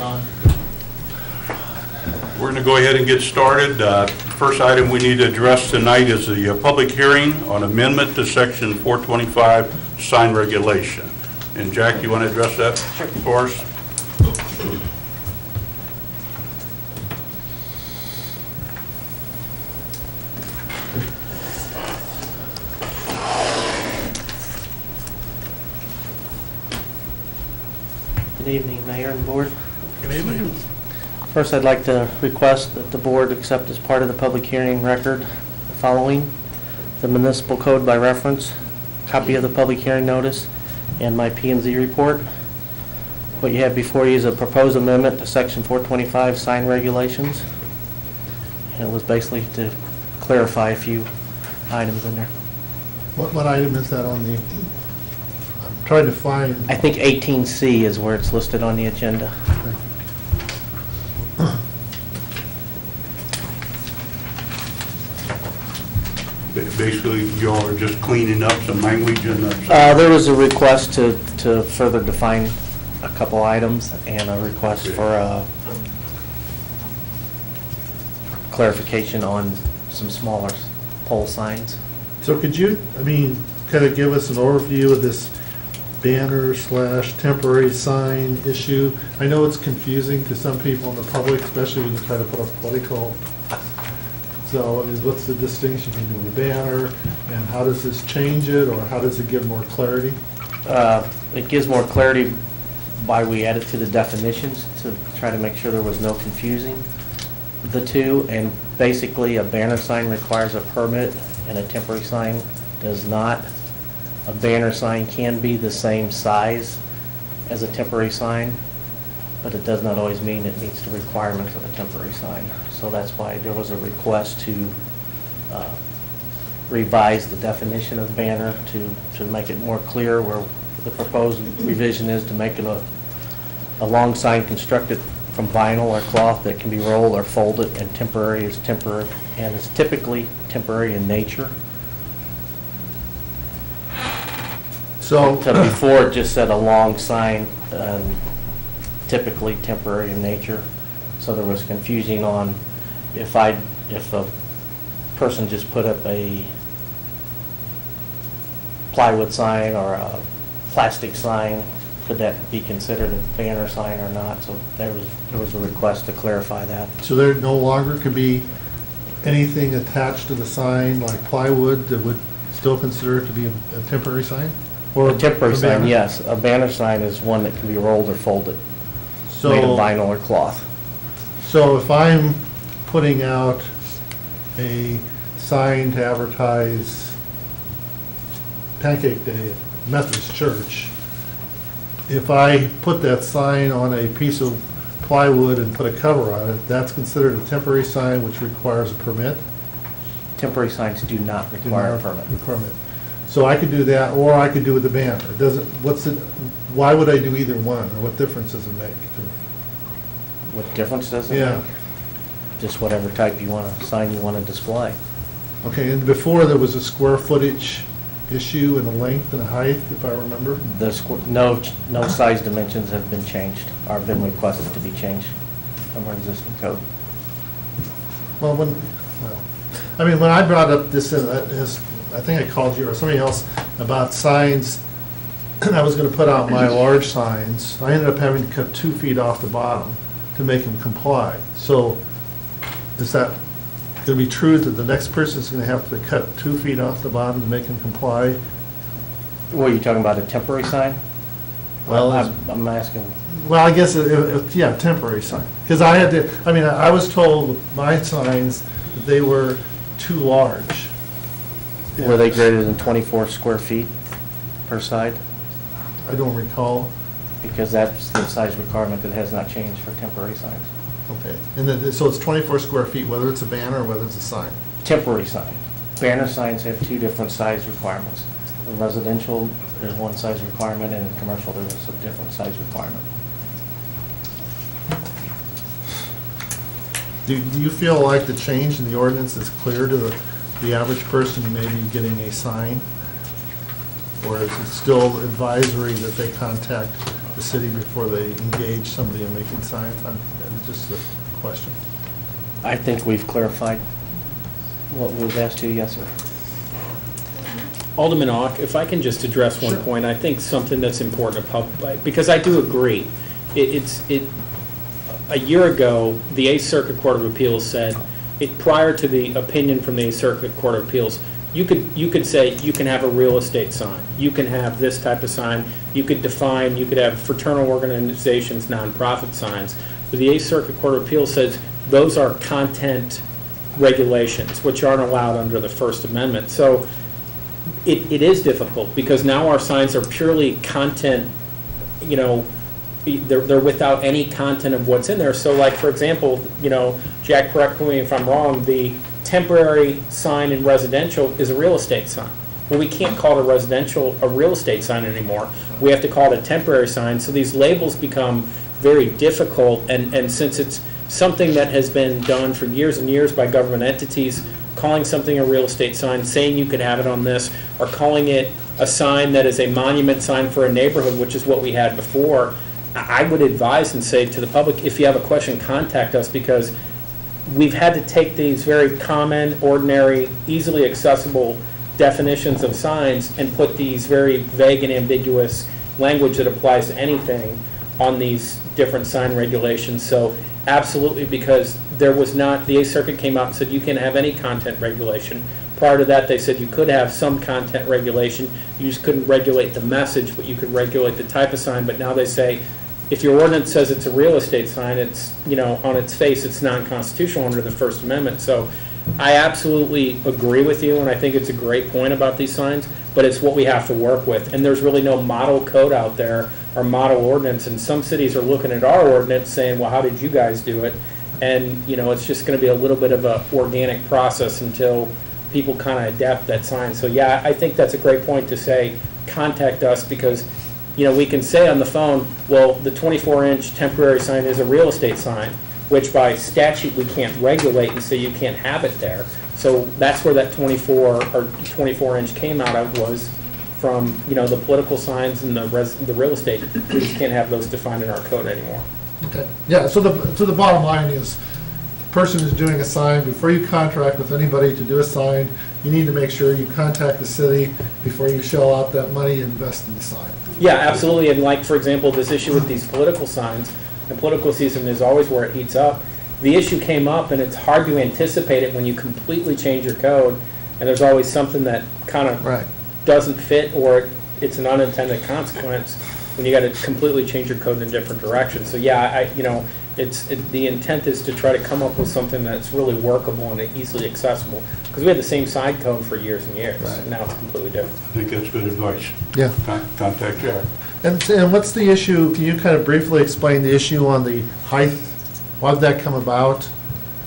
on? We're going to go ahead and get started. First item we need to address tonight is the public hearing on amendment to Section 425 sign regulation. And Jack, you want to address that for us? Good evening, Mayor and Board. Good evening. First, I'd like to request that the Board accept as part of the public hearing record the following: the municipal code by reference, copy of the public hearing notice, and my P&Z report. What you have before you is a proposed amendment to Section 425 sign regulations. And it was basically to clarify a few items in there. What item is that on the, I'm trying to find. I think 18C is where it's listed on the agenda. Basically, you all are just cleaning up some language in the... There was a request to further define a couple items and a request for clarification on some smaller pole signs. So could you, kind of give us an overview of this banner / temporary sign issue? I know it's confusing to some people in the public, especially when you try to put a political. So what's the distinction between the banner and how does this change it, or how does it give more clarity? It gives more clarity by we added to the definitions to try to make sure there was no confusing the two. And basically, a banner sign requires a permit and a temporary sign does not. A banner sign can be the same size as a temporary sign, but it does not always mean it meets the requirements of a temporary sign. So that's why there was a request to revise the definition of banner to make it more clear, where the proposed revision is to make it a long sign constructed from vinyl or cloth that can be rolled or folded, and temporary is temporary, and is typically temporary in nature. So Before it just said a long sign, typically temporary in nature. So there was confusion on if a person just put up a plywood sign or a plastic sign, could that be considered a banner sign or not? So there was a request to clarify that. So there no longer could be anything attached to the sign like plywood that would still consider it to be a temporary sign? Or A temporary sign, banner? yes. A banner sign is one that can be rolled or folded, made of vinyl or cloth. So if I'm putting out a sign to advertise Pancake Day at Methodist Church, if I put that sign on a piece of plywood and put a cover on it, that's considered a temporary sign which requires a permit? Temporary signs do not Do require a not permit. require it. So I could do that, or I could do with the banner. Why would I do either one, or what difference does it make to me? What difference does it Yeah. make? Just whatever type sign you want to display. Okay, and before there was a square footage issue and a length and a height, if I remember? No size dimensions have been changed, or been requested to be changed from our existing code. Well, when I brought up this, I think I called you or somebody else about signs, and I was going to put out my large signs. I ended up having to cut 2 feet off the bottom to make them comply. So is that going to be true that the next person is going to have to cut 2 feet off the bottom to make them comply? What, are you talking about a temporary sign? Well, I'm asking. Well, I guess, yeah, temporary sign. Because I was told with my signs that they were too large. Were they greater than 24 square feet per side? I don't recall. Because that's the size requirement that has not changed for temporary signs. Okay. And then, so it's 24 square feet, whether it's a banner or whether it's a sign? Temporary sign. Banner signs have two different size requirements. In residential, there's one size requirement, and in commercial, there's a different size requirement. Do you feel like the change in the ordinance is clear to the average person who may be getting a sign? Or is it still advisory that they contact the city before they engage somebody in making signs? It's just a question. I think we've clarified what was asked to, yes, sir. Alderman Ock, if I can just address one Sure. point, I think something that's important, because I do agree. A year ago, the Eighth Circuit Court of Appeals said, prior to the opinion from the Eighth Circuit Court of Appeals, you could say you can have a real estate sign, you can have this type of sign, you could have fraternal organizations, nonprofit signs. But the Eighth Circuit Court of Appeals says those are content regulations, which aren't allowed under the First Amendment. So it is difficult, because now our signs are purely content, they're without any content of what's in there. So like, for example, Jack, correct me if I'm wrong, the temporary sign in residential is a real estate sign. Well, we can't call it a real estate sign anymore. We have to call it a temporary sign. So these labels become very difficult, and since it's something that has been done for years and years by government entities, calling something a real estate sign, saying you could have it on this, or calling it a sign that is a monument sign for a neighborhood, which is what we had before, I would advise and say to the public, if you have a question, contact us, because we've had to take these very common, ordinary, easily accessible definitions of signs and put these very vague and ambiguous language that applies to anything on these different sign regulations. So absolutely, because there was not, the Eighth Circuit came out and said you can have any content regulation. Prior to that, they said you could have some content regulation, you just couldn't regulate the message, but you could regulate the type of sign. But now they say, if your ordinance says it's a real estate sign, it's, on its face, it's non-constitutional under the First Amendment. So I absolutely agree with you, and I think it's a great point about these signs, but it's what we have to work with. And there's really no model code out there or model ordinance, and some cities are looking at our ordinance saying, well, how did you guys do it? And, it's just going to be a little bit of a organic process until people kind of adapt that sign. So yeah, I think that's a great point to say, contact us, because we can say on the phone, well, the 24-inch temporary sign is a real estate sign, which by statute we can't regulate and say you can't have it there. So that's where that 24-inch came out of, was from the political signs and the real estate. We just can't have those defined in our code anymore. Okay. Yeah. So the bottom line is, the person who's doing a sign, before you contract with anybody to do a sign, you need to make sure you contact the city before you shell out that money and invest in the sign. Yeah, absolutely. And like, for example, this issue with these political signs, and political season is always where it heats up. The issue came up, and it's hard to anticipate it when you completely change your code, and there's always something that kind of doesn't fit, or it's an unintended consequence when you got to completely change your code in a different direction. So yeah, the intent is to try to come up with something that's really workable and easily accessible, because we had the same sign code for years and years. Right. And now it's completely different. I think that's good advice. Yeah. Contact Jack. And what's the issue? Can you kind of briefly explain the issue on the height? Why did that come about?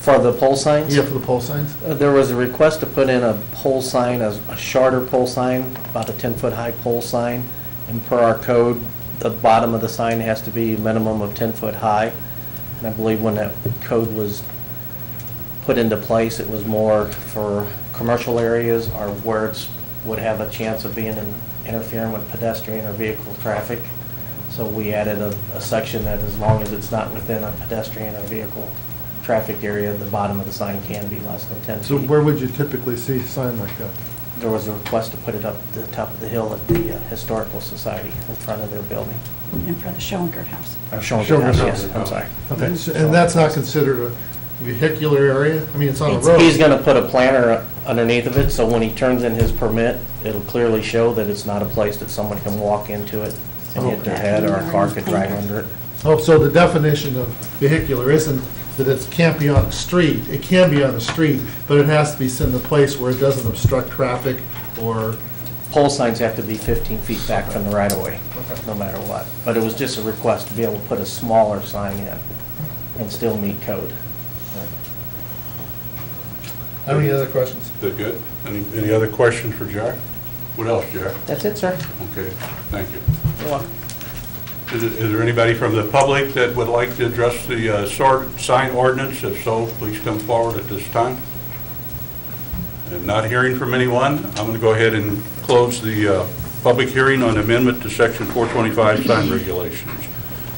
For the pole signs? Yeah, for the pole signs. There was a request to put in a pole sign, a shorter pole sign, about a 10-foot high pole sign. And per our code, the bottom of the sign has to be a minimum of 10 foot high. And I believe when that code was put into place, it was more for commercial areas or where it would have a chance of being interfering with pedestrian or vehicle traffic. So we added a section that as long as it's not within a pedestrian or vehicle traffic area, the bottom of the sign can be less than 10 feet. So where would you typically see a sign like that? There was a request to put it up the top of the hill at the Historical Society in front of their building. In front of the Schoengert House. Or Schoengert Schoengert House, House. yes, I'm sorry. Okay, so, and that's not considered a vehicular area? I mean, it's on a road. He's going to put a planter underneath of it, so when he turns in his permit, it'll clearly show that it's not a place that someone can walk into it and hit their head, or a car could drive under it. Oh, so the definition of vehicular isn't that it can't be on the street. It can be on the street, but it has to be in the place where it doesn't obstruct traffic or... Pole signs have to be 15 feet back from the right-of-way, no matter what. But it was just a request to be able to put a smaller sign in and still meet code. Any other questions? Is that good? Any other questions for Jack? What else, Jack? That's it, sir. Okay, thank you. You're welcome. Is there anybody from the public that would like to address the sign ordinance? If so, please come forward at this time. And not hearing from anyone, I'm going to go ahead and close the public hearing on amendment to Section 425 sign regulations.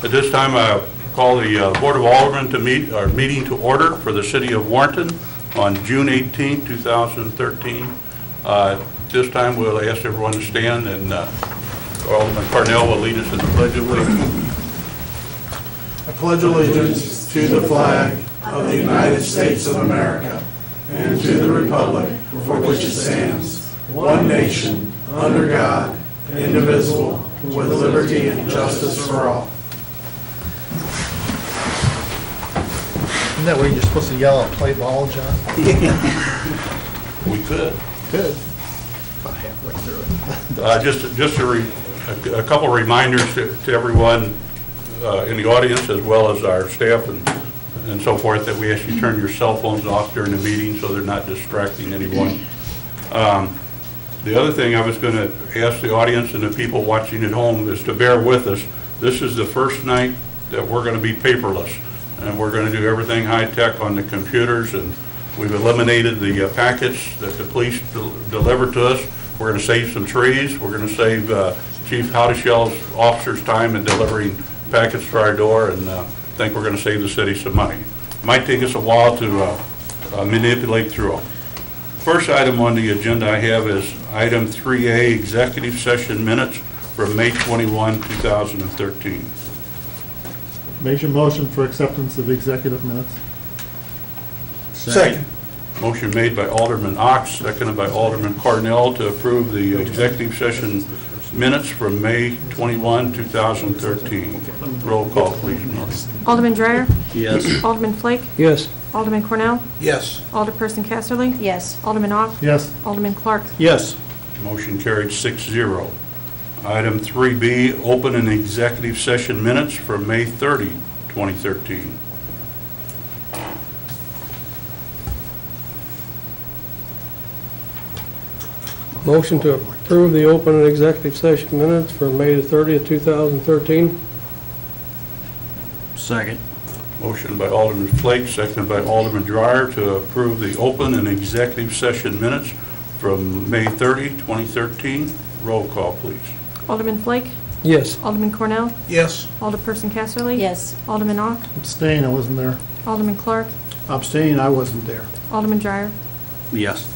At this time, I call the Board of Aldermen to meeting to order for the City of Warrenton on June 18, 2013. This time, we'll ask everyone to stand, and Alderman Parnell will lead us in the Pledge of Allegiance. I pledge allegiance to the flag of the United States of America and to the republic for which it stands, one nation, under God, indivisible, with liberty and justice for all. Isn't that where you're supposed to yell and play ball, John? We could. Good. About halfway through it. Just a couple reminders to everyone in the audience, as well as our staff and so forth, that we ask you turn your cell phones off during the meeting so they're not distracting anyone. The other thing I was going to ask the audience and the people watching at home is to bear with us. This is the first night that we're going to be paperless, and we're going to do everything high-tech on the computers, and we've eliminated the packets that the police deliver to us. We're going to save some trees. We're going to save Chief Howdishell's officer's time in delivering packets to our door, and think we're going to save the city some money. It might take us a while to manipulate through them. First item on the agenda I have is item 3A, executive session minutes from May 21, 2013. Major motion for acceptance of executive minutes. Second. Motion made by Alderman Ox, seconded by Alderman Parnell to approve the executive session minutes from May 21, 2013. Roll call, please, Norm. Alderman Dreyer? Yes. Alderman Flake? Yes. Alderman Cornell? Yes. Alderperson Casterly? Yes. Alderman Ock? Yes. Alderman Clark? Yes. Motion carried 6-0. Item 3B, open and executive session minutes from May 30, 2013. Motion to approve the open and executive session minutes for May the 30th, 2013. Second. Motion by Alderman Flake, seconded by Alderman Dreyer to approve the open and executive session minutes from May 30, 2013. Roll call, please. Alderman Flake? Yes. Alderman Cornell? Yes. Alderperson Casterly? Yes. Alderman Ock? Abstain, I wasn't there. Alderman Clark? Abstain, I wasn't there. Alderman Dreyer? Yes.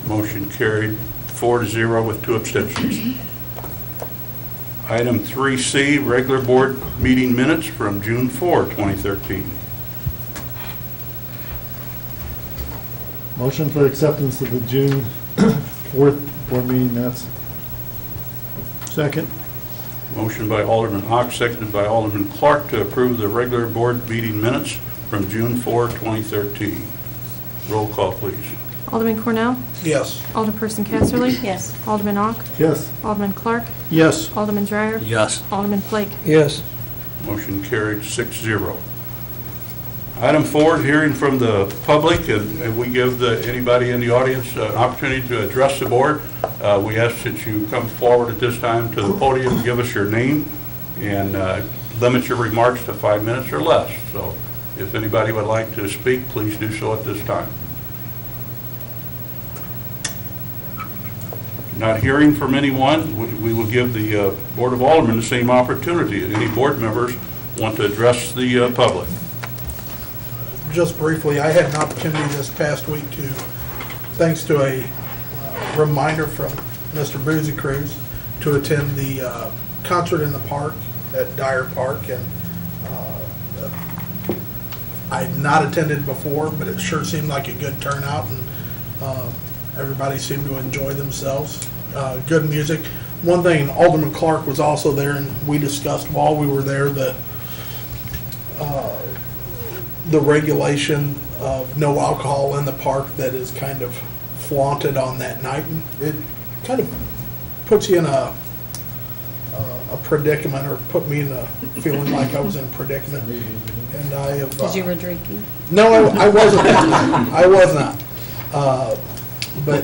Motion carried 4-0 with 2 abstentions. Item 3C, regular board meeting minutes from June 4, 2013. Motion for acceptance of the June 4th board meeting minutes. Second. Motion by Alderman Ock, seconded by Alderman Clark to approve the regular board meeting minutes from June 4, 2013. Roll call, please. Alderman Cornell? Yes. Alderperson Casterly? Yes. Alderman Ock? Yes. Alderman Clark? Yes. Alderman Dreyer? Yes. Alderman Flake? Yes. Motion carried 6-0. Item 4, hearing from the public, and we give anybody in the audience an opportunity to address the board. We ask that you come forward at this time to the podium, give us your name, and limit your remarks to 5 minutes or less. So if anybody would like to speak, please do so at this time. Not hearing from anyone, we will give the Board of Aldermen the same opportunity. Any board members want to address the public? Just briefly, I had an opportunity this past week to, thanks to a reminder from Mr. Boozy Cruz, to attend the concert in the park at Dyer Park, and I had not attended before, but it sure seemed like a good turnout, and everybody seemed to enjoy themselves. Good music. One thing, Alderman Clark was also there, and we discussed while we were there the regulation of no alcohol in the park that is kind of flaunted on that night. And it kind of puts you in a predicament, or put me in a feeling like I was in a predicament. And I have. Because you were drinking? No, I wasn't. I was not. But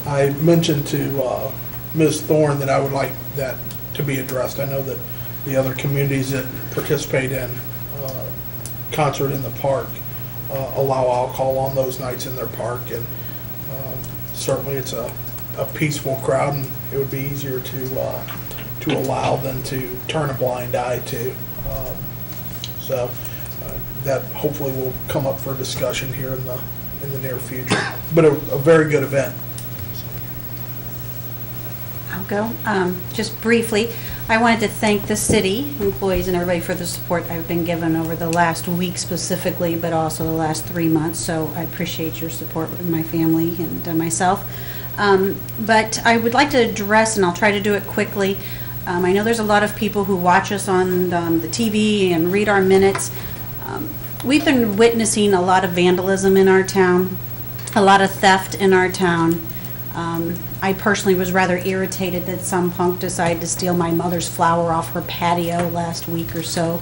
I mentioned to Ms. Thorne that I would like that to be addressed. I know that the other communities that participate in concert in the park allow alcohol on those nights in their park, and certainly it's a a peaceful crowd, and it would be easier to allow than to turn a blind eye to. So that hopefully will come up for discussion here in the near future. But a very good event. I'll go. Just briefly, I wanted to thank the city employees and everybody for the support I've been given over the last week specifically, but also the last 3 months. So I appreciate your support with my family and myself. But I would like to address, and I'll try to do it quickly, I know there's a lot of people who watch us on the TV and read our minutes. We've been witnessing a lot of vandalism in our town, a lot of theft in our town. I personally was rather irritated that some punk decided to steal my mother's flower off her patio last week or so.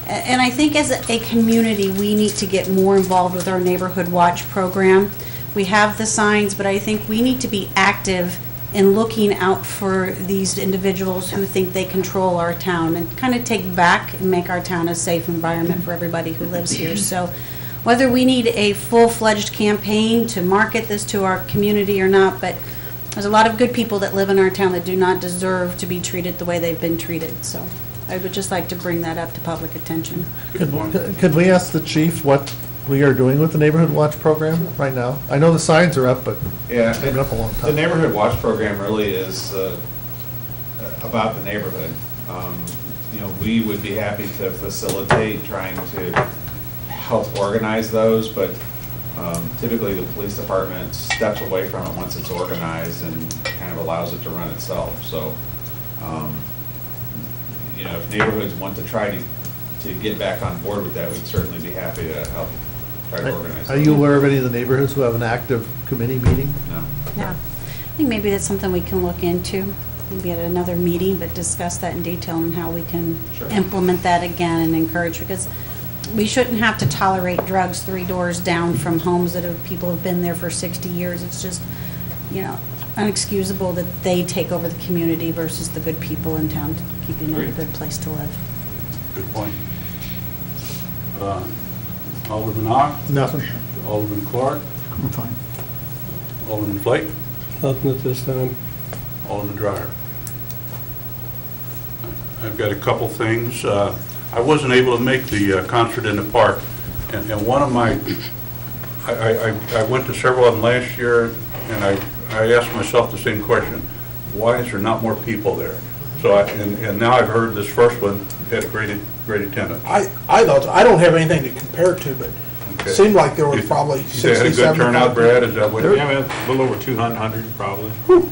And I think as a community, we need to get more involved with our Neighborhood Watch program. We have the signs, but I think we need to be active in looking out for these individuals who think they control our town and kind of take back and make our town a safe environment for everybody who lives here. So whether we need a full-fledged campaign to market this to our community or not, but there's a lot of good people that live in our town that do not deserve to be treated the way they've been treated. So I would just like to bring that up to public attention. Could we ask the chief what we are doing with the Neighborhood Watch program right now? I know the signs are up, but Yeah, they've been up a long the time. Neighborhood Watch program really is about the neighborhood. We would be happy to facilitate trying to help organize those, but typically the police department steps away from it once it's organized and kind of allows it to run itself. So, if neighborhoods want to try to get back on board with that, we'd certainly be happy to help try to organize. Are you aware of any of the neighborhoods who have an active committee meeting? No. Yeah, I think maybe that's something we can look into, maybe at another meeting, but discuss that in detail and how we can Sure. implement that again and encourage, because we shouldn't have to tolerate drugs 3 doors down from homes that people have been there for 60 years. It's just, unexcusable that they take over the community versus the good people in town, keeping it a Agreed. good place to live. Good point. Alderman Ock, Nothing. Alderman Clark, I'm fine. Alderman Flake, Nothing at this time. Alderman Dreyer. I've got a couple things. I wasn't able to make the concert in the park, and one of my, I went to several of them last year, and I asked myself the same question: why is there not more people there? So, and now I've heard this first one had a great attendance. I thought, I don't have anything to compare it to, but Okay. it seemed like there was You- probably You 60, had a good 75 turnout, Brad, is that what? Yeah, we had a little over 200 probably. Good.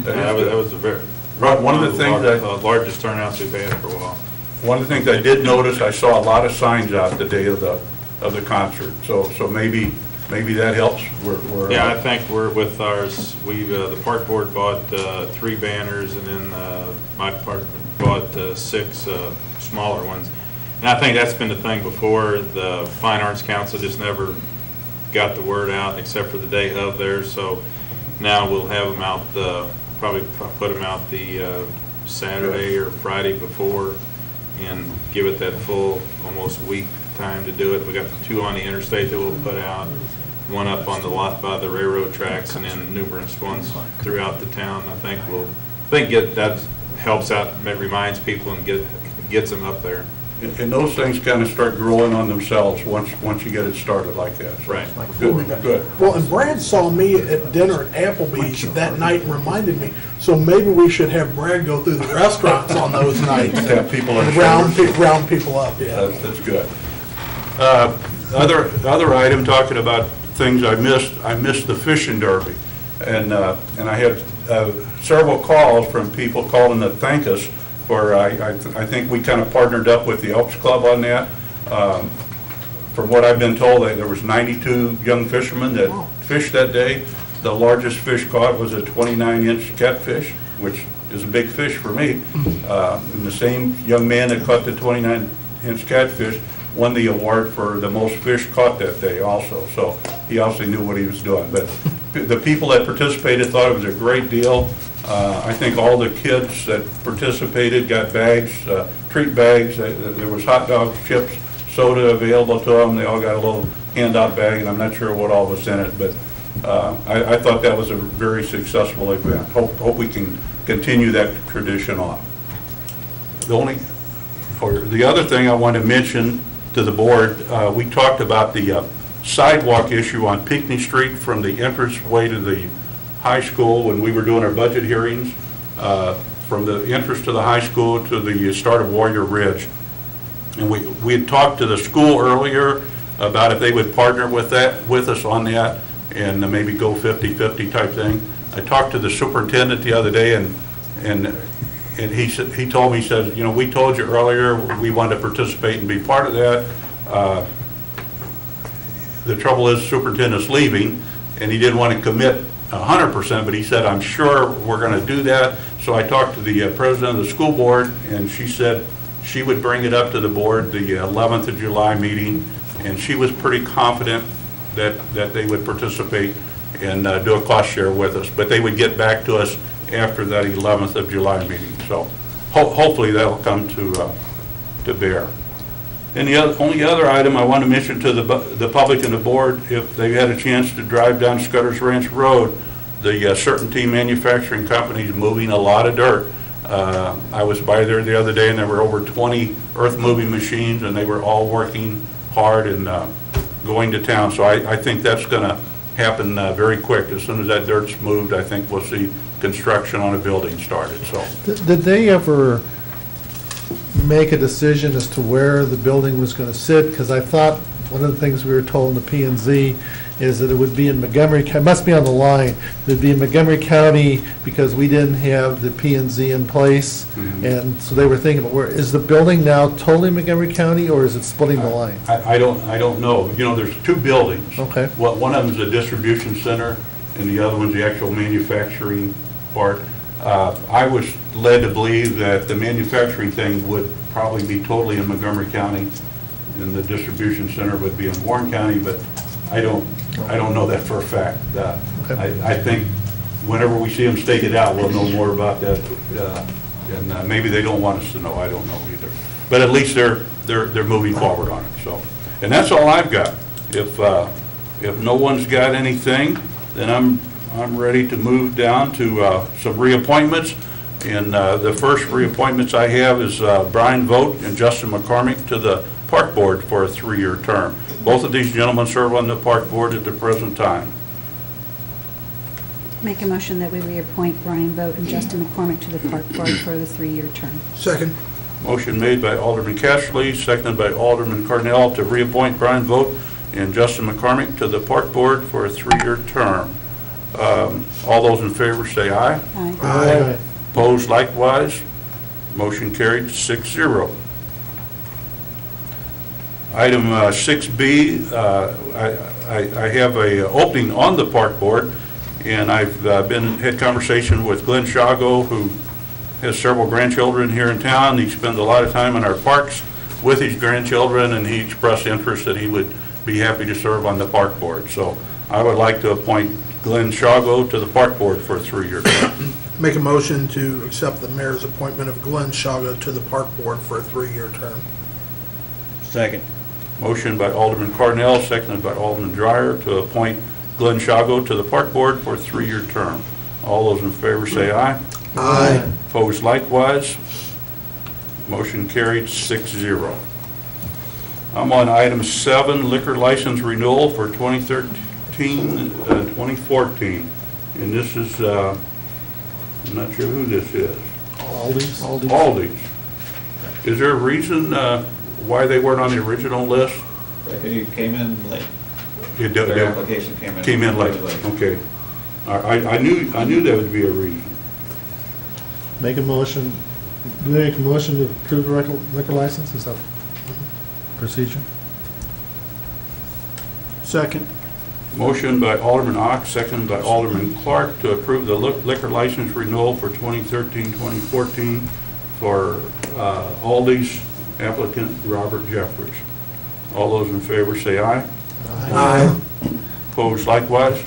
That Yeah, is that good. was a very, Right, one of the things that- the largest turnouts we've had for a while. One of the things I did notice, I saw a lot of signs out the day of the concert, so maybe that helps. We're Yeah, I think we're with ours, the park board bought 3 banners, and then my department bought 6 smaller ones. And I think that's been the thing before. The Fine Arts Council just never got the word out except for the day of theirs. So now we'll have them out, probably put them out the Saturday or Friday before, and give it that full, almost week time to do it. We got 2 on the interstate that we'll put out, 1 up on the lot by the railroad tracks, and then numerous ones throughout the town. I think that helps out, it reminds people and gets them up there. And those things kind of start growing on themselves once you get it started like that. So, Right. Good. Well, and Brad saw me at dinner at Applebee's that night and reminded me, so maybe we should have Brad go through the restaurants on those nights. Have people on And shoulders. round people up, yeah. That's good. Other item, talking about things I missed the fishing derby. And I had several calls from people calling to thank us for, I think we kind of partnered up with the Elks Club on that. From what I've been told, there was 92 young fishermen that fished that day. The largest fish caught was a 29-inch catfish, which is a big fish for me. And the same young man that caught the 29-inch catfish won the award for the most fish caught that day also. So he obviously knew what he was doing. But the people that participated thought it was a great deal. I think all the kids that participated got bags, treat bags. There was hot dogs, chips, soda available to them. They all got a little handout bag, and I'm not sure what all was in it, but I thought that was a very successful event. Hope we can continue that tradition on. The other thing I want to mention to the board, we talked about the sidewalk issue on Pinckney Street from the entranceway to the high school when we were doing our budget hearings, from the entrance to the high school to the start of Warrior Ridge. And we had talked to the school earlier about if they would partner with us on that and maybe go 50-50 type thing. I talked to the superintendent the other day, and he told me, he said, you know, we told you earlier we wanted to participate and be part of that. The trouble is, superintendent's leaving, and he didn't want to commit 100%, but he said, I'm sure we're going to do that. So I talked to the president of the school board, and she said she would bring it up to the board, the 11th of July meeting, and she was pretty confident that they would participate and do a cost share with us. But they would get back to us after that 11th of July meeting. So hopefully that'll come to bear. And the only other item I want to mention to the public and the board, if they had a chance to drive down Scudder's Ranch Road, the Certainty Manufacturing Company is moving a lot of dirt. I was by there the other day, and there were over 20 earth-moving machines, and they were all working hard and going to town. So I think that's going to happen very quick. As soon as that dirt's moved, I think we'll see construction on a building started. So Did they ever make a decision as to where the building was going to sit? Because I thought one of the things we were told in the P&Z is that it would be in Montgomery, it must be on the line, it would be in Montgomery County because we didn't have the P&Z in place. Mhm. And so they were thinking, where is the building now totally Montgomery County, or is it splitting the line? I don't know. You know, there's two buildings. Okay. Well, one of them is a distribution center, and the other one's the actual manufacturing part. I was led to believe that the manufacturing thing would probably be totally in Montgomery County, and the distribution center would be in Warren County, but I don't know that for a fact. Okay. I think whenever we see them stake it out, we'll know more about that, and maybe they don't want us to know. I don't know either. But at least they're moving forward on it. So, and that's all I've got. If no one's got anything, then I'm ready to move down to some reappointments. And the first reappointments I have is Brian Vogt and Justin McCormick to the Park Board for a 3-year term. Both of these gentlemen serve on the Park Board at the present time. Make a motion that we reappoint Brian Vogt and Justin McCormick to the Park Board for the 3-year term. Second. Motion made by Alderman Casserly, seconded by Alderman Cornell to reappoint Brian Vogt and Justin McCormick to the Park Board for a 3-year term. All those in favor say aye. Aye. Aye. Opposed likewise. Motion carried 6-0. Item 6B, I have a opening on the Park Board, and I've had conversation with Glenn Shago, who has several grandchildren here in town. He spends a lot of time in our parks with his grandchildren, and he expressed interest that he would be happy to serve on the Park Board. So I would like to appoint Glenn Shago to the Park Board for a 3-year term. Make a motion to accept the mayor's appointment of Glenn Shaga to the Park Board for a 3-year term. Second. Motion by Alderman Cornell, seconded by Alderman Dreyer to appoint Glenn Shago to the Park Board for a 3-year term. All those in favor say aye. Aye. Opposed likewise. Motion carried 6-0. I'm on item 7, liquor license renewal for 2013 and 2014. And this is, I'm not sure who this is. Aldi's? Aldi's. Is there a reason why they weren't on the original list? It came in late. Their application came in. Came in late, okay. I knew there would be a reason. Make a motion, do they make a motion to approve the liquor license? Is that procedure? Second. Motion by Alderman Ock, seconded by Alderman Clark to approve the liquor license renewal for 2013-2014 for Aldi's applicant Robert Jeffries. All those in favor say aye. Aye. Opposed likewise?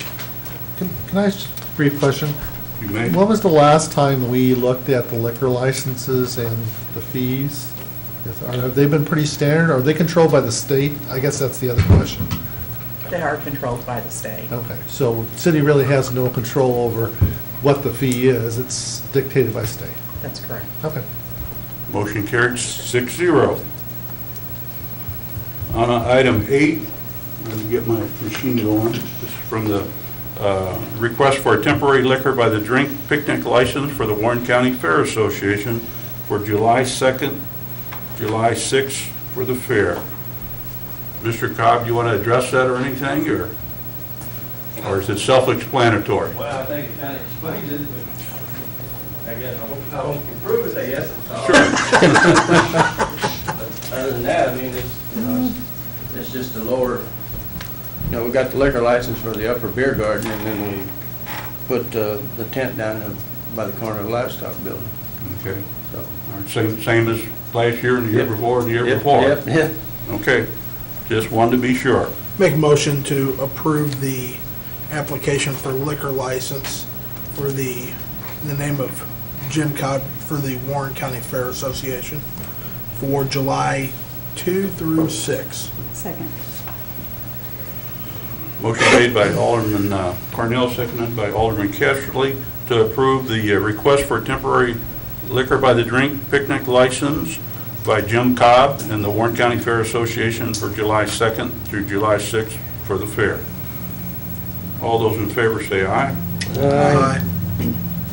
Can I ask a brief question? You may. When was the last time we looked at the liquor licenses and the fees? Have they been pretty standard? Are they controlled by the state? I guess that's the other question. They are controlled by the state. Okay, so city really has no control over what the fee is, it's dictated by state. That's correct. Okay. Motion carried 6-0. On item 8, let me get my machine going. This is from the request for a temporary liquor by the drink picnic license for the Warren County Fair Association for July 2nd, July 6th for the fair. Mr. Cobb, you want to address that or anything, or is it self-explanatory? Well, I think it kind of explains it, but I guess, I hope you can prove it, I guess. But other than that, I mean, it's just a lower, we got the liquor license for the upper beer garden, and then we put the tent down by the corner of the livestock building. Okay. So. All right, same as last year and the year before and the year Yep, before? Yep. Okay, just wanted to be sure. Make a motion to approve the application for liquor license for in the name of Jim Cobb for the Warren County Fair Association for July 2 through 6. Second. Motion made by Alderman Cornell, seconded by Alderman Casterly to approve the request for temporary liquor by the drink picnic license by Jim Cobb and the Warren County Fair Association for July 2nd through July 6th for the fair. All those in favor say aye. Aye.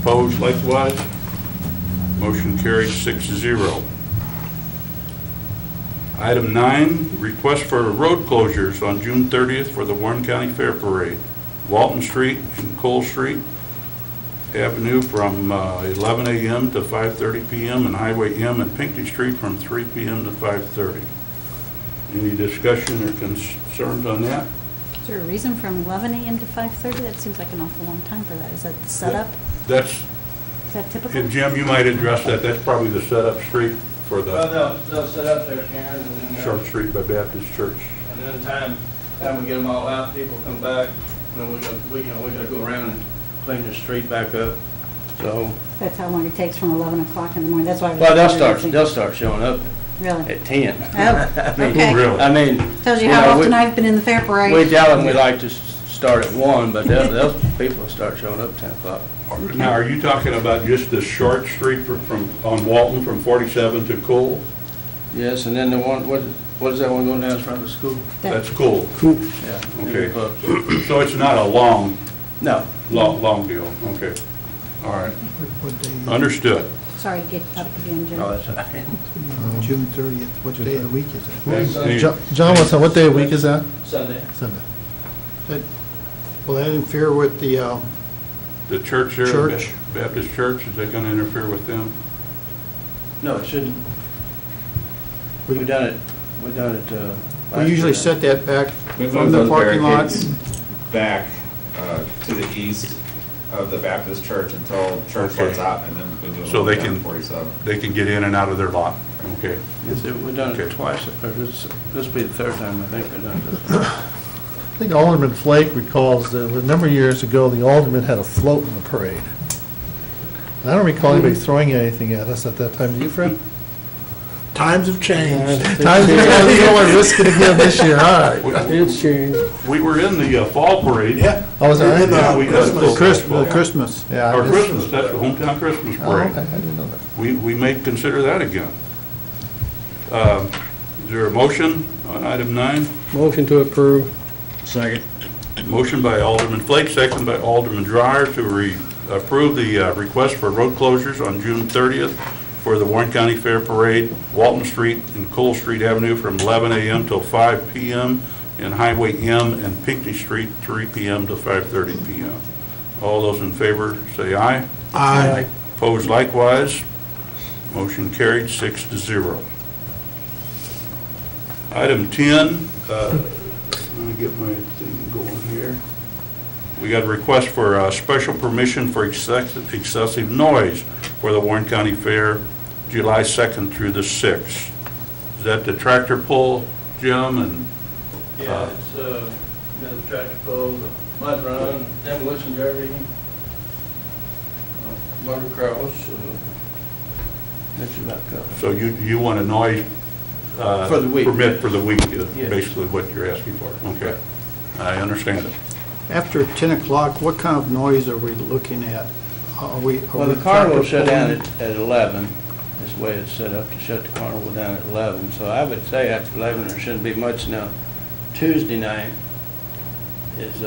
Opposed likewise. Motion carried 6-0. Item 9, request for road closures on June 30th for the Warren County Fair Parade. Walton Street and Cole Street Avenue from 11 a.m. to 5:30 p.m. and Highway M and Pinckney Street from 3 p.m. to 5:30. Any discussion or concerns on that? Is there a reason from 11 a.m. to 5:30? That seems like an awful long time for that. Is that the setup? That's, Is that typical? Jim, you might address that. That's probably the setup street for the Well, they'll set up there, Karen, and then. Short Street by Baptist Church. And then time we get them all out, people come back, and then we gotta go around and clean the street back up, so. That's how long it takes from 11 o'clock in the morning. That's why. I was Well, wondering. they'll start showing up Really? at 10. Oh, I mean, okay. Really? I mean. Tells you know, how often we- I've been in the fair parade. We tell them we like to start at 1, but they'll people will start showing up at 10 o'clock. Now, are you talking about just the short street from on Walton from 47 to Cole? Yes, and then the one, what is that one going down in front of the school? That's Cole. Yeah. Okay. Club. So it's not a long deal. Okay. All right. Understood. Sorry to get up again, Jim. Oh, that's all right. June 30th, what day of the week is it? Any- John, what day of week is that? Sunday. Sunday. Will that interfere with the, The church there, Church. Baptist Church, is that going to interfere with them? No, it shouldn't. We done it. we last usually year. set that back We from moved the those parking lot? barricades back to the east of the Baptist church until church Okay. lets out, and then we do So they down can- 47. They can get in and out of their lot. Okay. We've done Okay. it twice, or this will be the third time I think we've done this. I think Alderman Flake recalls that a number of years ago, the Alderman had a float in the parade. And I don't recall anybody throwing anything at us at that time. Do you, Fred? Times have changed. Times you only risking again this year, all right. It's changed. We were in the fall parade. Yeah. Oh, was that right? Yeah, we got Christmas. Christmas. Christmas. Yeah. I Or missed Christmas, it. that's the hometown Christmas Oh, okay, parade. I didn't know that. We may consider that again. Is there a motion on item 9? Motion to approve. Second. Motion by Alderman Flake, second by Alderman Dreyer to approve the request for road closures on June 30th for the Warren County Fair Parade, Walton Street and Cole Street Avenue from 11 a.m. till 5 p.m. and Highway M and Pinckney Street 3 p.m. to 5:30 p.m. All those in favor say aye. Aye. Opposed likewise. Motion carried 6-0. Item 10, let me get my thing going here. We got a request for special permission for excessive noise for the Warren County Fair, July 2nd through the 6th. Is that the tractor pull, Jim? And Yeah, it's, the tractor pull, the mud run, demolition derby, motocross, that's about covered. so you want a noise For the week. permit for the week, is Yes. basically what you're asking for. Okay. I understand it. After 10 o'clock, what kind of noise are we looking at? Are we? Well, the carnival shut down at 11, is the way it's set up, to shut the carnival down at 11. So I would say after 11, there shouldn't be much now. Tuesday night is,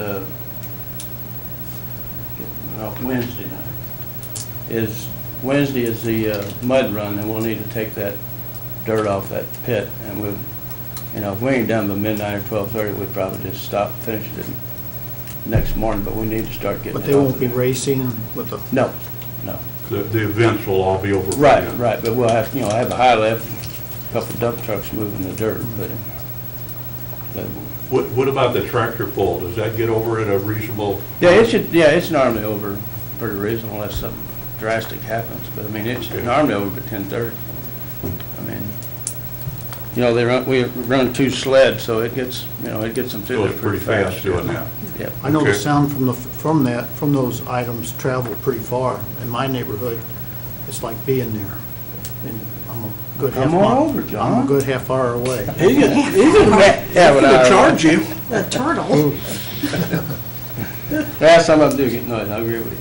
Wednesday night. Wednesday is the mud run, and we'll need to take that dirt off that pit, and we'll, if we ain't done by midnight or 12:30, we'd probably just stop, finish it next morning, but we need to start getting it off. But they won't be racing with the... No. The events will all be over. Right, but we'll have, have a high lift, a couple of dump trucks moving the dirt, but What about the tractor pull? Does that get over at a reasonable? yeah, it's normally over pretty reasonable unless something drastic happens, but I mean, it's normally over by 10:30. I mean, we run 2 sleds, so it gets them through there pretty fast. doing that. Yeah. I know the Okay. sound from those items travel pretty far. In my neighborhood, it's like being there. And I'm a good half Come on mile. over, John. I'm a good half hour away. He's gonna charge you. The turtle. Yeah, some of them do get noise, I agree with you.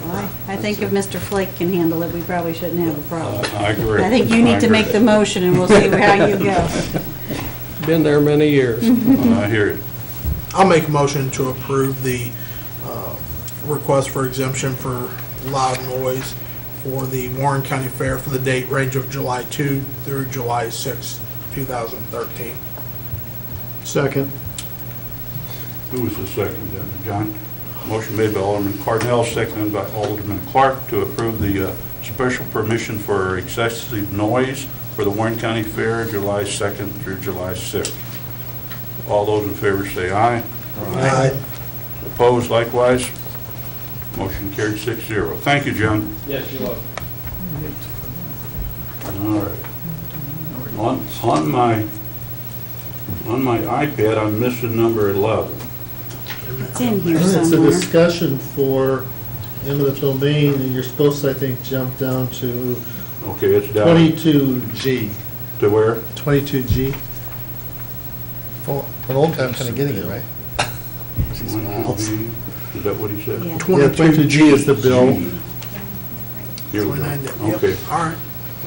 Well, I think if Mr. Flake can handle it, we probably shouldn't have a problem. I agree. I think you need to make the motion, and we'll see how you go. Been there many years. I hear you. I'll make a motion to approve the request for exemption for loud noise for the Warren County Fair for the date range of July 2 through July 6, 2013. Second. Who was the second then? John? Motion made by Alderman Cardinal, seconded by Alderman Clark to approve the special permission for excessive noise for the Warren County Fair, July 2nd through July 6th. All those in favor say aye. Aye. Opposed likewise. Motion carried 6-0. Thank you, John. Yes, you're welcome. All right. On my iPad, I'm missing number 11. It's in here It's a somewhere. discussion for eminent domain, and you're supposed to, I think, jump down to Okay, it's down 22G. to where? 22G. For an old time, kind of getting it, right? Is that what he said? Yeah. 22G is the bill. Here we go. 29, yep. Okay. All right.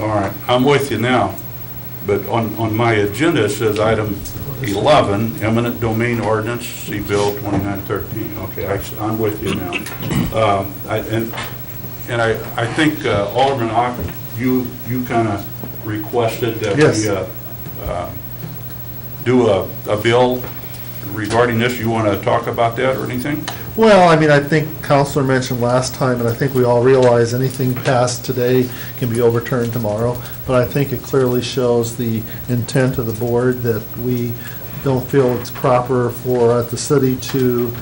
All right, I'm with you now, but on my agenda, it says item 11, eminent domain ordinance, see Bill 2913. Okay, I'm with you now. And I think Alderman Ock, you kind of requested that Yes. we do a bill regarding this. You want to talk about that or anything? Well, I mean, I think Counselor mentioned last time, and I think we all realize anything passed today can be overturned tomorrow, but I think it clearly shows the intent of the board that we don't feel it's proper for the city to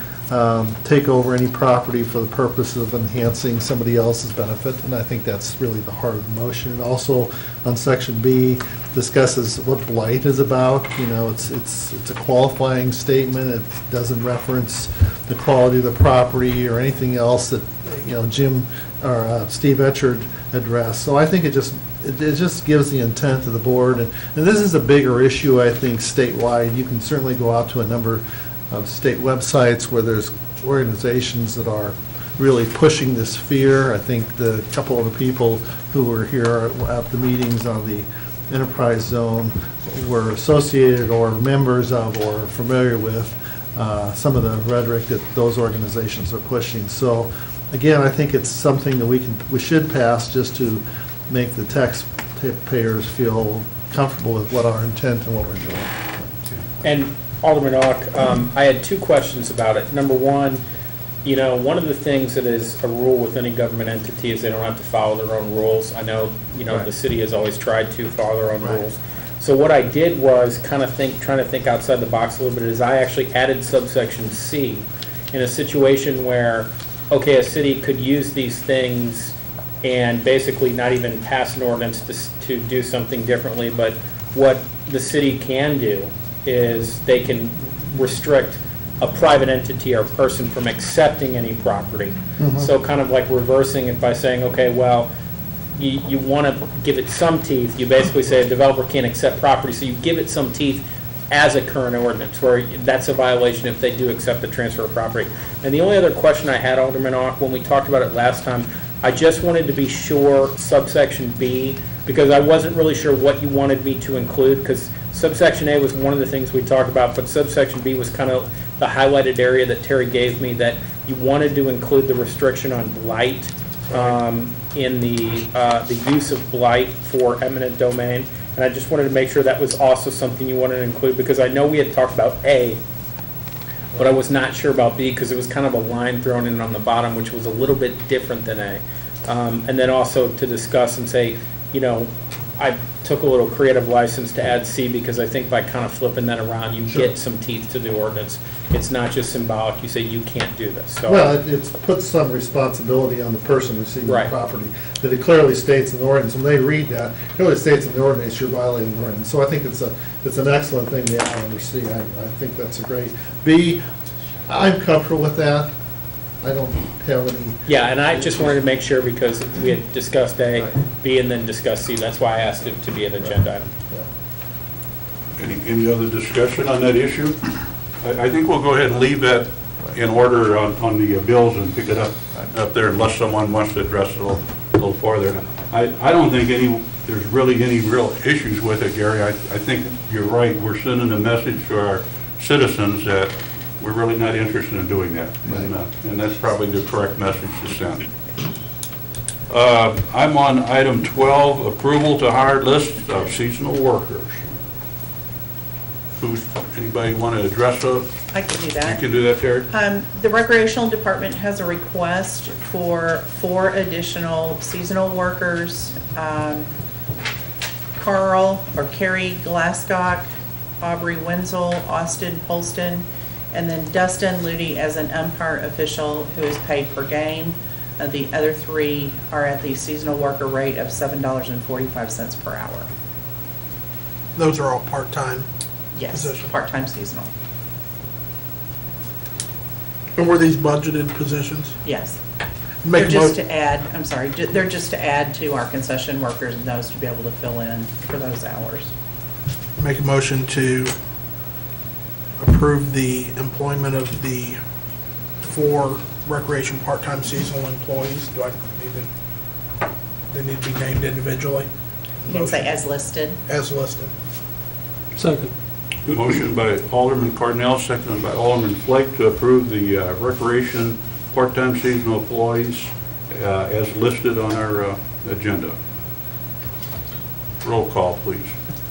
take over any property for the purpose of enhancing somebody else's benefit, and I think that's really the heart of the motion. And also, on Section B, discusses what blight is about. You know, it's a qualifying statement. It doesn't reference the quality of the property or anything else that, Jim or Steve Etchard addressed. So I think it just gives the intent of the board. And this is a bigger issue, I think, statewide. You can certainly go out to a number of state websites where there's organizations that are really pushing this fear. I think the couple of the people who were here at the meetings on the enterprise zone were associated or members of or familiar with some of the rhetoric that those organizations are pushing. So again, I think it's something that we should pass just to make the taxpayers feel comfortable with what our intent and what we're doing. And Alderman Ock, I had 2 questions about it. Number one, one of the things that is a rule with any government entity is they don't have to follow their own rules. I know, Right. the city has always tried to follow their own Right. rules. So what I did was trying to think outside the box a little bit, is I actually added subsection C in a situation where, okay, a city could use these things and basically not even pass an ordinance to do something differently, but what the city can do is they can restrict a private entity or person from accepting any property. So kind of like reversing it by saying, okay, well, you want to give it some teeth. You basically say a developer can't accept property, so you give it some teeth as a current ordinance, where that's a violation if they do accept the transfer of property. And the only other question I had, Alderman Ock, when we talked about it last time, I just wanted to be sure subsection B, because I wasn't really sure what you wanted me to include, because subsection A was one of the things we talked about, but subsection B was kind of the highlighted area that Terry gave me, that you wanted to include the restriction on blight in the use of blight for eminent domain. And I just wanted to make sure that was also something you wanted to include, because I know we had talked about A, but I was not sure about B, because it was kind of a line thrown in on the bottom, which was a little bit different than A. And then also to discuss and say, you know, I took a little creative license to add C, because I think by kind of flipping that around, you get some teeth to the ordinance. It's not just symbolic, you say you can't do this, so. Well, it puts some responsibility on the person receiving the Right. property, that it clearly states in the ordinance. When they read that, it clearly states in the ordinance, you're violating the ordinance. So I think it's an excellent thing to add under C. I think that's a great. B, I'm comfortable with that. I don't have any. Yeah, and I just wanted to make sure, because we had discussed A, B, and then discussed C. That's why I asked it to be an agenda item. Any other discussion on that issue? I think we'll go ahead and leave that in order on the bills and pick it up there, unless someone wants to address it a little farther. I don't think there's really any real issues with it, Gary. I think you're right. We're sending a message to our citizens that we're really not interested in doing that. And that's probably the correct message to send. I'm on item 12, approval to hire list of seasonal workers. Anybody want to address those? I can do that. You can do that, Terry? The recreational department has a request for 4 additional seasonal workers. Carrie Glasscock, Aubrey Wenzel, Austin Polston, and then Dustin Ludy as an umpire official who is paid per game. The other 3 are at the seasonal worker rate of $7.45 per hour. Those are all part-time Yes, positions. part-time seasonal. And were these budgeted positions? Yes. Make They're a just to add, I'm sorry, they're just to add to our concession workers and those to be able to fill in for those hours. Make a motion to approve the employment of the 4 recreation part-time seasonal employees. Do I need to, they need to be named individually? You can say as listed. As listed. Second. Motion by Alderman Cornell, seconded by Alderman Flake to approve the recreation part-time seasonal employees as listed on our agenda. Roll call, please.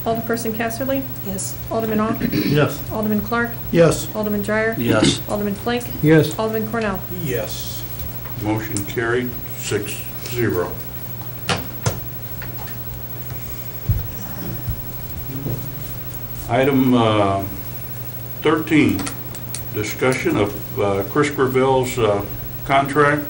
Alderperson Casterly? Yes. Alderman Ock? Yes. Alderman Clark? Yes. Alderman Dreyer? Yes. Alderman Flake? Yes. Alderman Cornell? Yes. Motion carried, 6-0. Item 13, discussion of Chris Gravel's contract.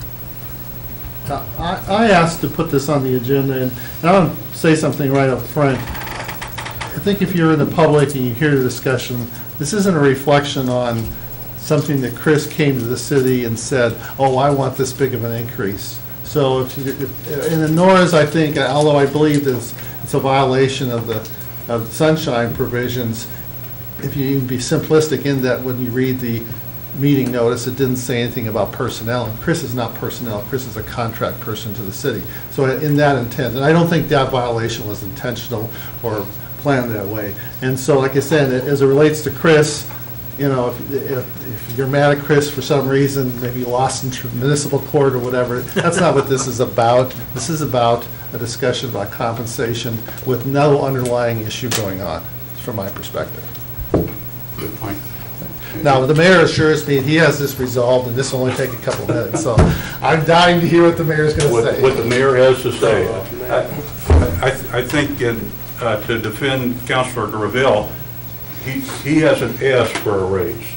I asked to put this on the agenda, and I want to say something right up front. I think if you're in the public and you hear the discussion, this isn't a reflection on something that Chris came to the city and said, oh, I want this big of an increase. So in the NORS, I think, although I believe it's a violation of the sunshine provisions, if you even be simplistic in that when you read the meeting notice, it didn't say anything about personnel, and Chris is not personnel, Chris is a contract person to the city. So in that intent, and I don't think that violation was intentional or planned that way. And so, like I said, as it relates to Chris, you know, if you're mad at Chris for some reason, maybe you lost in municipal court or whatever, that's not what this is about. This is about a discussion about compensation with no underlying issue going on, from my perspective. Good point. Now, the mayor assures me he has this resolved, and this will only take a couple of minutes, so I'm dying to hear what the mayor's going to say. What the mayor has to say. I think to defend Councilor Gravel, he hasn't asked for a raise.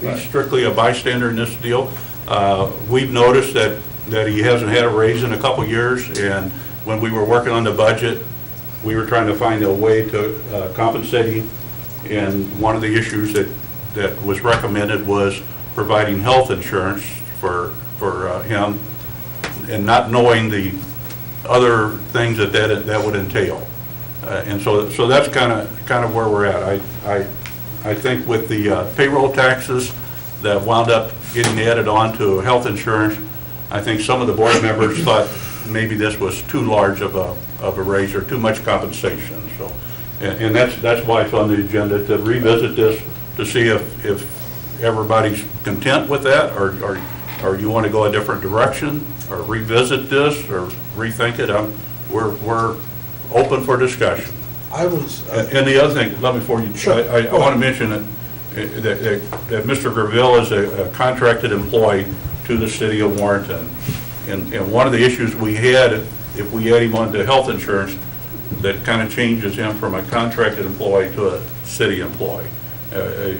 He's strictly a bystander in this deal. We've noticed that he hasn't had a raise in a couple years, and when we were working on the budget, we were trying to find a way to compensate him. And one of the issues that was recommended was providing health insurance for him, and not knowing the other things that would entail. And so that's kind of where we're at. I think with the payroll taxes that wound up getting added on to health insurance, I think some of the board members thought maybe this was too large of a raise or too much compensation. So, and that's why it's on the agenda, to revisit this, to see if everybody's content with that, or you want to go a different direction, or revisit this, or rethink it. We're open for discussion. And the other thing, let me, before you, Sure. I want to mention that Mr. Graville is a contracted employee to the city of Warrenton. And one of the issues we had, if we add him on to health insurance, that kind of changes him from a contracted employee to a city employee.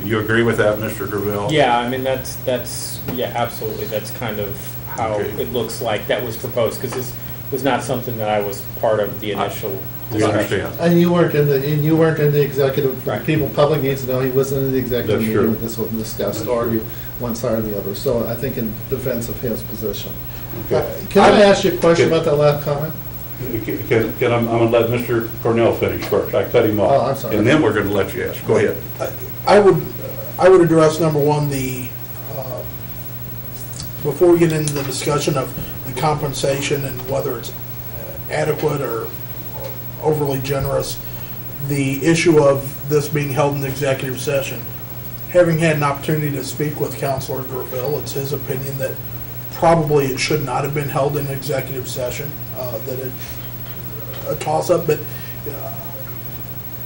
You agree with that, Mr. Graville? Yeah, I mean, that's, yeah, absolutely. That's kind of how Okay. it looks like that was proposed, because this was not something that I was part of the initial We discussion. understand. And you weren't in the executive, Right. people, public needs to know he wasn't in the executive That's true. meeting when this was discussed, That's or true. one side or the other. So I think in defense of his position. Okay. Can I ask you a question about that last comment? I'm going to let Mr. Cornell finish first. I cut him off. Oh, I'm sorry. And then we're going to let you ask. Go ahead. I would address number one, before we get into the discussion of the compensation and whether it's adequate or overly generous, the issue of this being held in executive session. Having had an opportunity to speak with Councilor Graville, it's his opinion that probably it should not have been held in executive session, that it, a toss-up, but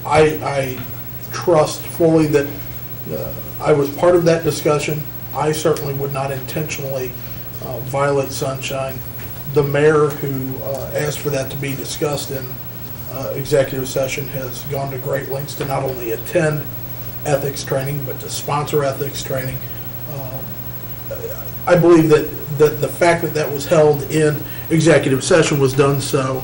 I trust fully that I was part of that discussion. I certainly would not intentionally violate sunshine. The mayor who asked for that to be discussed in executive session has gone to great lengths to not only attend ethics training, but to sponsor ethics training. I believe that the fact that that was held in executive session was done so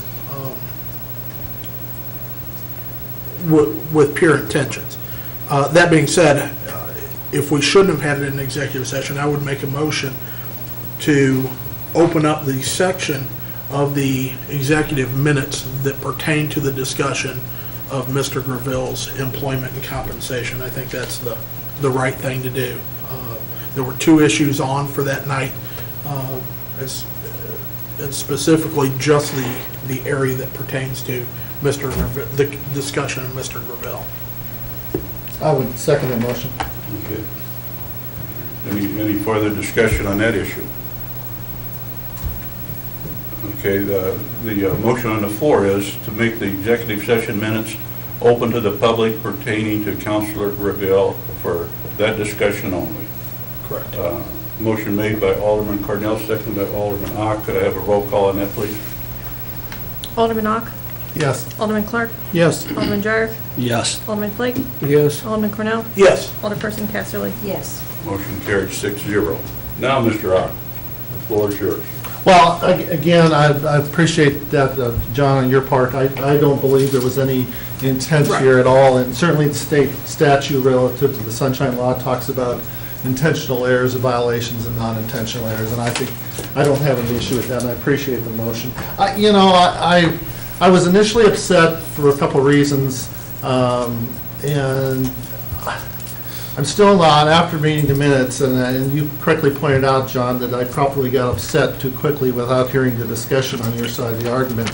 with pure intentions. That being said, if we shouldn't have had it in executive session, I would make a motion to open up the section of the executive minutes that pertain to the discussion of Mr. Graville's employment and compensation. I think that's the right thing to do. There were two issues on for that night, and specifically just the area that pertains to Mr. Graville, the discussion of Mr. Graville. I would second the motion. Okay. Any further discussion on that issue? Okay, the motion on the floor is to make the executive session minutes open to the public pertaining to Councilor Graville for that discussion only. Correct. Motion made by Alderman Cornell, seconded by Alderman Ock. Could I have a roll call on that, please? Alderman Ock, Yes. Alderman Clark, Yes. Alderman Dreyer, Yes. Alderman Flake, Yes. Alderman Cornell, Yes. Alderperson Casterly. Yes. Motion carried 6-0. Now, Mr. Ock, the floor is yours. Well, again, I appreciate that, John, on your part. I don't believe there was any intent here at all, and certainly the state statute relative to the Sunshine Law talks about intentional errors or violations and non-intentional errors, and I think I don't have an issue with that, and I appreciate the motion. I was initially upset for a couple reasons, and I'm still not, after reading the minutes, and you correctly pointed out, John, that I probably got upset too quickly without hearing the discussion on your side of the argument.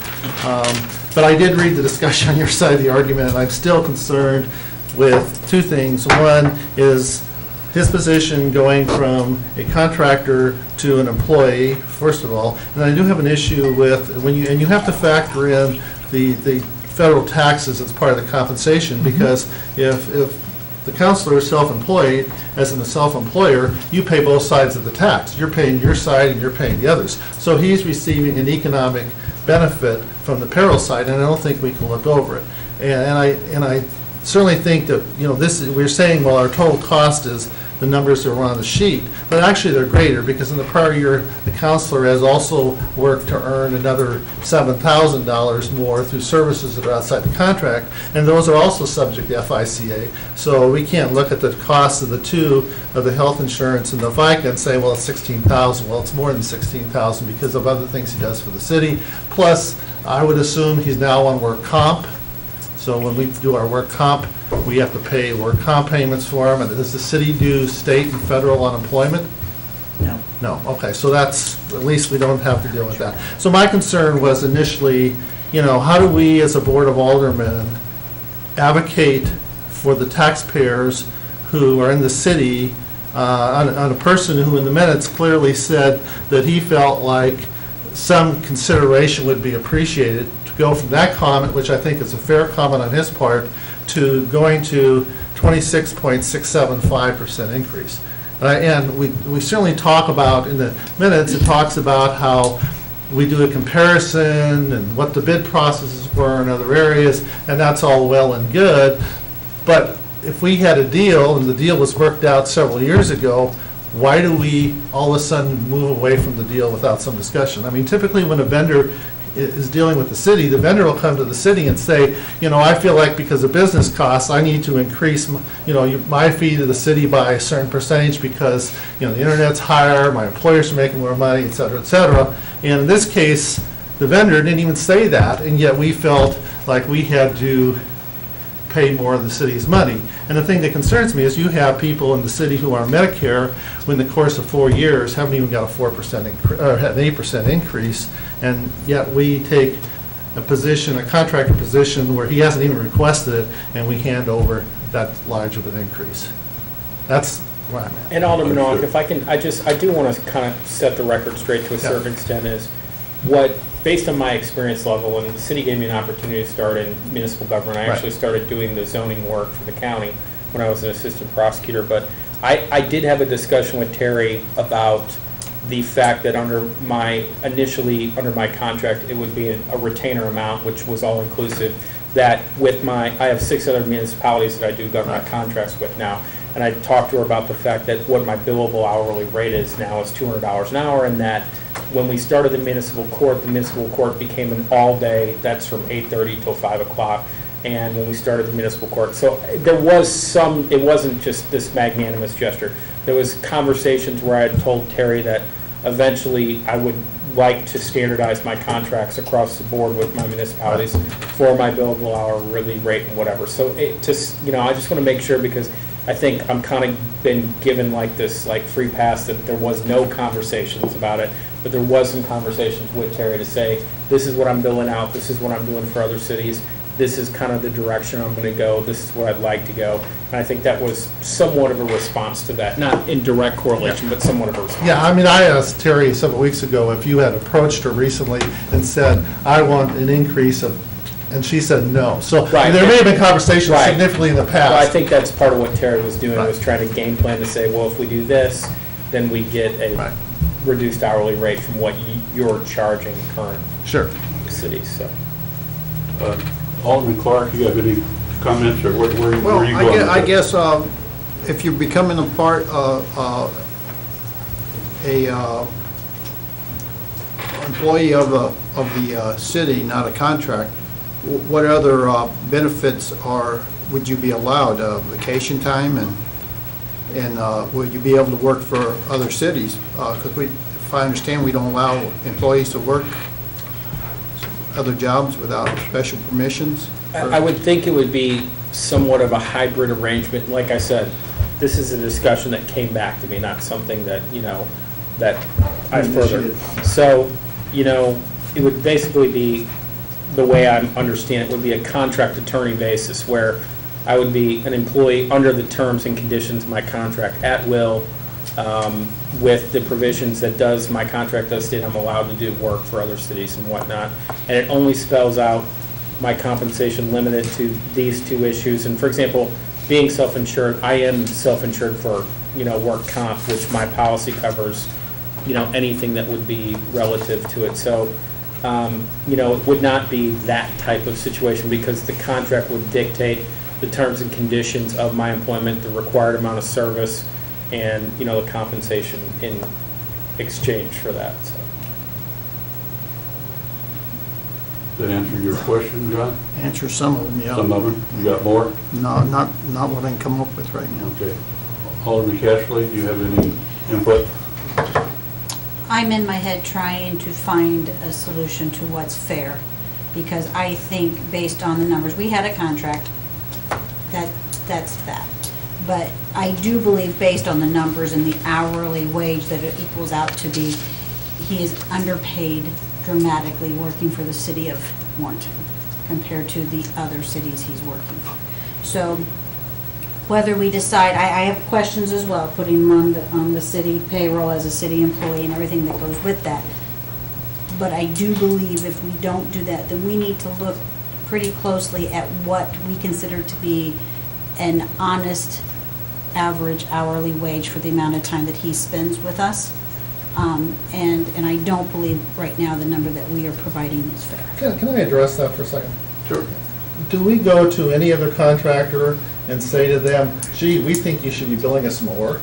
But I did read the discussion on your side of the argument, and I'm still concerned with two things. One is his position going from a contractor to an employee, first of all. And I do have an issue with, and you have to factor in the federal taxes as part of the compensation, because if the counselor is self-employed, as in the self-employer, you pay both sides of the tax. You're paying your side and you're paying the others. So he's receiving an economic benefit from the payroll side, and I don't think we can look over it. And I certainly think that, we're saying, well, our total cost is the numbers that are on the sheet, but actually they're greater, because in the prior year, the counselor has also worked to earn another $7,000 more through services that are outside the contract, and those are also subject to FICA. So we can't look at the cost of the two, of the health insurance and the FICA, and say, well, it's $16,000. Well, it's more than $16,000 because of other things he does for the city. Plus, I would assume he's now on work comp, So when we do our work comp, we have to pay work comp payments for them. And does the city do state and federal unemployment? No. No, okay, so that's, at least we don't have to deal with that. So my concern was initially, how do we as a Board of Aldermen advocate for the taxpayers who are in the city on a person who in the minutes clearly said that he felt like some consideration would be appreciated, to go from that comment, which I think is a fair comment on his part, to going to 26.675% increase. And we certainly talk about, in the minutes, it talks about how we do a comparison and what the bid processes were in other areas, and that's all well and good. But if we had a deal, and the deal was worked out several years ago, why do we all of a sudden move away from the deal without some discussion? I mean, typically when a vendor is dealing with the city, the vendor will come to the city and say, I feel like because of business costs, I need to increase, my fee to the city by a certain percentage because, the internet's higher, my employers are making more money, et cetera, et cetera. And in this case, the vendor didn't even say that, and yet we felt like we had to pay more of the city's money. And the thing that concerns me is you have people in the city who are on Medicare who in the course of 4 years haven't even got a 4% increase, or an 8% increase, and yet we take a position, a contractor position where he hasn't even requested it, and we hand over that large of an increase. That's where I'm at. And Alderman Ock, if I can, I do want to kind of set the record straight to a certain extent is based on my experience level, and the city gave me an opportunity to start in municipal government. I actually started doing the zoning work for the county when I was an assistant prosecutor. But I did have a discussion with Terry about the fact that initially under my contract, it would be a retainer amount, which was all inclusive, that I have 6 other municipalities that I do government contracts with now. And I talked to her about the fact that what my billable hourly rate is now is $200 an hour, and that when we started the municipal court became an all-day, that's from 8:30 till 5 o'clock. And when we started the municipal court, so there was it wasn't just this magnanimous gesture. There was conversations where I had told Terry that eventually I would like to standardize my contracts across the board with my municipalities for my billable hourly rate and whatever. So I just want to make sure, because I think I'm kind of been given this free pass that there was no conversations about it, but there was some conversations with Terry to say, this is what I'm billing out, this is what I'm doing for other cities, this is kind of the direction I'm going to go, this is where I'd like to go. And I think that was somewhat of a response to that, not in direct correlation, but somewhat of a response. Yeah, I mean, I asked Terry several weeks ago if you had approached her recently and said, I want an increase of, and she said no. So there may have been conversations significantly in the past. Well, I think that's part of what Terry was doing, was trying to game plan to say, well, if we do this, then we get a reduced hourly rate from what you're charging current cities. So. Alderman Clark, you have any comments, or where are you Well, going with I this? guess if you're becoming a part employee of the city, not a contract, what other benefits would you be allowed? Vacation time, and would you be able to work for other cities? Because if I understand, we don't allow employees to work other jobs without special permissions? I would think it would be somewhat of a hybrid arrangement. Like I said, this is a discussion that came back to me, not something that, that I furthered. So, it would basically be, the way I understand it, would be a contract attorney basis, where I would be an employee under the terms and conditions of my contract at will, with the provisions that my contract does state I'm allowed to do work for other cities and whatnot. And it only spells out my compensation limited to these 2 issues. And for example, being self-insured, I am self-insured for, work comp, which my policy covers, anything that would be relative to it. So, it would not be that type of situation, because the contract would dictate the terms and conditions of my employment, the required amount of service, and, the compensation in exchange for that. So. Does that answer your question, John? Answer some of them, yeah. Some of them? You got more? No, not what I can come up with right now. Okay. Alderman Cashley, do you have any input? I'm in my head trying to find a solution to what's fair. because I think based on the numbers, we had a contract, that's that. But I do believe based on the numbers and the hourly wage that it equals out to be, he is underpaid dramatically working for the city of Warrenton compared to the other cities he's working for. So whether we decide, I have questions as well, putting him on the city payroll as a city employee and everything that goes with that. But I do believe if we don't do that, then we need to look pretty closely at what we consider to be an honest average hourly wage for the amount of time that he spends with us. And I don't believe right now the number that we are providing is fair. Can I address that for a second? Sure. Do we go to any other contractor and say to them, gee, we think you should be billing us more?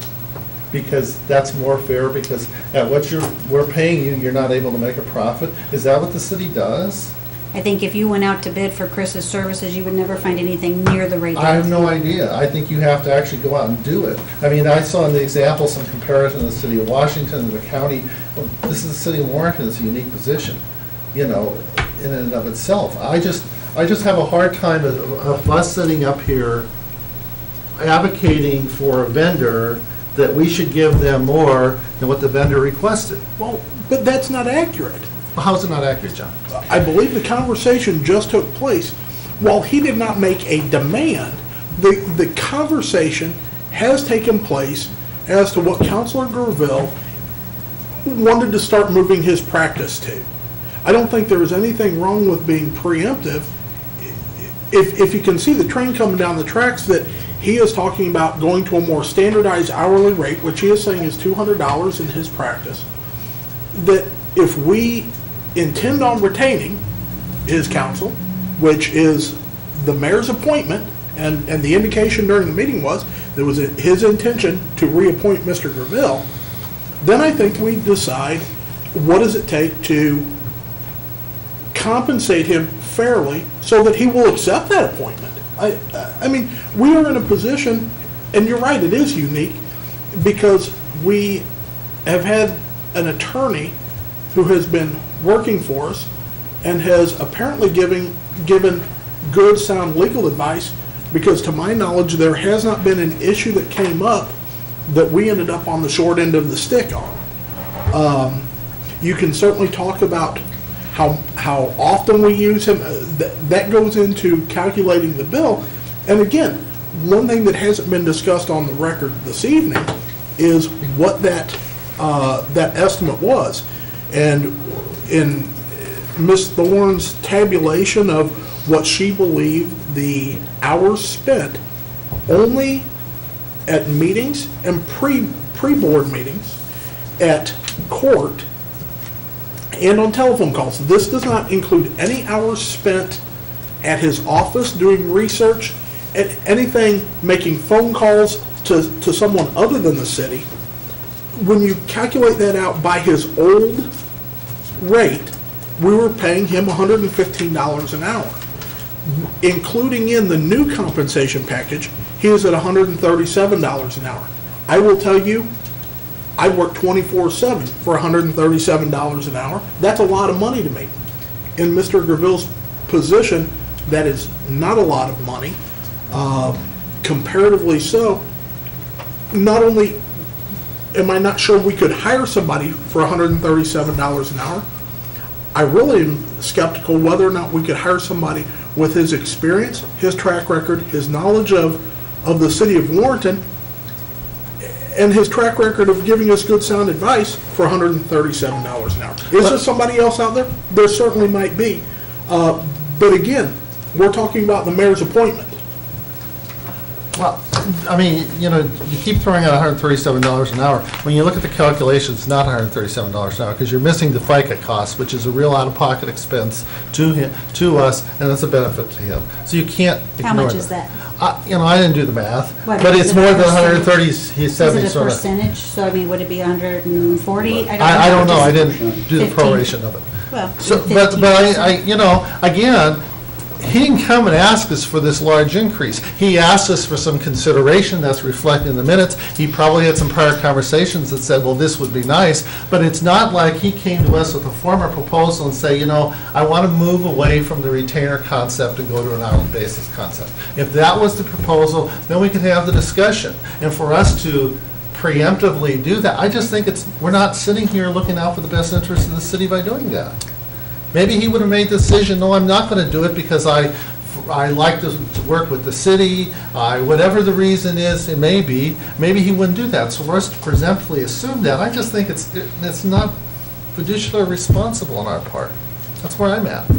Because that's more fair, because at what we're paying you, you're not able to make a profit? Is that what the city does? I think if you went out to bid for Chris's services, you would never find anything near the rate. I have no idea. I think you have to actually go out and do it. I mean, I saw in the example some comparison to the city of Washington and the county. Well, this is the city of Warrenton. It's a unique position, you know, in and of itself. I just have a hard time of us sitting up here advocating for a vendor that we should give them more than what the vendor requested. Well, but that's not accurate. How is it not accurate, John? I believe the conversation just took place. While he did not make a demand, the conversation has taken place as to what Councilor Gerville wanted to start moving his practice to. I don't think there is anything wrong with being preemptive. If you can see the train coming down the tracks, that he is talking about going to a more standardized hourly rate, which he is saying is $200 in his practice, that if we intend on retaining his counsel, which is the mayor's appointment, and the indication during the meeting was there was his intention to reappoint Mr. Gerville, then I think we decide what does it take to compensate him fairly so that he will accept that appointment. I mean, we are in a position, and you're right, it is unique, because we have had an attorney who has been working for us and has apparently given good, sound legal advice, because to my knowledge, there has not been an issue that came up that we ended up on the short end of the stick on. You can certainly talk about how often we use him. That goes into calculating the bill. And again, one thing that hasn't been discussed on the record this evening is what that estimate was. And in Ms. Thorne's tabulation of what she believed the hours spent only at meetings and pre-board meetings, at court, and on telephone calls. This does not include any hours spent at his office doing research, at anything making phone calls to someone other than the city. When you calculate that out by his old rate, we were paying him $115 an hour. Including in the new compensation package, he is at $137 an hour. I will tell you, I work 24/7 for $137 an hour. That's a lot of money to me. In Mr. Gerville's position, that is not a lot of money. Comparatively so, not only am I not sure we could hire somebody for $137 an hour, I really am skeptical whether or not we could hire somebody with his experience, his track record, his knowledge of the city of Warrenton, and his track record of giving us good sound advice for $137 an hour. Is there somebody else out there? There certainly might be. But again, we're talking about the mayor's appointment. Well, I mean, you know, you keep throwing out $137 an hour. When you look at the calculations, it's not $137 an hour, because you're missing the FICA cost, which is a real out-of-pocket expense to him, to us, and it's a benefit to him. So you can't ignore that. How much is that? You know, I didn't do the math, What, but is it's it more a than percentage? 130, he's 70. Is it a sort of. percentage? So, I mean, would it be 140? I don't know, I didn't do the 15. proration of it. Well, So, 15%. but you know, again, he didn't come and ask us for this large increase. He asked us for some consideration that's reflected in the minutes. He probably had some prior conversations that said, well, this would be nice, but it's not like he came to us with a former proposal and say, I want to move away from the retainer concept and go to an hourly basis concept. If that was the proposal, then we could have the discussion. And for us to preemptively do that, I just think we're not sitting here looking out for the best interest of the city by doing that. Maybe he would have made the decision, no, I'm not going to do it because I like to work with the city, whatever the reason is, it may be, maybe he wouldn't do that. So for us to presumptively assume that, I just think it's not fiduciary responsible on our part. That's where I'm at.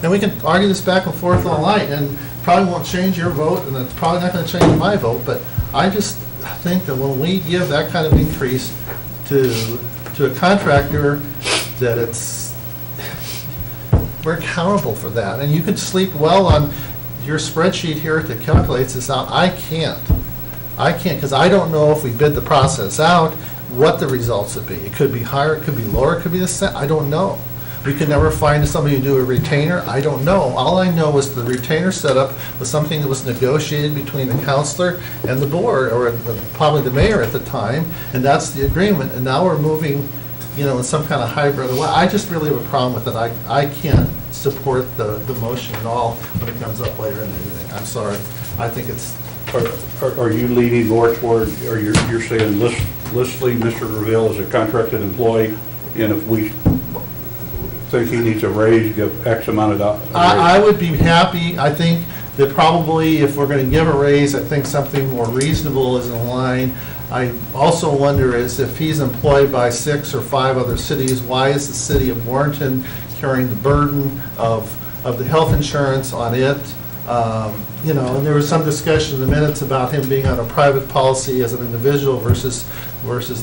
And we can argue this back and forth all night, and probably won't change your vote, and it's probably not going to change my vote, but I just think that when we give that kind of increase to a contractor, that we're accountable for that. And you could sleep well on your spreadsheet here that calculates this out. I can't, because I don't know if we bid the process out, what the results would be. It could be higher, it could be lower, it could be the same, I don't know. We could never find somebody who do a retainer, I don't know. All I know is the retainer setup was something that was negotiated between the counselor and the board, or probably the mayor at the time, and that's the agreement. And now we're moving, in some kind of hybrid way. I just really have a problem with it. I can't support the motion at all when it comes up later in the evening. I'm sorry. I think it's... Are you leaning more toward, or you're saying let's leave Mr. Reville as a contracted employee, and if we think he needs a raise, give X amount of dollars? I would be happy. I think that probably if we're going to give a raise, I think something more reasonable is in line. I also wonder is if he's employed by 6 or 5 other cities, why is the city of Warrenton carrying the burden of the health insurance on it? And there was some discussion in the minutes about him being on a private policy as an individual versus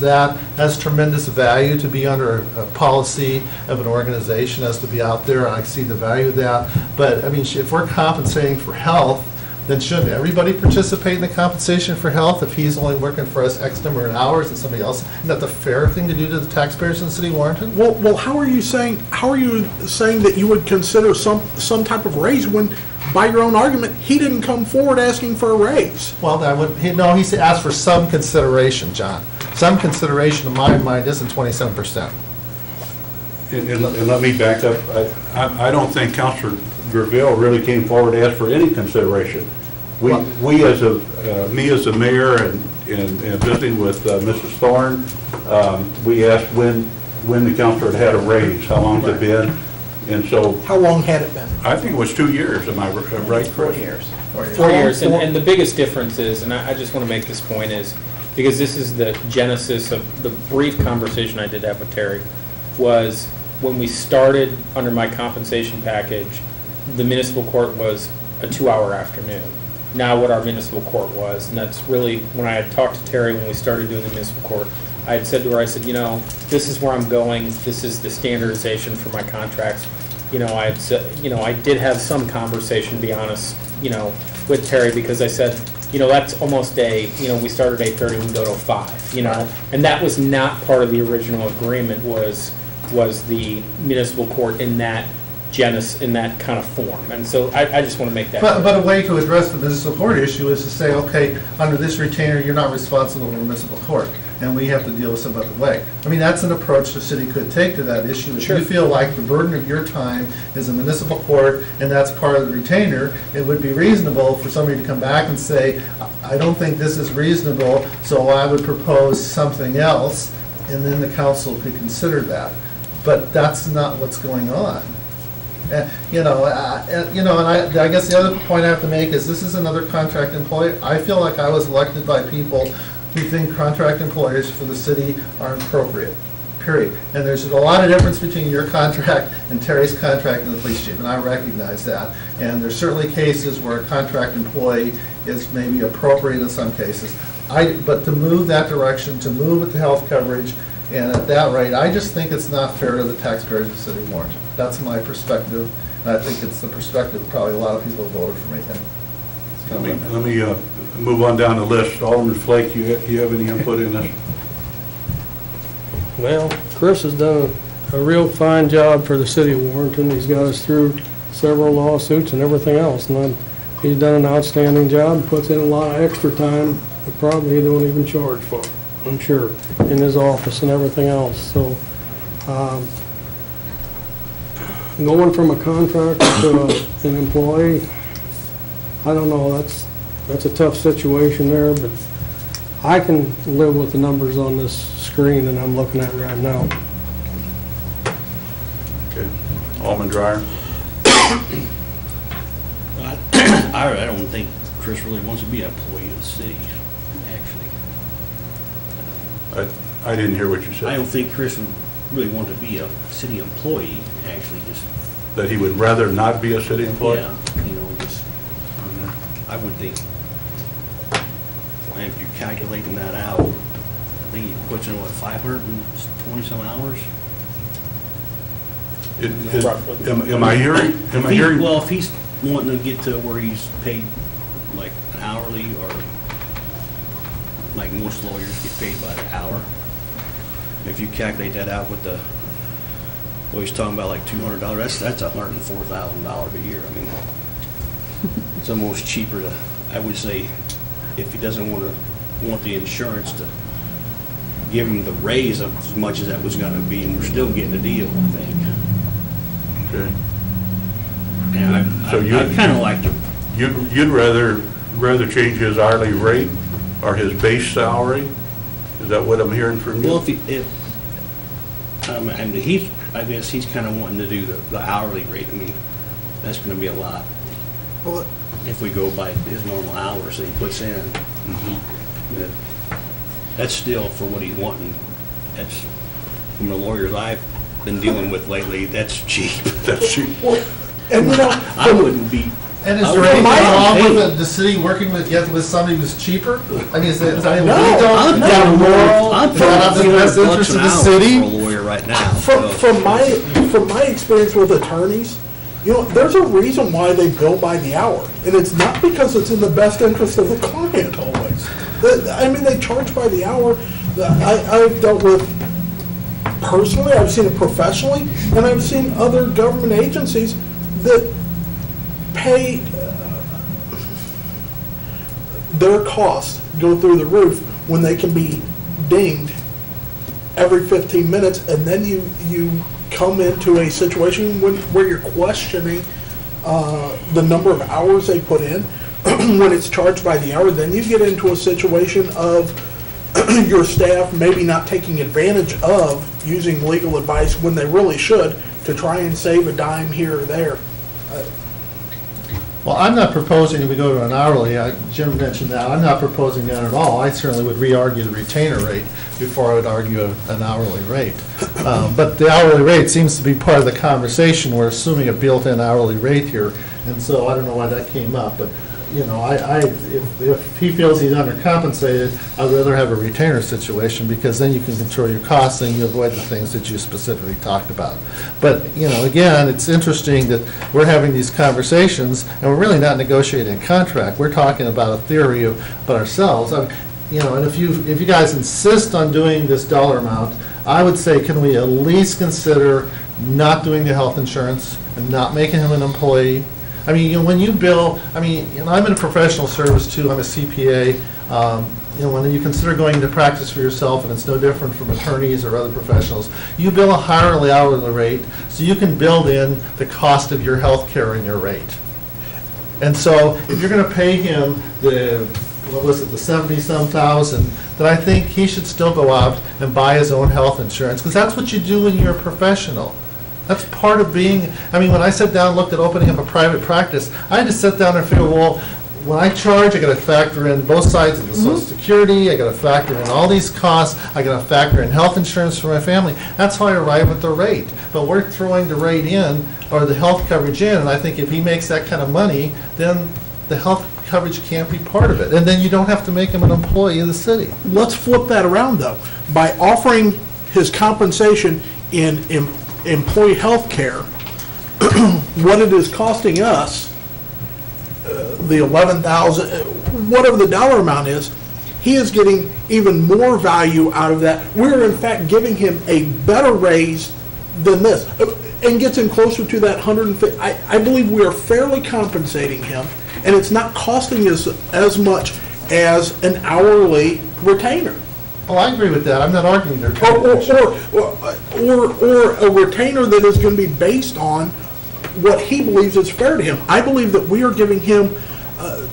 that. Has tremendous value to be under a policy of an organization as to be out there, and I see the value of that. But, if we're compensating for health, then shouldn't everybody participate in the compensation for health if he's only working for us X number of hours and somebody else? Isn't that the fair thing to do to the taxpayers in the city of Warrenton? Well, how are you saying that you would consider some type of raise when, by your own argument, he didn't come forward asking for a raise? Well, he asked for some consideration, John. Some consideration, in my mind, isn't 27%. And let me back up. I don't think Councilor Graville really came forward to ask for any consideration. Me as the mayor and visiting with Mrs. Thorne, we asked when the councilor had a raise, how long has it been? And so. How long had it been? I think it was 2 years, am I right? 4 years. 4 years, and the biggest difference is, and I just want to make this point, is because this is the genesis of the brief conversation I did have with Terry, was when we started under my compensation package, the municipal court was a 2-hour afternoon. Now what our municipal court was, and that's really, when I had talked to Terry when we started doing the municipal court, I had said to her, I said, this is where I'm going, this is the standardization for my contracts. I had said, I did have some conversation, to be honest, with Terry, because I said, that's almost we started at 8:30, we go to 5, and that was not part of the original agreement, was the municipal court in that in that kind of form. And so I just want to make that clear. But a way to address the municipal court issue is to say, okay, under this retainer, you're not responsible for municipal court, and we have to deal with some other way. That's an approach the city could take to that issue. If you feel like the burden of your time is a municipal court, and that's part of the retainer, it would be reasonable for somebody to come back and say, I don't think this is reasonable, so I would propose something else, and then the council could consider that. But that's not what's going on. And I guess the other point I have to make is this is another contract employee. I feel like I was elected by people who think contract employers for the city are appropriate, period. And there's a lot of difference between your contract and Terry's contract and the police chief, and I recognize that. And there's certainly cases where a contract employee is maybe appropriate in some cases. But to move that direction, to move with the health coverage, and at that rate, I just think it's not fair to the taxpayers of the city of Warrenton. That's my perspective. And I think it's the perspective of probably a lot of people who voted for me. Let me move on down the list. Alderman Flake, you have any input in this? Well, Chris has done a real fine job for the city of Warrenton. He's got us through several lawsuits and everything else. And he's done an outstanding job, puts in a lot of extra time, that probably he don't even charge for, I'm sure, in his office and everything else. So, going from a contractor to an employee, I don't know, that's a tough situation there, but I can live with the numbers on this screen that I'm looking at right now. Okay. Alderman Dreyer? I don't think Chris really wants to be an employee of the city, actually. I didn't hear what you said. I don't think Chris would really want to be a city employee, actually, just. That he would rather not be a city employee? Yeah, just, I would think, if you're calculating that out, I think he puts in, 520 some hours? Am I hearing? Well, if he's wanting to get to where he's paid like an hourly, or like most lawyers get paid by the hour, if you calculate that out with he's talking about like $200, that's $104,000 a year. I mean, it's almost cheaper to, I would say, if he doesn't want the insurance, to give him the raise of as much as that was going to be, and we're still getting a deal, I think. Okay. And I kind of like to. You'd rather change his hourly rate or his base salary? Is that what I'm hearing from you? Well, I guess he's kind of wanting to do the hourly rate. I mean, that's going to be a lot. Well, if we go by his normal hours that he puts in, that's still for what he's wanting. That's, from the lawyers I've been dealing with lately, that's cheap. That's cheap. and I wouldn't be. And is there anything wrong with the city working with somebody who's cheaper? I mean, is that I'm not the best interest of the city? For a lawyer right now. From my experience with attorneys, there's a reason why they bill by the hour, and it's not because it's in the best interest of the client always. I mean, they charge by the hour. I've dealt with personally, I've seen it professionally, and I've seen other government agencies that pay their costs go through the roof when they can be dinged every 15 minutes, and then you come into a situation where you're questioning the number of hours they put in. When it's charged by the hour, then you get into a situation of your staff maybe not taking advantage of using legal advice when they really should, to try and save a dime here or there. Well, I'm not proposing we go to an hourly. Jim mentioned that. I'm not proposing that at all. I certainly would re-argue the retainer rate before I would argue an hourly rate. But the hourly rate seems to be part of the conversation. We're assuming a built-in hourly rate here, and so I don't know why that came up. But if he feels he's undercompensated, I'd rather have a retainer situation, because then you can control your costs and you avoid the things that you specifically talked about. But, again, it's interesting that we're having these conversations and we're really not negotiating a contract. We're talking about a theory about ourselves. And if you guys insist on doing this dollar amount, I would say, can we at least consider not doing the health insurance and not making him an employee? I mean, when you bill, I'm in a professional service too, I'm a CPA. When you consider going into practice for yourself, and it's no different from attorneys or other professionals, you bill a higher hourly rate so you can build in the cost of your health care in your rate. And so if you're going to pay him the 70-some thousand, then I think he should still go out and buy his own health insurance, because that's what you do when you're a professional. That's part of being, when I sat down and looked at opening up a private practice, I had to sit down and figure, well, when I charge, I got to factor in both sides of the Social Security, I got to factor in all these costs, I got to factor in health insurance for my family. That's how I arrive at the rate. But we're throwing the rate in, or the health coverage in, and I think if he makes that kind of money, then the health coverage can't be part of it. And then you don't have to make him an employee of the city. Let's flip that around, though. By offering his compensation in employee health care, what it is costing us, the $11,000, whatever the dollar amount is, he is getting even more value out of that. We're in fact giving him a better raise than this. and gets him closer to that 150, I believe we are fairly compensating him, and it's not costing us as much as an hourly retainer. Oh, I agree with that. I'm not arguing there. Or a retainer that is going to be based on what he believes is fair to him. I believe that we are giving him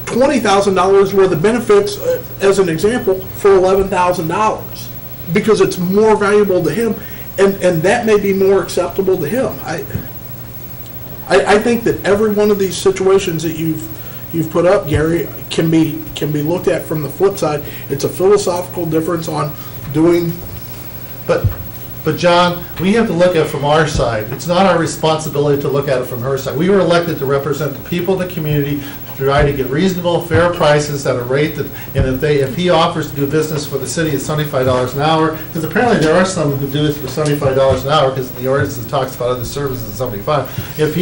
$20,000 worth of benefits, as an example, for $11,000, because it's more valuable to him, and that may be more acceptable to him. I think that every one of these situations that you've put up, Gary, can be looked at from the flip side. It's a philosophical difference on doing. But John, we have to look at it from our side. It's not our responsibility to look at it from her side. We were elected to represent the people of the community, to try to get reasonable, fair prices at a rate that, and if he offers to do business for the city at $75 an hour, because apparently there are some who do it for $75 an hour, because the ordinance talks about other services at 75. If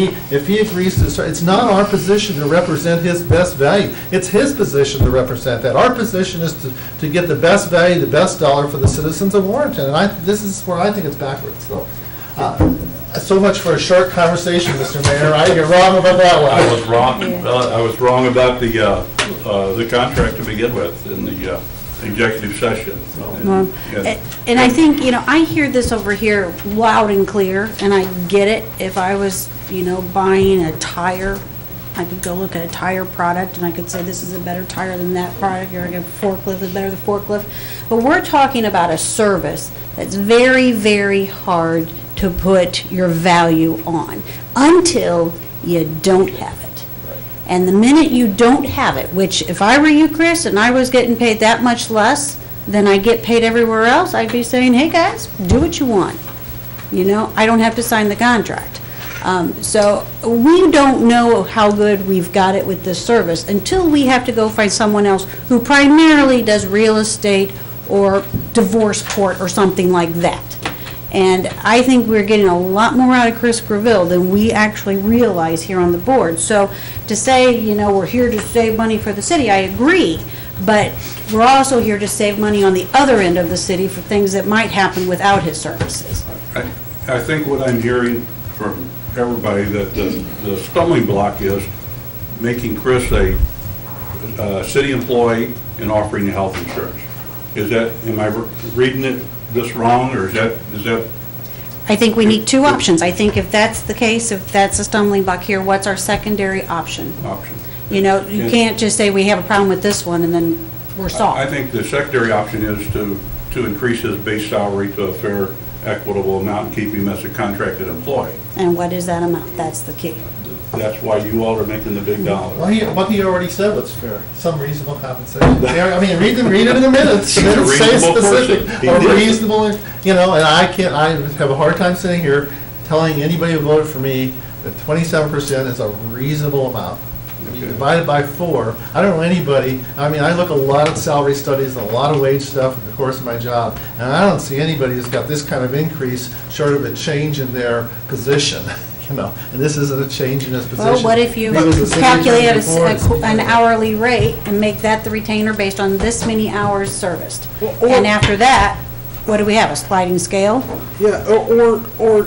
he agrees to, it's not our position to represent his best value. It's his position to represent that. Our position is to get the best value, the best dollar for the citizens of Warrenton, and this is where I think it's backwards. So much for a short conversation, Mr. Mayor. You're wrong about that one. I was wrong. I was wrong about the contract to begin with in the executive session. And I think, I hear this over here loud and clear, and I get it. If I was, buying a tire, I could go look at a tire product, and I could say this is a better tire than that product, or a forklift is better than forklift. But we're talking about a service that's very, very hard to put your value on until you don't have it. And the minute you don't have it, which if I were you, Chris, and I was getting paid that much less than I get paid everywhere else, I'd be saying, hey guys, do what you want. I don't have to sign the contract. So we don't know how good we've got it with this service until we have to go find someone else who primarily does real estate or divorce court or something like that. And I think we're getting a lot more out of Chris Greville than we actually realize here on the board. So to say, we're here to save money for the city, I agree. But we're also here to save money on the other end of the city for things that might happen without his services. I think what I'm hearing from everybody, that the stumbling block is making Chris a city employee and offering health insurance. Am I reading this wrong, or is that? I think we need two options. I think if that's the case, if that's a stumbling block here, what's our secondary option? You can't just say we have a problem with this one and then we're solved. I think the secondary option is to increase his base salary to a fair, equitable amount and keep him as a contracted employee. And what is that amount? That's the key. That's why you all are making the big dollar. Well, what he already said was fair. Some reasonable compensation. Read it in the minutes. He's a reasonable person. Reasonable, and I have a hard time sitting here telling anybody who voted for me that 27% is a reasonable amount. Divided by 4, I don't know anybody, I look a lot at salary studies and a lot of wage stuff in the course of my job, and I don't see anybody who's got this kind of increase short of a change in their position. And this isn't a change in his position. Well, what if you calculate an hourly rate and make that the retainer based on this many hours serviced? And after that, what do we have, a sliding scale? Yeah, or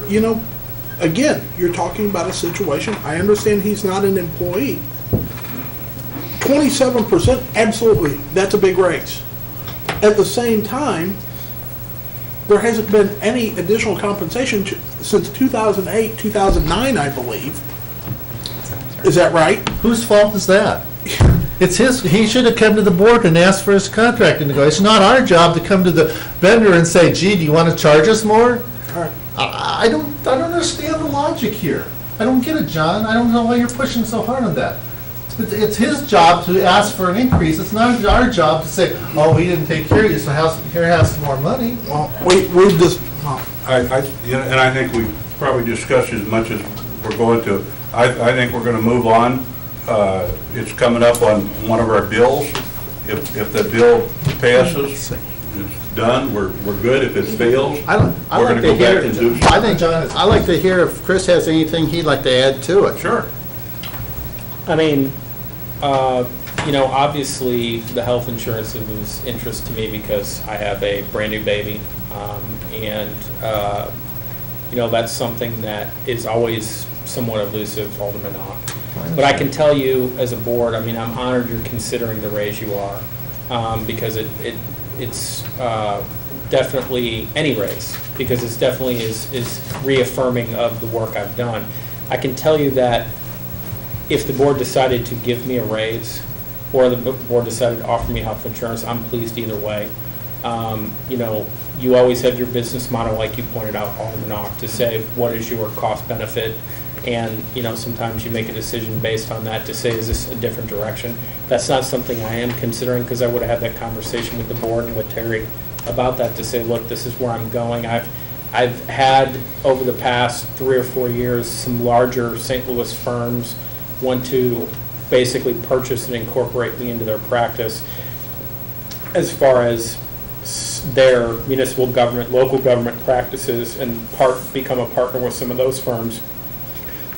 again, you're talking about a situation, I understand he's not an employee. 27%, absolutely, that's a big raise. At the same time, there hasn't been any additional compensation since 2008, 2009, I believe. Is that right? Whose fault is that? It's his. He should have come to the board and asked for his contract to negotiate. It's not our job to come to the vendor and say, gee, do you want to charge us more? All right. I don't understand the logic here. I don't get it, John. I don't know why you're pushing so hard on that. It's his job to ask for an increase. It's not our job to say, oh, we didn't take care of you, so here has some more money. Well, we've just... And I think we probably discussed as much as we're going to. I think we're going to move on. It's coming up on one of our bills. If the bill passes, it's done. We're good. If it fails, we're going to go back and do something. I think, John, I'd like to hear if Chris has anything he'd like to add to it. Sure. Obviously, the health insurance is of interest to me because I have a brand new baby, and that's something that is always somewhat elusive, Alderman Ock. But I can tell you, as a board, I'm honored you're considering the raise you are, because it's definitely any raise, because it's definitely is reaffirming of the work I've done. I can tell you that if the board decided to give me a raise, or the board decided to offer me health insurance, I'm pleased either way. You always have your business model, like you pointed out, Alderman Ock, to say what is your cost benefit, and sometimes you make a decision based on that to say, is this a different direction? That's not something I am considering, because I would have had that conversation with the board and with Terry about that, to say, look, this is where I'm going. I've had over the past 3 or 4 years some larger St. Louis firms want to basically purchase and incorporate me into their practice as far as their municipal government, local government practices, and become a partner with some of those firms.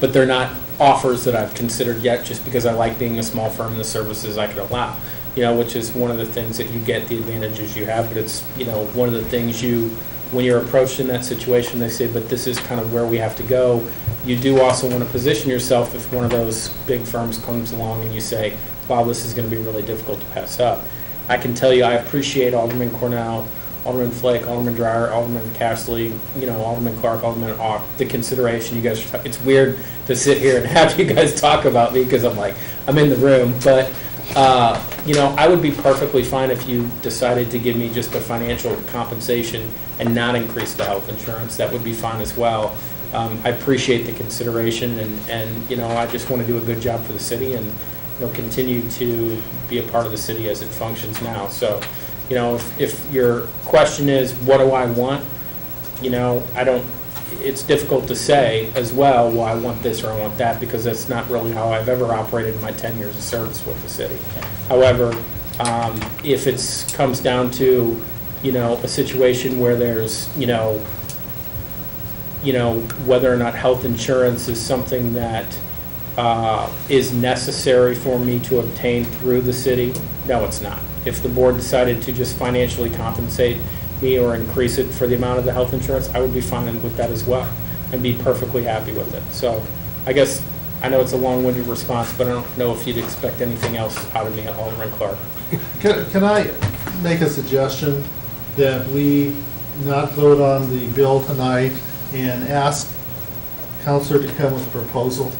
But they're not offers that I've considered yet, just because I like being a small firm and the services I could allow, which is one of the things that you get, the advantages you have. But it's, one of the things when you're approached in that situation, they say, but this is kind of where we have to go. You do also want to position yourself if one of those big firms comes along and you say, wow, this is going to be really difficult to pass up. I can tell you I appreciate Alderman Cornell, Alderman Flake, Alderman Dreyer, Alderman Castley, Alderman Clark, Alderman Ock, the consideration you guys are it's weird to sit here and have you guys talk about me, because I'm in the room, but I would be perfectly fine if you decided to give me just a financial compensation and not increase the health insurance. That would be fine as well. I appreciate the consideration, and I just want to do a good job for the city, and continue to be a part of the city as it functions now. So, if your question is, what do I want? It's difficult to say as well, well, I want this or I want that, because that's not really how I've ever operated in my 10 years of service with the city. However, if it comes down to, a situation where there's, whether or not health insurance is something that is necessary for me to obtain through the city, no, it's not. If the board decided to just financially compensate me or increase it for the amount of the health insurance, I would be fine with that as well and be perfectly happy with it. So I guess, I know it's a long-winded response, but I don't know if you'd expect anything else out of me, Alderman Clark. Can I make a suggestion that we not vote on the bill tonight and ask Counselor to come with a proposal?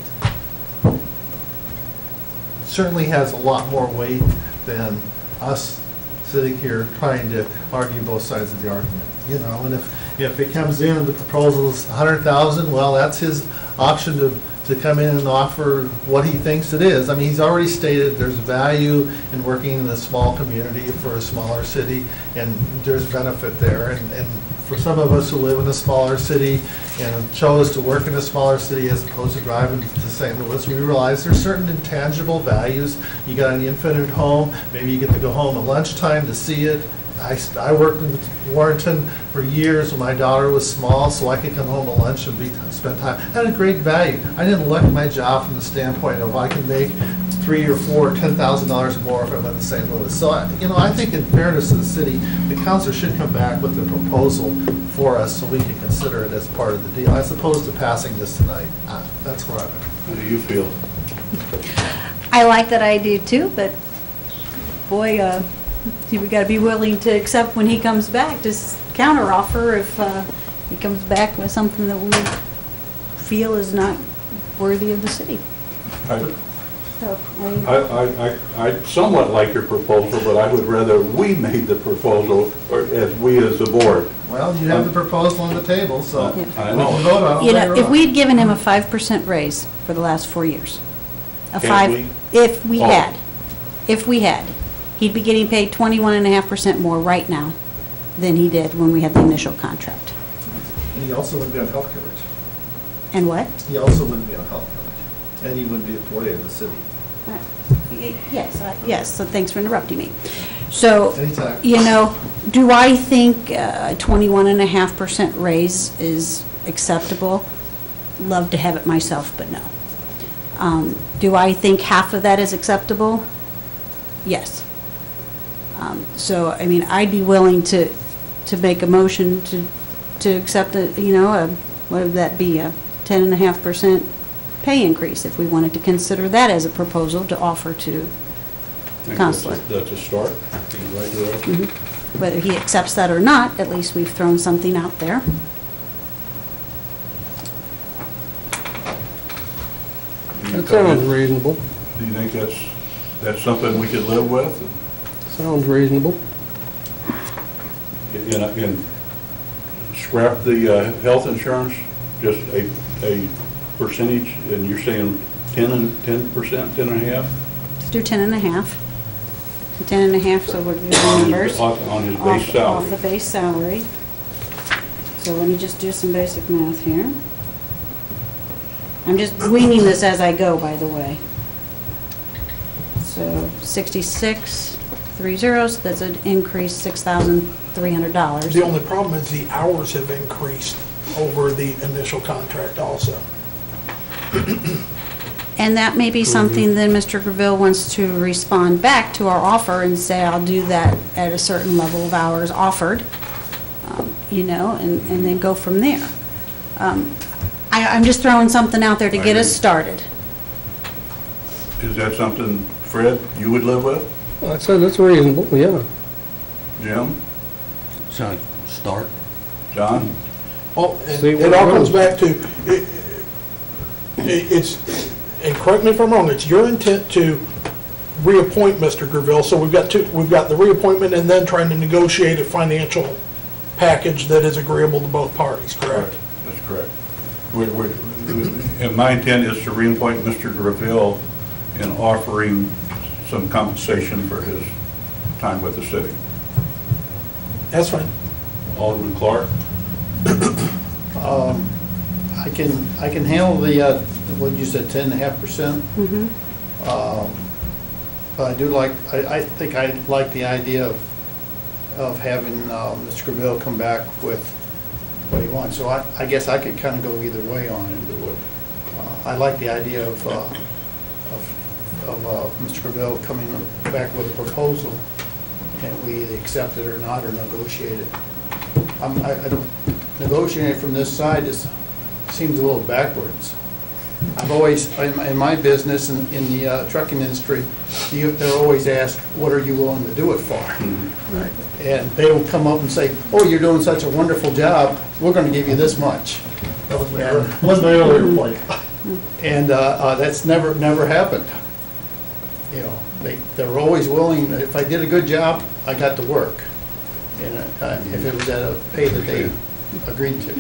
Certainly has a lot more weight than us sitting here trying to argue both sides of the argument, and if it comes in and the proposal is $100,000, well, that's his option to come in and offer what he thinks it is. He's already stated there's value in working in a small community for a smaller city, and there's benefit there, and for some of us who live in a smaller city and chose to work in a smaller city as opposed to driving to St. Louis, we realize there's certain intangible values. You got an infant at home, maybe you get to go home at lunchtime to see it. I worked in Warrenton for years when my daughter was small, so I could come home at lunch and spend time. It had a great value. I didn't look at my job from the standpoint of I can make $3,000 or $4,000, $10,000 more if I went to St. Louis. So, I think in fairness to the city, the council should come back with a proposal for us so we can consider it as part of the deal, as opposed to passing this tonight. That's where I'm at. How do you feel? I like that idea too, but boy, we got to be willing to accept when he comes back, just counteroffer if he comes back with something that we feel is not worthy of the city. So, I somewhat like your proposal, but I would rather we made the proposal, or as we as a board. Well, you have the proposal on the table, so I we know. can vote on it later if on. we'd given him a 5% raise for the last 4 years, if we had, he'd be getting paid 21.5% more right now than he did when we had the initial contract. And he also wouldn't be on health coverage. And what? He also wouldn't be on health coverage. And he wouldn't be an employee of the city. Yes, so thanks for interrupting me. So, Anytime. do I think a 21.5% raise is acceptable? Love to have it myself, but no. Do I think half of that is acceptable? Yes. So, I'd be willing to make a motion to accept a What would that be, a 10.5% pay increase, if we wanted to consider that as a proposal to offer to the counselor? That's a start in the right direction. Whether he accepts that or not, at least we've thrown something out there. That sounds reasonable. Do you think that's something we could live with? Sounds reasonable. And scrap the health insurance, just a percentage, and you're saying 10%, 10.5%? Let's do 10.5. 10.5, so what are the numbers? On his base salary. Off the base salary. So let me just do some basic math here. I'm just winging this as I go, by the way. So 66.30, so that's an increase $6,300. The only problem is the hours have increased over the initial contract also. And that may be something then Mr. Graville wants to respond back to our offer and say, I'll do that at a certain level of hours offered, you know, and then go from there. I'm just throwing something out there to get us started. Is that something, Fred, you would live with? I said that's reasonable, yeah. Jim? So, start. John? Well, See, it all comes back to, it's, and correct me if I'm wrong, it's your intent to reappoint Mr. Graville, so we've got the reappointment and then trying to negotiate a financial package that is agreeable to both parties, correct? That's correct. And my intent is to reappoint Mr. Graville and offering some compensation for his time with the city. That's fine. Alderman Clark? I can handle the, what you said, 10.5%. But I do like, I think I like the idea of having Mr. Graville come back with what he wants. So I guess I could kind of go either way on it. I like the idea of Mr. Graville coming back with a proposal, and we either accept it or not, or negotiate it. I don't, negotiating from this side seems a little backwards. I've always, in my business, in the trucking industry, they're always asked, what are you willing to do it for? Right. And they will come up and say, oh, you're doing such a wonderful job, we're going to give you this much. That was my earlier point. And that's never happened. You know, they were always willing, if I did a good job, I got to work. And if it was at a pay that they agreed to.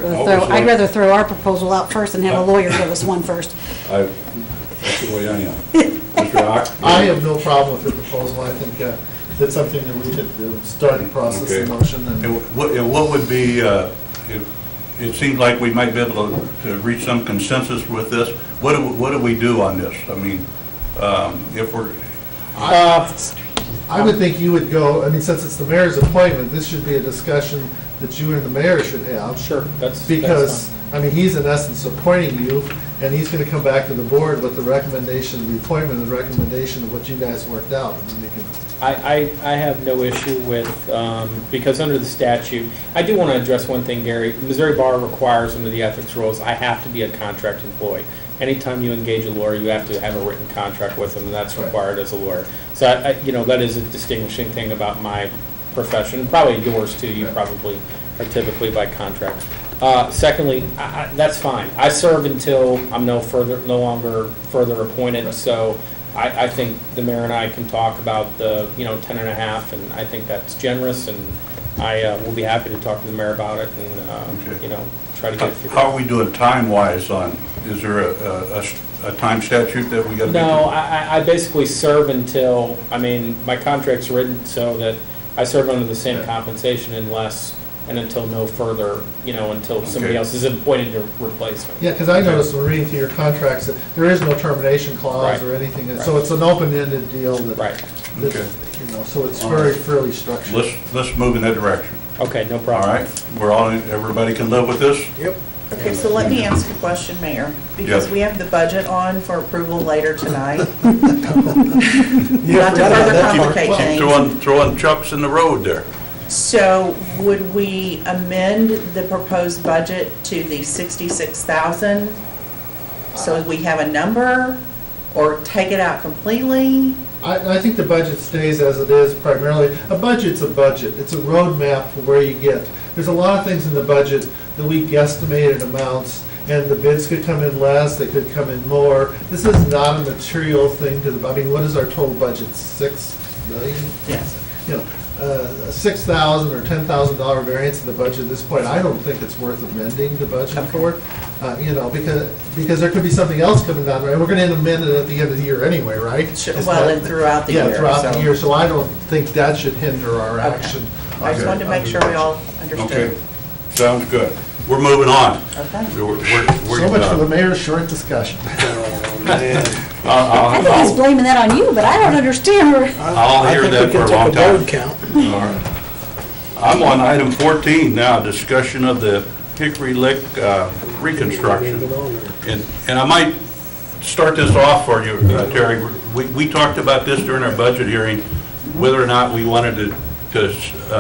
I'd rather throw our proposal out first and have a lawyer give us one first. That's the way I am. Mr. Ock? I have no problem with the proposal. I think that's something that we could start the process in motion. And what would be, it seems like we might be able to reach some consensus with this. What do we do on this? I mean, if we're... I would think you would go, I mean, since it's the mayor's appointment, this should be a discussion that you and the mayor should have. Sure, Because, I mean, he's in essence appointing you, and he's gonna come back to the board with the recommendation, the appointment and recommendation of what you guys worked out. And then they can. I have no issue with, because under the statute, I do want to address one thing, Gary. Missouri Bar requires under the ethics rules, I have to be a contract employee. Anytime you engage a lawyer, you have to have a written contract with them, and that's required as a lawyer. So, that is a distinguishing thing about my profession, probably yours too. You probably are typically by contract. Secondly, that's fine. I serve until I'm no longer further appointed, so I think the mayor and I can talk about the 10.5, and I think that's generous, and I will be happy to talk to the mayor about it and try to get it figured out. How are we doing time-wise on, is there a time statute that we got to? No, I basically serve until, my contract's written so that I serve under the same compensation until no further, until somebody else is appointed to replace me. Yeah, because I noticed when reading through your contracts that there is no termination clause or anything, and so it's an open-ended deal that, so it's fairly structured. Let's move in that direction. Okay, no problem. All right, everybody can live with this? Yep. Okay, so let me ask a question, Mayor, because we have the budget on for approval later tonight. Not to further complicate things. Keep throwing chucks in the road there. So would we amend the proposed budget to the 66,000? So we have a number, or take it out completely? I think the budget stays as it is primarily. A budget's a budget. It's a roadmap for where you get. There's a lot of things in the budget that we guesstimated amounts, and the bids could come in less, they could come in more. This is not a material thing to the, I mean, what is our total budget, 6 million? Yes. You know, a $6,000 or $10,000 variance in the budget at this point, I don't think it's worth amending the budget for it. You know, because there could be something else coming down, right? We're gonna amend it at the end of the year anyway, right? Well, and throughout the year. Yeah, throughout the so- year, so I don't think that should hinder our action. I just wanted to make sure we all Okay, understood. sounds good. We're moving on. Okay. So much for the mayor's short discussion. I think he's blaming that on you, but I don't understand where. I'll hear that for a long time. All right. I'm on item 14 now, discussion of the Hickory Lick reconstruction. And I might start this off for you, Terry. We talked about this during our budget hearing, whether or not we wanted to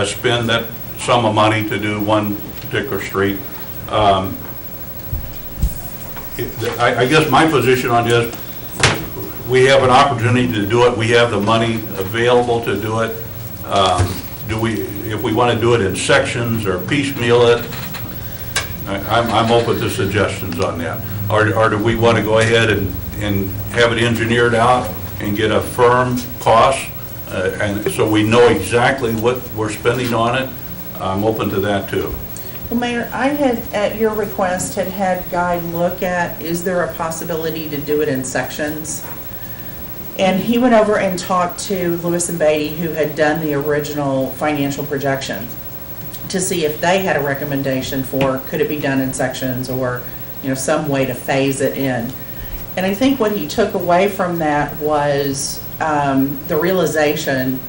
spend that sum of money to do one particular street. I guess my position on this, we have an opportunity to do it. We have the money available to do it. If we want to do it in sections or piecemeal it, I'm open to suggestions on that. Or do we want to go ahead and have it engineered out and get a firm cost, and so we know exactly what we're spending on it? I'm open to that too. Well, Mayor, I had, at your request, had Guy look at, is there a possibility to do it in sections? And he went over and talked to Lewis and Beatty, who had done the original financial projection, to see if they had a recommendation for, could it be done in sections, or, you know, some way to phase it in. And I think what he took away from that was the realization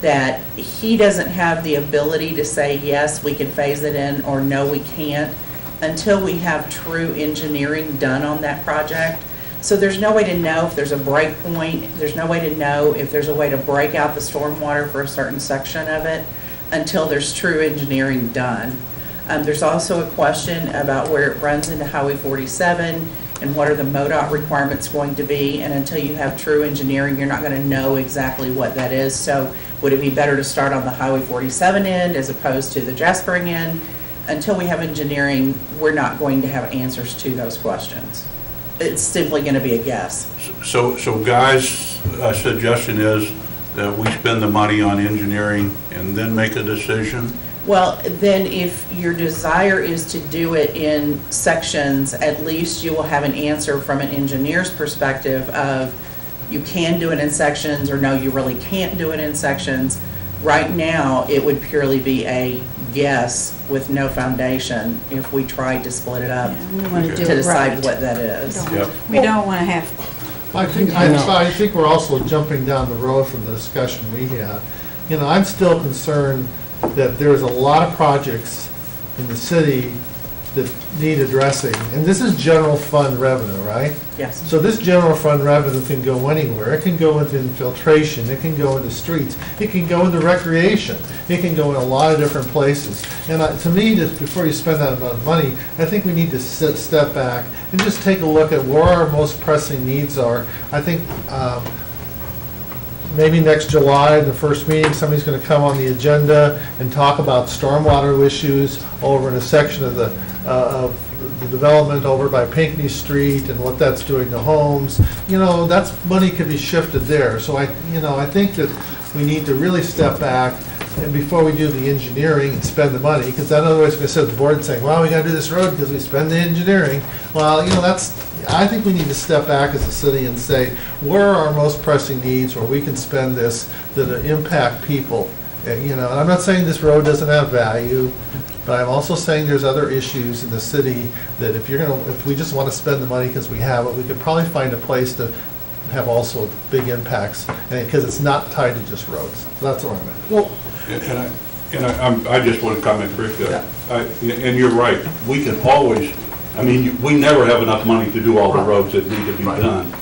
that he doesn't have the ability to say, yes, we can phase it in, or no, we can't, until we have true engineering done on that project. So there's no way to know if there's a break point, there's no way to know if there's a way to break out the stormwater for a certain section of it until there's true engineering done. There's also a question about where it runs into Highway 47 and what are the MoDOT requirements going to be, and until you have true engineering, you're not going to know exactly what that is. So would it be better to start on the Highway 47 end as opposed to the Jaspering end? Until we have engineering, we're not going to have answers to those questions. It's simply going to be a guess. So Guy's suggestion is that we spend the money on engineering and then make a decision? Well, then if your desire is to do it in sections, at least you will have an answer from an engineer's perspective of you can do it in sections, or no, you really can't do it in sections. Right now, it would purely be a guess with no foundation if we tried to split it up We want to do to it decide right. what that is. We don't want to have, I think we're also jumping down the road from the discussion we had. You know, I'm still concerned that there's a lot of projects in the city that need addressing, and this is general fund revenue, right? Yes. So this general fund revenue can go anywhere. It can go into infiltration, it can go into streets, it can go into recreation, it can go in a lot of different places. And to me, just before you spend that amount of money, I think we need to step back and just take a look at where our most pressing needs are. I think maybe next July, the first meeting, somebody's going to come on the agenda and talk about stormwater issues over in a section of the development over by Pinckney Street and what that's doing to homes. You know, that's, money could be shifted there. So I think that we need to really step back and before we do the engineering and spend the money, because then otherwise we're going to sit at the board and saying, well, we got to do this road because we spend the engineering. Well, you know, I think we need to step back as a city and say, where are our most pressing needs where we can spend this that impact people? You know, and I'm not saying this road doesn't have value, but I'm also saying there's other issues in the city that if we just want to spend the money because we have it, we could probably find a place to have also big impacts, and because it's not tied to just roads. So that's where I'm at. Well, and I just want to comment briefly. Yeah. And you're right. We can always, I mean, we never have enough money to do all the roads that need to be done.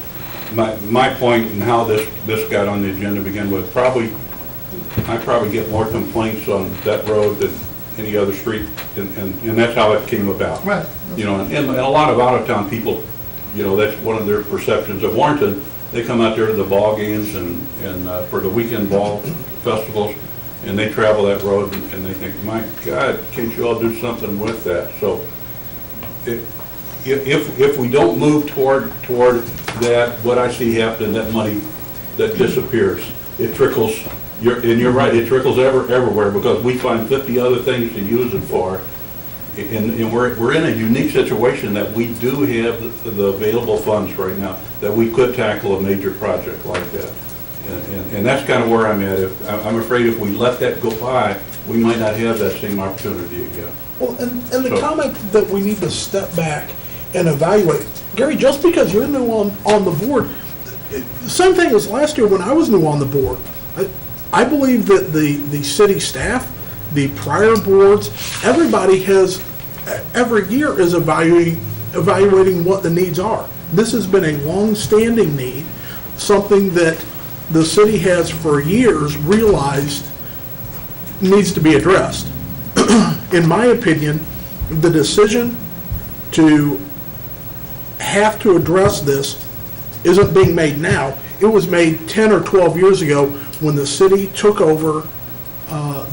My point and how this got on the agenda to begin with, probably I probably get more complaints on that road than any other street, and that's how it came about. Right. You know, and a lot of out-of-town people, you know, that's one of their perceptions of Warrenton. They come out there to the ball games and for the weekend ball festivals, and they travel that road, and they think, my God, can't you all do something with that? So if we don't move toward that, what I see happening, that money that disappears, it trickles, and you're right, it trickles everywhere, because we find 50 other things to use it for. And we're in a unique situation that we do have the available funds right now, that we could tackle a major project like that. And that's kind of where I'm at. I'm afraid if we let that go by, we might not have that same opportunity again. Well, and the comment that we need to step back and evaluate, Gary, just because you're new on the board, same thing as last year when I was new on the board. I believe that the city staff, the prior boards, everybody has, every year is evaluating what the needs are. This has been a long-standing need, something that the city has for years realized needs to be addressed. In my opinion, the decision to have to address this isn't being made now. It was made 10 or 12 years ago when the city took over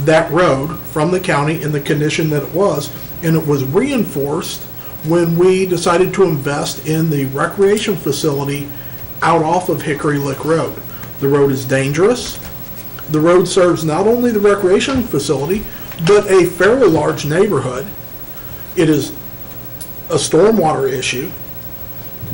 that road from the county in the condition that it was, and it was reinforced when we decided to invest in the recreation facility out off of Hickory Lick Road. The road is dangerous. The road serves not only the recreation facility, but a fairly large neighborhood. It is a stormwater issue.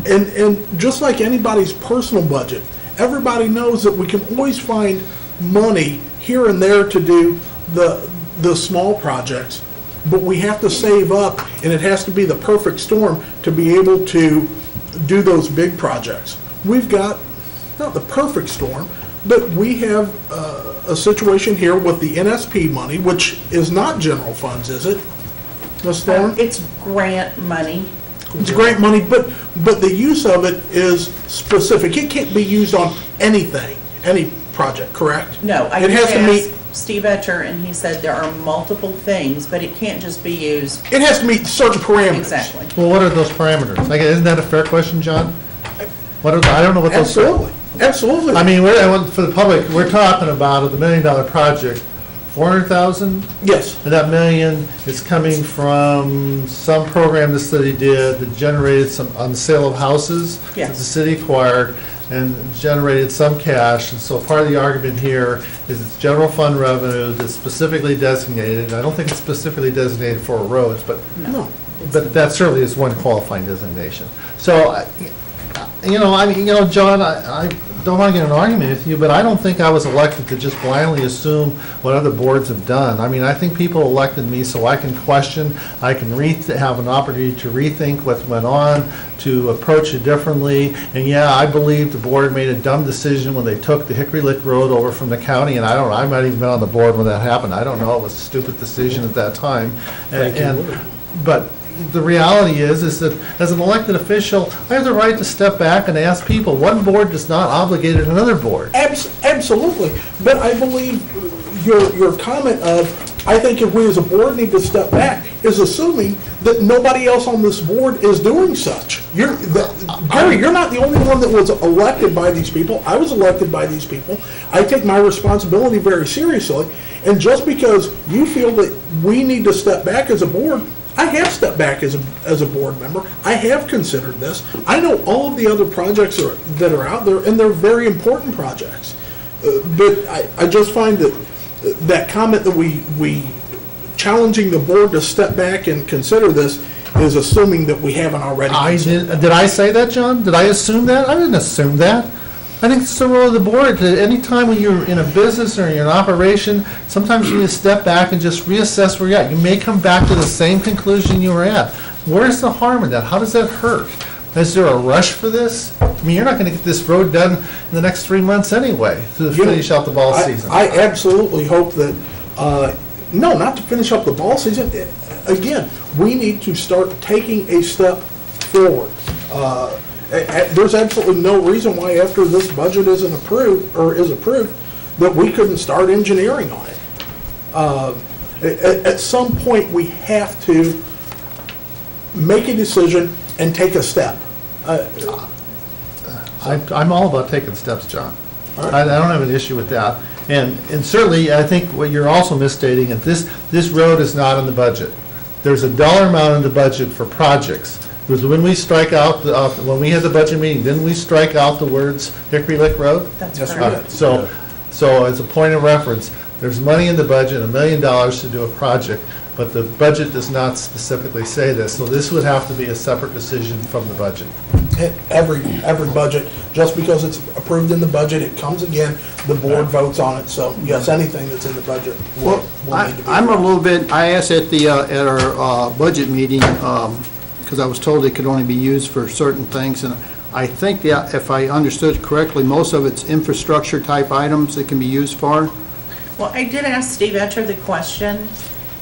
And just like anybody's personal budget, everybody knows that we can always find money here and there to do the small projects, but we have to save up, and it has to be the perfect storm to be able to do those big projects. We've got, not the perfect storm, but we have a situation here with the NSP money, which is not general funds, is it, Ms. Thorne? It's grant money. It's grant money, but the use of it is specific. It can't be used on anything, any project, correct? No, I It has to meet. asked Steve Etcher, and he said there are multiple things, but it can't just be used. It has to meet certain parameters. Exactly. Well, what are those parameters? Like, isn't that a fair question, John? What are, I don't know what those. Absolutely, absolutely. I mean, for the public, we're talking about the $1 million project, 400,000? Yes. And that million is coming from some program the city did that generated some, on the sale of houses that Yes. the city acquired and generated some cash. And so part of the argument here is it's general fund revenue that's specifically designated. I don't think it's specifically designated for roads, but that certainly is one qualifying designation. So, John, I don't want to get in an argument with you, but I don't think I was elected to just blindly assume what other boards have done. I mean, I think people elected me so I can question, I can have an opportunity to rethink what went on, to approach it differently. And yeah, I believe the board made a dumb decision when they took the Hickory Lick Road over from the county, and I might even been on the board when that happened. I don't know, it was a stupid decision at that time. But the reality is that as an elected official, I have the right to step back and ask people. One board does not obligate another board. Absolutely. But I believe your comment of, I think if we as a board need to step back, is assuming that nobody else on this board is doing such. Gary, you're not the only one that was elected by these people. I was elected by these people. I take my responsibility very seriously. And just because you feel that we need to step back as a board, I have stepped back as a board member. I have considered this. I know all of the other projects that are out there, and they're very important projects. But I just find that comment that we challenging the board to step back and consider this is assuming that we haven't already. Did I say that, John? Did I assume that? I didn't assume that. I think it's the role of the board to, anytime when you're in a business or in an operation, sometimes you need to step back and just reassess where you're at. You may come back to the same conclusion you were at. Where's the harm in that? How does that hurt? Is there a rush for this? I mean, you're not going to get this road done in the next 3 months anyway to finish out the ball season. I absolutely hope that, no, not to finish up the ball season. Again, we need to start taking a step forward. There's absolutely no reason why after this budget isn't approved, or is approved, that we couldn't start engineering on it. At some point, we have to make a decision and take a step. I'm all about taking steps, John. I don't have an issue with that. And certainly, I think what you're also misstating, is this road is not in the budget. There's a dollar amount in the budget for projects. Because when we strike out, when we had the budget meeting, didn't we strike out the words Hickory Lick Road? That's Yes, we correct. did. So as a point of reference, there's money in the budget, $1 million to do a project, but the budget does not specifically say this. So this would have to be a separate decision from the budget. Every budget, just because it's approved in the budget, it comes again, the board votes on it. So yes, anything that's in the budget will need to be. I'm a little bit, I asked at our budget meeting, because I was told it could only be used for certain things, and I think that if I understood correctly, most of it's infrastructure type items it can be used for. Well, I did ask Steve Etcher the question,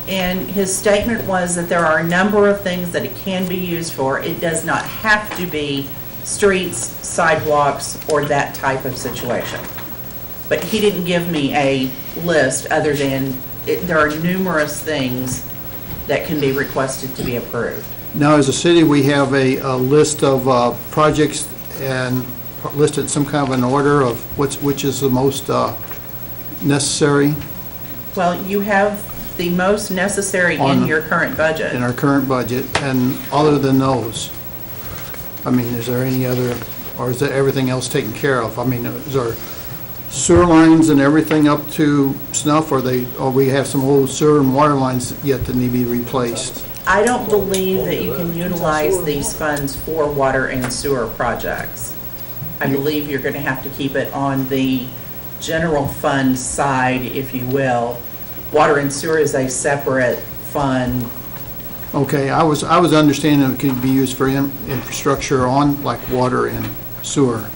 and his statement was that there are a number of things that it can be used for. It does not have to be streets, sidewalks, or that type of situation. But he didn't give me a list other than there are numerous things that can be requested to be approved. Now, as a city, we have a list of projects and listed some kind of an order of which is the most necessary Well, you have the most necessary in your current budget. in our current budget, and other than those, I mean, is there any other, or is that everything else taken care of? I mean, is our sewer lines and everything up to snuff, or we have some old sewer and water lines yet that need to be replaced? I don't believe that you can utilize these funds for water and sewer projects. I believe you're going to have to keep it on the general fund side, if you will. Water and sewer is a separate fund. Okay, I was understanding it could be used for infrastructure on, like water and sewer.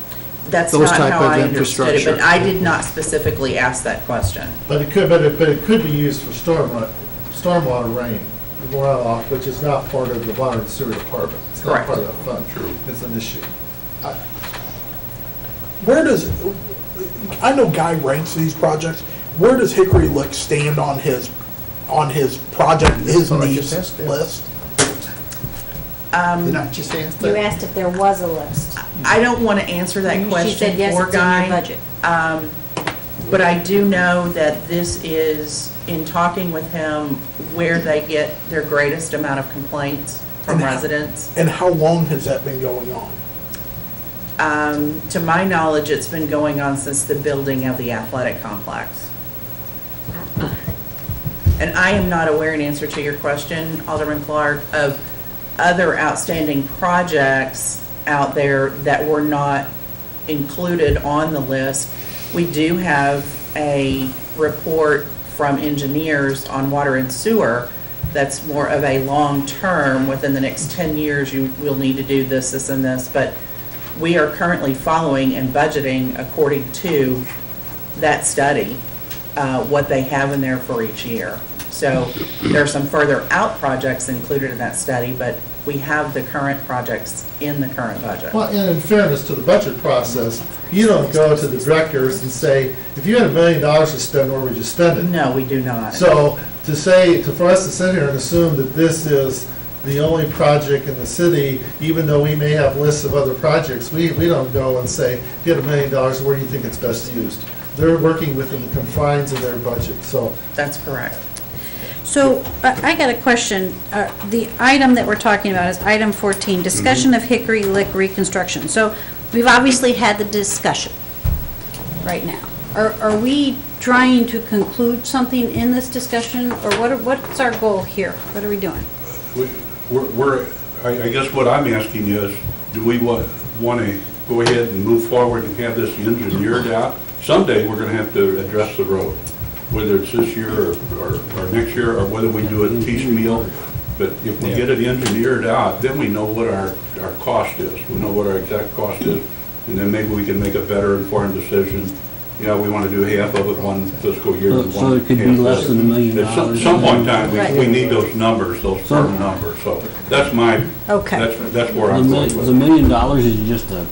That's Those not type how of I understood it, but infrastructure. I did not specifically ask that question. But it could be used for stormwater rain runoff, which is not part of the water and sewer department. It's not Correct. part of that fund. True. It's an issue. Where does, I know Guy ranks these projects, where does Hickory Lick stand on his project, his what I needs just asked, yeah. list? Didn't I just ask You that? asked if there was a list. I don't want to answer that She question said, yes, for it's in your Guy. budget. But I do know that this is, in talking with him, where they get their greatest amount of complaints from And how- residents. And how long has that been going on? To my knowledge, it's been going on since the building of the athletic complex. And I am not aware, in answer to your question, Alderman Clark, of other outstanding projects out there that were not included on the list. We do have a report from engineers on water and sewer that's more of a long-term, within the next 10 years, you will need to do this, this, and this, but we are currently following and budgeting according to that study, what they have in there for each year. So there are some further out projects included in that study, but we have the current projects in the current budget. Well, and in fairness to the budget process, you don't go to the directors and say, if you had $1 million to spend, where would you spend it? No, we do not. So for us to sit here and assume that this is the only project in the city, even though we may have lists of other projects, we don't go and say, if you had $1 million, where do you think it's best used? They're working within the confines of their budget, so. That's correct. So I got a question. The item that we're talking about is item 14, discussion of Hickory Lick reconstruction. So we've obviously had the discussion right now. Are we trying to conclude something in this discussion, or what's our goal here? What are we doing? I guess what I'm asking is, do we want to go ahead and move forward and have this engineered out? Someday, we're going to have to address the road, whether it's this year or next year, or whether we do it piecemeal. But if we get it engineered out, then we know what our cost is. We know what our exact cost is, and then maybe we can make a better informed decision. You know, we want to do half of it one fiscal year. and So one it could be half less than $1 million. At some point in time, Right. we need those numbers, those firm numbers. So that's my, Okay. that's where I'm going with The it. $1 million is just a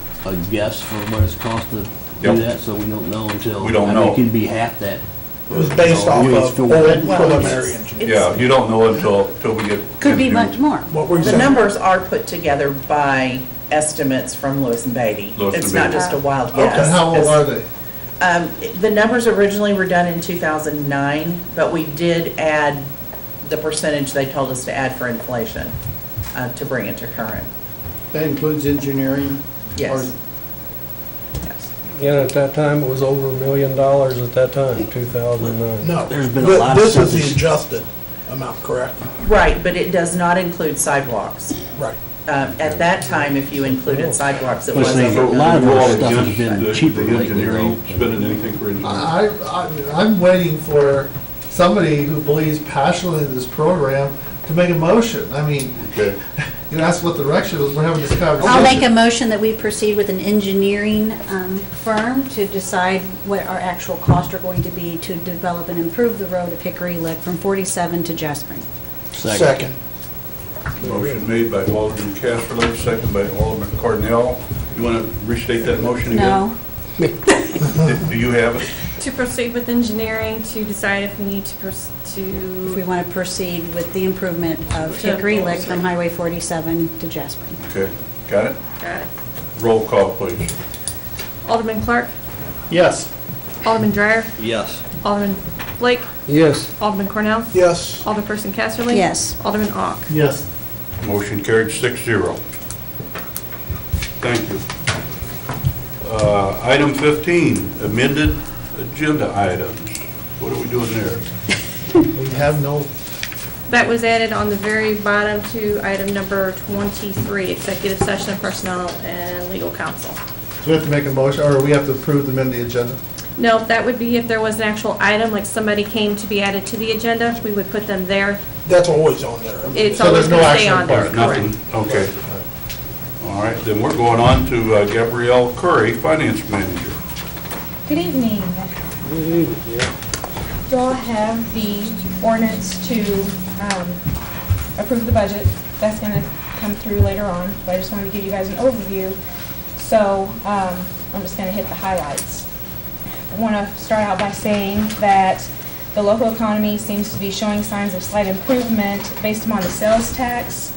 guess for what it's cost to do Yep. that, so we don't know until. We don't I mean, know. it could be half that. It was based off We of just feel- old Well, preliminary it's- engineering. Yeah, you don't know until we get. Could be engineers. much more. What were you The saying? numbers are put together by estimates from Lewis and Beatty. Lewis and It's not Beatty. just a wild Okay, guess. how old are they? The numbers originally were done in 2009, but we did add the percentage they told us to add for inflation to bring it to current. That includes engineering? Yes. Or- Yes. Again, at that time, it was over $1 million at that time, 2009. No. There's been a lot of This is the studies. adjusted amount, correct? Right, but it does not include sidewalks. Right. At that time, if you included sidewalks, it Let's was say over a lot of We're all our stuff has against been the cheaper lately, engineering, though. spending anything for engineering. I'm waiting for somebody who believes passionately in this program to make a motion. I mean, Okay. you asked what the direction was, we're having this conversation. I'll make a motion that we proceed with an engineering firm to decide what our actual costs are going to be to develop and improve the road at Hickory Lick from 47 to Jaspering. Second. Motion made by Alderman Casterly, second by Alderman Cardinal. You want to restate that motion again? No. Do you have it? To proceed with engineering, to decide if we need to, If we want to proceed with the improvement of To- Hickory Lick from Highway 47 to Jaspering. Okay, got it? got it. Roll call, please. Alderman Clark, Yes. Alderman Dreyer, Yes. Alderman Blake, Yes, Alderman Cornell, Yes. Alderperson Casterly. Yes. Alderman Ock. Yes. Motion carried 6-0. Thank you. Item 15, amended agenda items. What are we doing there? We have no, That was added on the very bottom to item number 23, executive session, personnel, and legal counsel. do we have to make a motion, or we have to approve them in the agenda? No, that would be if there was an actual item, like somebody came to be added to the agenda, we would put them there. That's always on there. It's So always there's no going to stay action on there, required, correct. Nothing? Okay. All right, then we're going on to Gabrielle Curry, Finance Manager. Good evening. You all have the ordinance to approve the budget. That's going to come through later on, but I just wanted to give you guys an overview. So I'm just going to hit the highlights. I want to start out by saying that the local economy seems to be showing signs of slight improvement based upon the sales tax,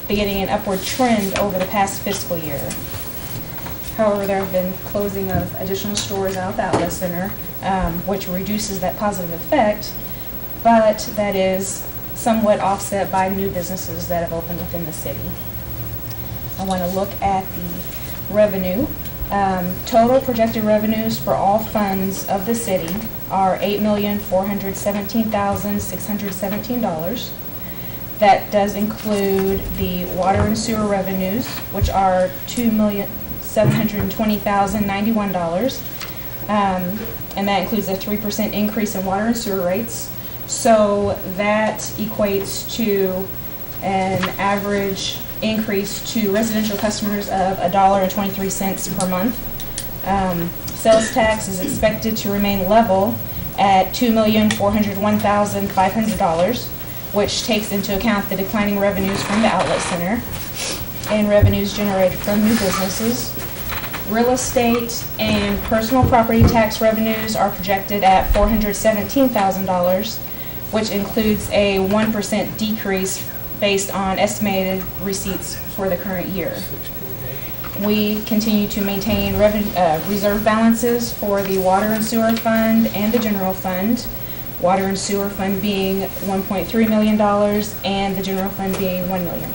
beginning an upward trend over the past fiscal year. However, there have been closing of additional stores out of the outlet center, which reduces that positive effect, but that is somewhat offset by new businesses that have opened within the city. I want to look at the revenue. Total projected revenues for all funds of the city are $8,417,617. That does include the water and sewer revenues, which are $2,720,091. And that includes a 3% increase in water and sewer rates. So that equates to an average increase to residential customers of $1.23 per month. Sales tax is expected to remain level at $2,401,500, which takes into account the declining revenues from the outlet center and revenues generated from new businesses. Real estate and personal property tax revenues are projected at $417,000, which includes a 1% decrease based on estimated receipts for the current year. We continue to maintain reserve balances for the water and sewer fund and the general fund. Water and sewer fund being $1.3 million and the general fund being $1 million.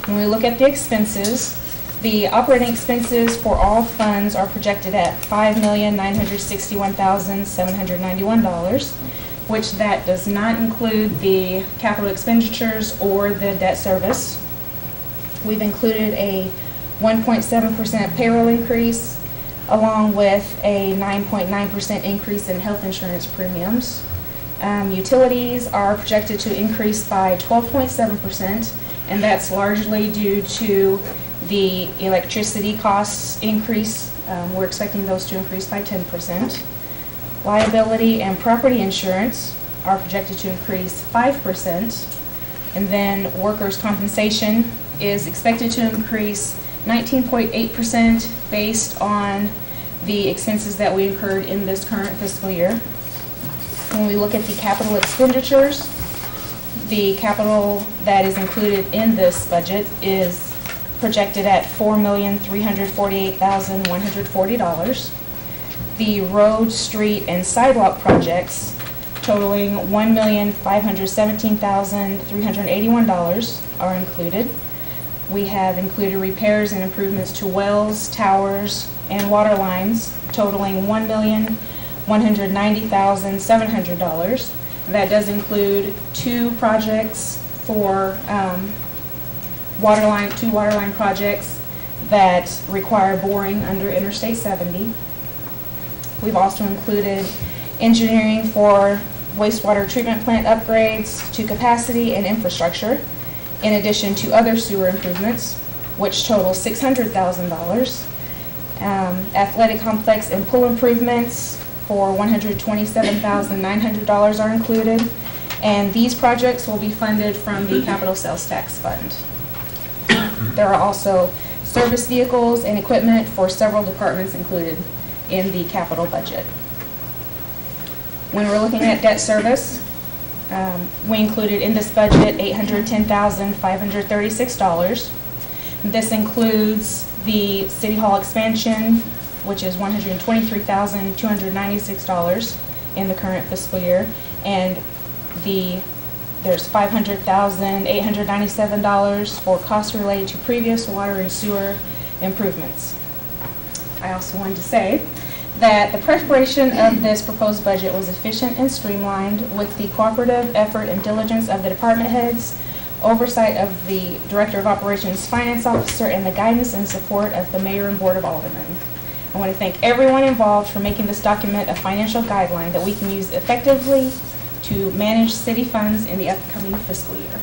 When we look at the expenses, the operating expenses for all funds are projected at $5,961,791, which that does not include the capital expenditures or the debt service. We've included a 1.7% payroll increase along with a 9.9% increase in health insurance premiums. Utilities are projected to increase by 12.7%, and that's largely due to the electricity costs increase. We're expecting those to increase by 10%. Liability and property insurance are projected to increase 5%. And then workers' compensation is expected to increase 19.8% based on the expenses that we incurred in this current fiscal year. When we look at the capital expenditures, the capital that is included in this budget is projected at $4,348,140. The road, street, and sidewalk projects totaling $1,517,381 are included. We have included repairs and improvements to wells, towers, and water lines totaling $1,190,700. That does include two projects for two water line projects that require boring under Interstate 70. We've also included engineering for wastewater treatment plant upgrades to capacity and infrastructure, in addition to other sewer improvements, which total $600,000. Athletic complex and pool improvements for $127,900 are included, and these projects will be funded from the capital sales tax fund. There are also service vehicles and equipment for several departments included in the capital budget. When we're looking at debt service, we included in this budget $810,536. This includes the City Hall expansion, which is $123,296 in the current fiscal year, and there's $500,897 for costs related to previous water and sewer improvements. I also wanted to say that the preparation of this proposed budget was efficient and streamlined with the cooperative effort and diligence of the department heads, oversight of the Director of Operations Finance Officer, and the guidance and support of the Mayor and Board of Aldermen. I want to thank everyone involved for making this document a financial guideline that we can use effectively to manage city funds in the upcoming fiscal year.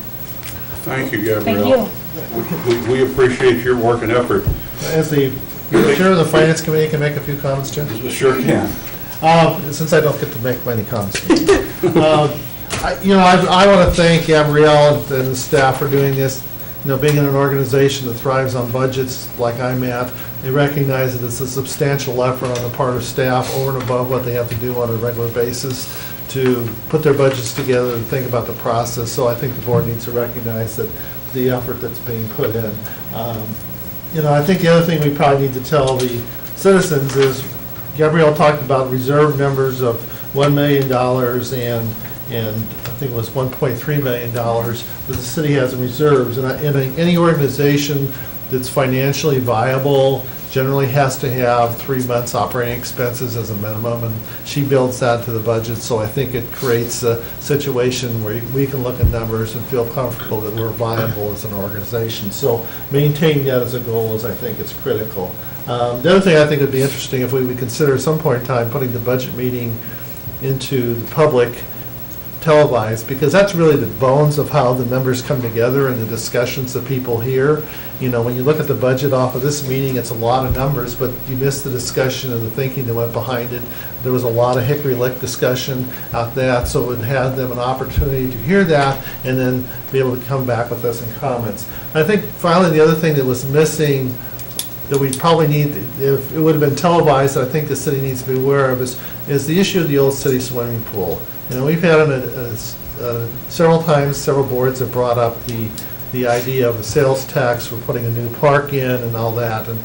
Thank you, Gabrielle. Thank you. We appreciate your work and effort. As the chair of the finance committee, can I make a few comments, Jim? Sure can. Since I don't get to make many comments. I want to thank Gabrielle and the staff for doing this. Being in an organization that thrives on budgets like I'm at, they recognize that it's a substantial effort on the part of staff over and above what they have to do on a regular basis to put their budgets together and think about the process. So I think the board needs to recognize that the effort that's being put in. I think the other thing we probably need to tell the citizens is Gabrielle talked about reserve numbers of $1 million and I think it was $1.3 million that the city has in reserves. And any organization that's financially viable generally has to have 3 months operating expenses as a minimum, and she builds that to the budget. So I think it creates a situation where we can look at numbers and feel comfortable that we're viable as an organization. So maintaining that as a goal is, I think, it's critical. The other thing I think would be interesting if we would consider at some point in time putting the budget meeting into the public televised, because that's really the bones of how the numbers come together and the discussions that people hear. When you look at the budget off of this meeting, it's a lot of numbers, but you miss the discussion and the thinking that went behind it. There was a lot of hickory lick discussion out that, so it had them an opportunity to hear that and then be able to come back with us in comments. I think finally the other thing that was missing that we probably need, if it would have been televised, that I think the city needs to be aware of is the issue of the old city swimming pool. We've had several times, several boards have brought up the idea of a sales tax for putting a new park in and all that. And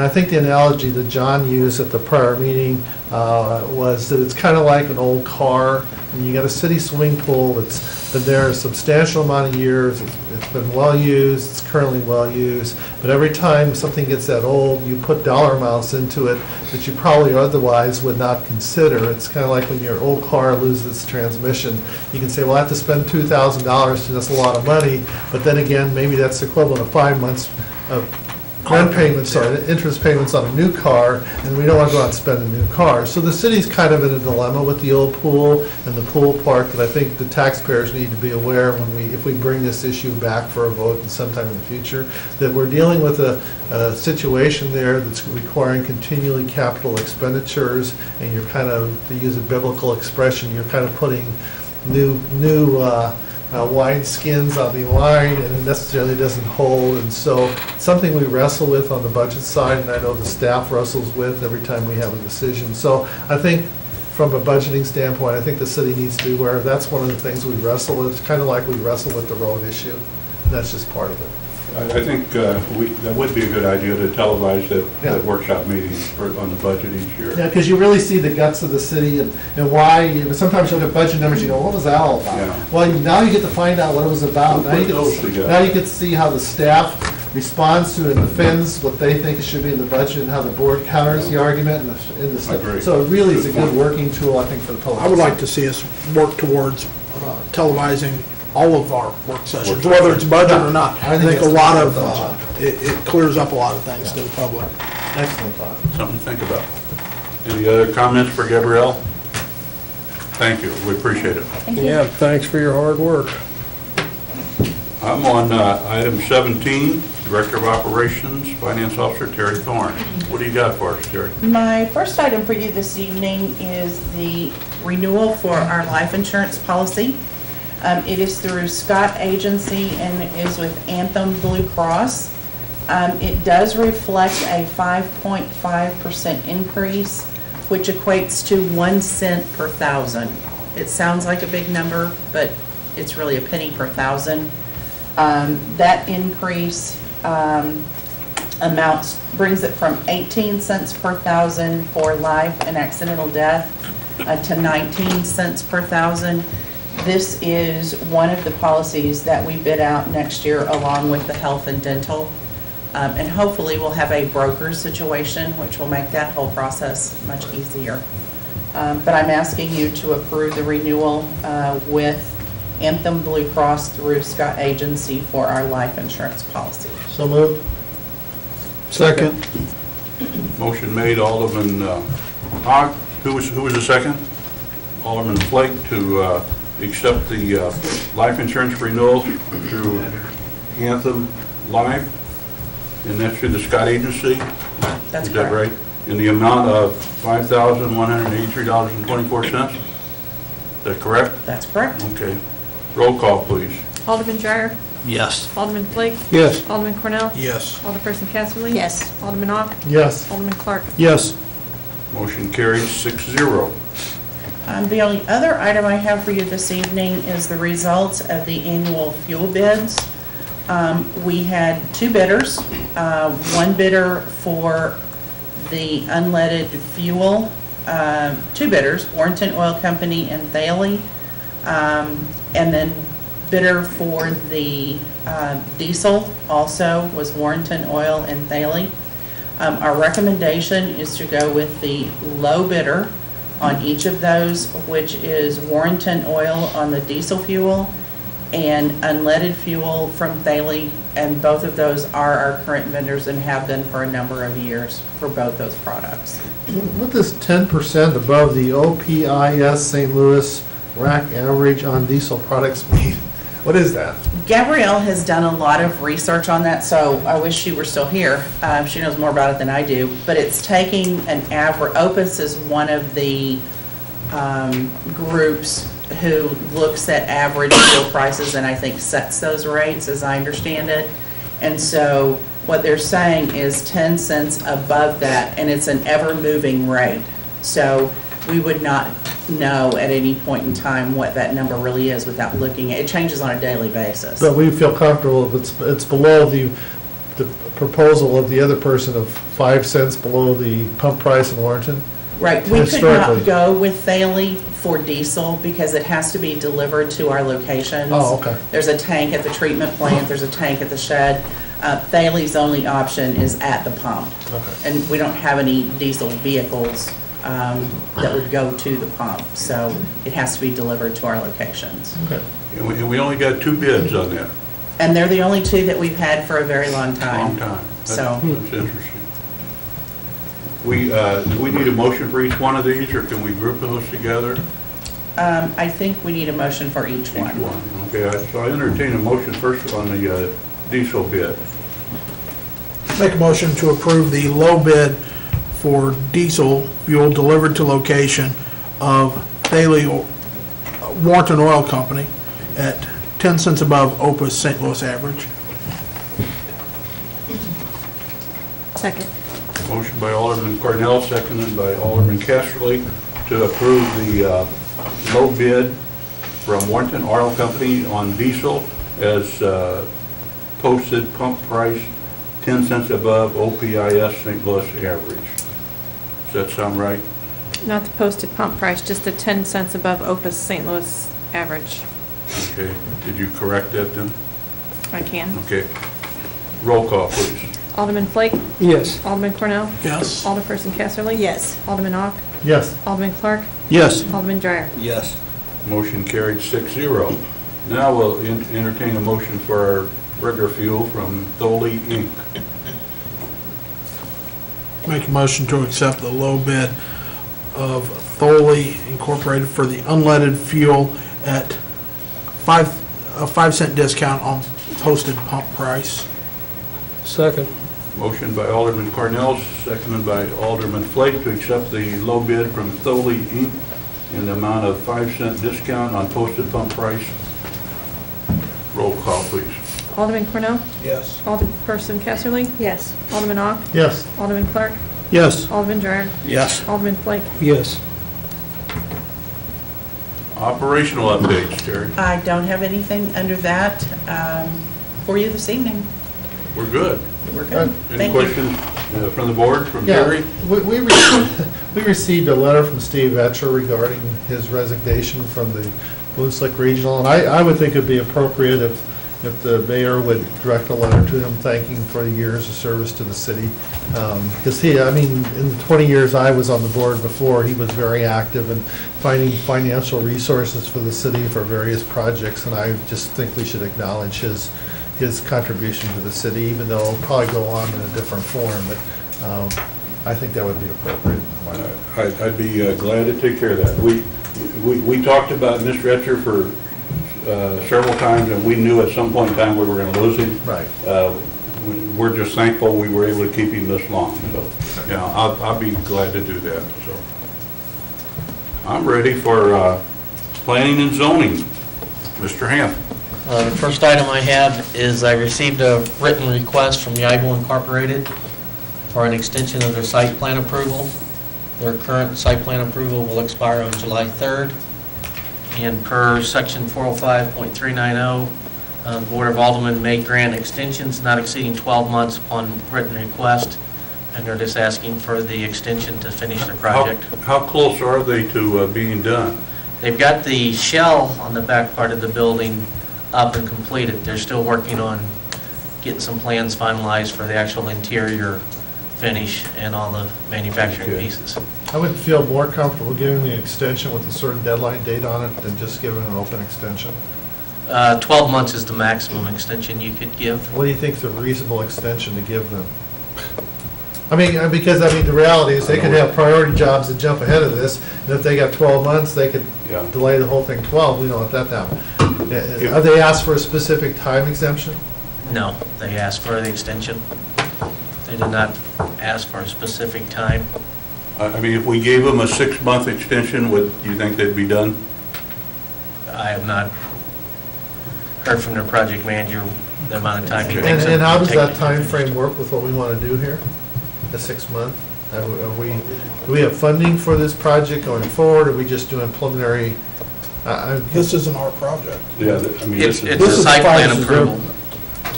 I think the analogy that John used at the prior meeting was that it's kind of like an old car. And you got a city swimming pool that's been there a substantial amount of years. It's been well used. It's currently well used. But every time something gets that old, you put dollar amounts into it that you probably otherwise would not consider. It's kind of like when your old car loses its transmission. You can say, well, I have to spend $2,000, so that's a lot of money. But then again, maybe that's the equivalent of 5 months of rent payments, interest payments on a new car, and we don't want to go out and spend a new car. So the city's kind of in a dilemma with the old pool and the pool park that I think the taxpayers need to be aware if we bring this issue back for a vote sometime in the future, that we're dealing with a situation there that's requiring continually capital expenditures, and you're kind of, to use a biblical expression, you're kind of putting new wine skins on the wine, and it necessarily doesn't hold. And so something we wrestle with on the budget side, and I know the staff wrestles with every time we have a decision. So I think from a budgeting standpoint, I think the city needs to be aware. That's one of the things we wrestle with. It's kind of like we wrestle with the road issue. That's just part of it. I think that would be a good idea to televise that workshop meeting on the budget each year. Yeah, because you really see the guts of the city and why, sometimes you look at budget numbers, you go, what was that all about? Yeah. Well, now you get to find out what it was about. We'll put those together. Now you get to see how the staff responds to and defends what they think it should be in the budget, and how the board counters the argument and the stuff. Agree. So it really is a good working tool, I think, for the public. I would like to see us work towards televising all of our work sessions, whether it's budget or not. I think a lot of, it clears up a lot of things to the public. Excellent thought. Something to think about. Any other comments for Gabrielle? Thank you, we appreciate it. Yeah, thanks for your hard work. I'm on item 17, Director of Operations, Finance Officer Terry Thorne. What do you got for us, Terry? My first item for you this evening is the renewal for our life insurance policy. It is through Scott Agency and it is with Anthem Blue Cross. It does reflect a 5.5% increase, which equates to 1 cent per thousand. It sounds like a big number, but it's really a penny per thousand. That increase brings it from 18 cents per thousand for life and accidental death to 19 cents per thousand. This is one of the policies that we bid out next year along with the health and dental. And hopefully we'll have a broker situation, which will make that whole process much easier. But I'm asking you to approve the renewal with Anthem Blue Cross through Scott Agency for our life insurance policy. So moved. Second. Motion made, Alderman Hogg. Who was the second? Alderman Flake to accept the life insurance renewal through Anthem Life, and that's through the Scott Agency? That's Is that correct. right? In the amount of $5,183.24? Is that correct? That's correct. Okay. Roll call, please. Alderman Dreyer? Yes. Alderman Flake? Yes. Alderman Cornell? Yes. Alderperson Casterly? Yes. Alderman Ock? Yes. Alderman Clark? Yes. Motion carries 6-0. The only other item I have for you this evening is the results of the annual fuel bids. We had 2 bidders. One bidder for the unleaded fuel, 2 bidders, Warrenton Oil Company and Thaley, and then bidder for the diesel also was Warrenton Oil and Thaley. Our recommendation is to go with the low bidder on each of those, which is Warrenton Oil on the diesel fuel and unleaded fuel from Thaley, and both of those are our current vendors and have been for a number of years for both those products. What does 10% above the OPIS St. Louis rack average on diesel products mean? What is that? Gabrielle has done a lot of research on that, so I wish she were still here. She knows more about it than I do, but it's taking an average. Opus is one of the groups who looks at average fuel prices and I think sets those rates, as I understand it. And so what they're saying is 10 cents above that, and it's an ever-moving rate. So we would not know at any point in time what that number really is without looking at it. It changes on a daily basis. But we feel comfortable if it's below the proposal of the other person of 5 cents below the pump price in Warrenton? Right, we could Historically. not go with Thaley for diesel because it has to be delivered to our locations. Oh, okay. There's a tank at the treatment plant, there's a tank at the shed. Thaley's only option is at the pump. Okay. And we don't have any diesel vehicles that would go to the pump, so it has to be delivered to our locations. Okay. And we only got 2 bids on that. And they're the only 2 that we've had for a very long time. Long time. So- That's interesting. Do we need a motion for each one of these, or can we group those together? I think we need a motion for each one. Each one, okay. So I entertain a motion first on the diesel bid. Make a motion to approve the low bid for diesel fuel delivered to location of Thaley Warrenton Oil Company at 10 cents above OPA's St. Louis average. Second. Motion by Alderman Cornell, seconded by Alderman Casterly to approve the low bid from Warrenton Oil Company on diesel as posted pump price 10 cents above OPIS St. Louis average. Does that sound right? Not the posted pump price, just the 10 cents above Opus St. Louis average. Okay. Did you correct that then? I can. Okay. Roll call, please. Alderman Flake? Yes. Alderman Cornell? Yes. Alderperson Casterly? Yes. Alderman Ock? Yes. Alderman Clark? Yes. Alderman Dreyer? Yes. Motion carried 6-0. Now we'll entertain a motion for our regular fuel from Thole Inc. Make a motion to accept the low bid of Thole Incorporated for the unleaded fuel at a 5-cent discount on posted pump price. Second. Motion by Alderman Cornell, seconded by Alderman Flake to accept the low bid from Thole Inc. in the amount of 5-cent discount on posted pump price. Roll call, please. Alderman Cornell? Yes. Alderperson Casterly? Yes. Alderman Ock? Yes. Alderman Clark? Yes. Alderman Dreyer? Yes. Alderman Flake? Yes. Operational updates, Terry. I don't have anything under that for you this evening. We're good. We're good. Any Thank you. questions from the board, from Yeah, Terry? we received a letter from Steve Etcher regarding his resignation from the Blue Slick Regional, and I would think it'd be appropriate if the mayor would direct a letter to him thanking for years of service to the city. Because in the 20 years I was on the board before, he was very active in finding financial resources for the city for various projects, and I just think we should acknowledge his contribution to the city, even though it'll probably go on in a different form, but I think that would be appropriate. I'd be glad to take care of that. We talked about Mr. Etcher for several times, and we knew at some point in time we were going to lose him. Right. We're just thankful we were able to keep him this long. So, I'll be glad to do that. So, I'm ready for planning and zoning. Mr. Hamp. The first item I have is I received a written request from Yibel Incorporated for an extension of their site plan approval. Their current site plan approval will expire on July 3rd. And per section 405.390, the Board of Aldermen may grant extensions not exceeding 12 months upon written request, and they're just asking for the extension to finish their project. How close are they to being done? They've got the shell on the back part of the building up and completed. They're still working on getting some plans finalized for the actual interior finish and all the manufacturing pieces. I would feel more comfortable giving the extension with a certain deadline date on it than just giving an open extension. 12 months is the maximum extension you could give. What do you think is a reasonable extension to give them? Because the reality is they could have priority jobs that jump ahead of this, and if they got 12 months, they could delay the whole thing 12. We don't want that to happen. Have they asked for a specific time exemption? No, they asked for the extension. They did not ask for a specific time. If we gave them a 6-month extension, do you think they'd be done? I have not heard from their project manager the amount of time he thinks. And how does that time frame work with what we want to do here? The 6 month? Do we have funding for this project going forward, or are we just doing preliminary? This isn't our project. Yeah, It's a site plan approval.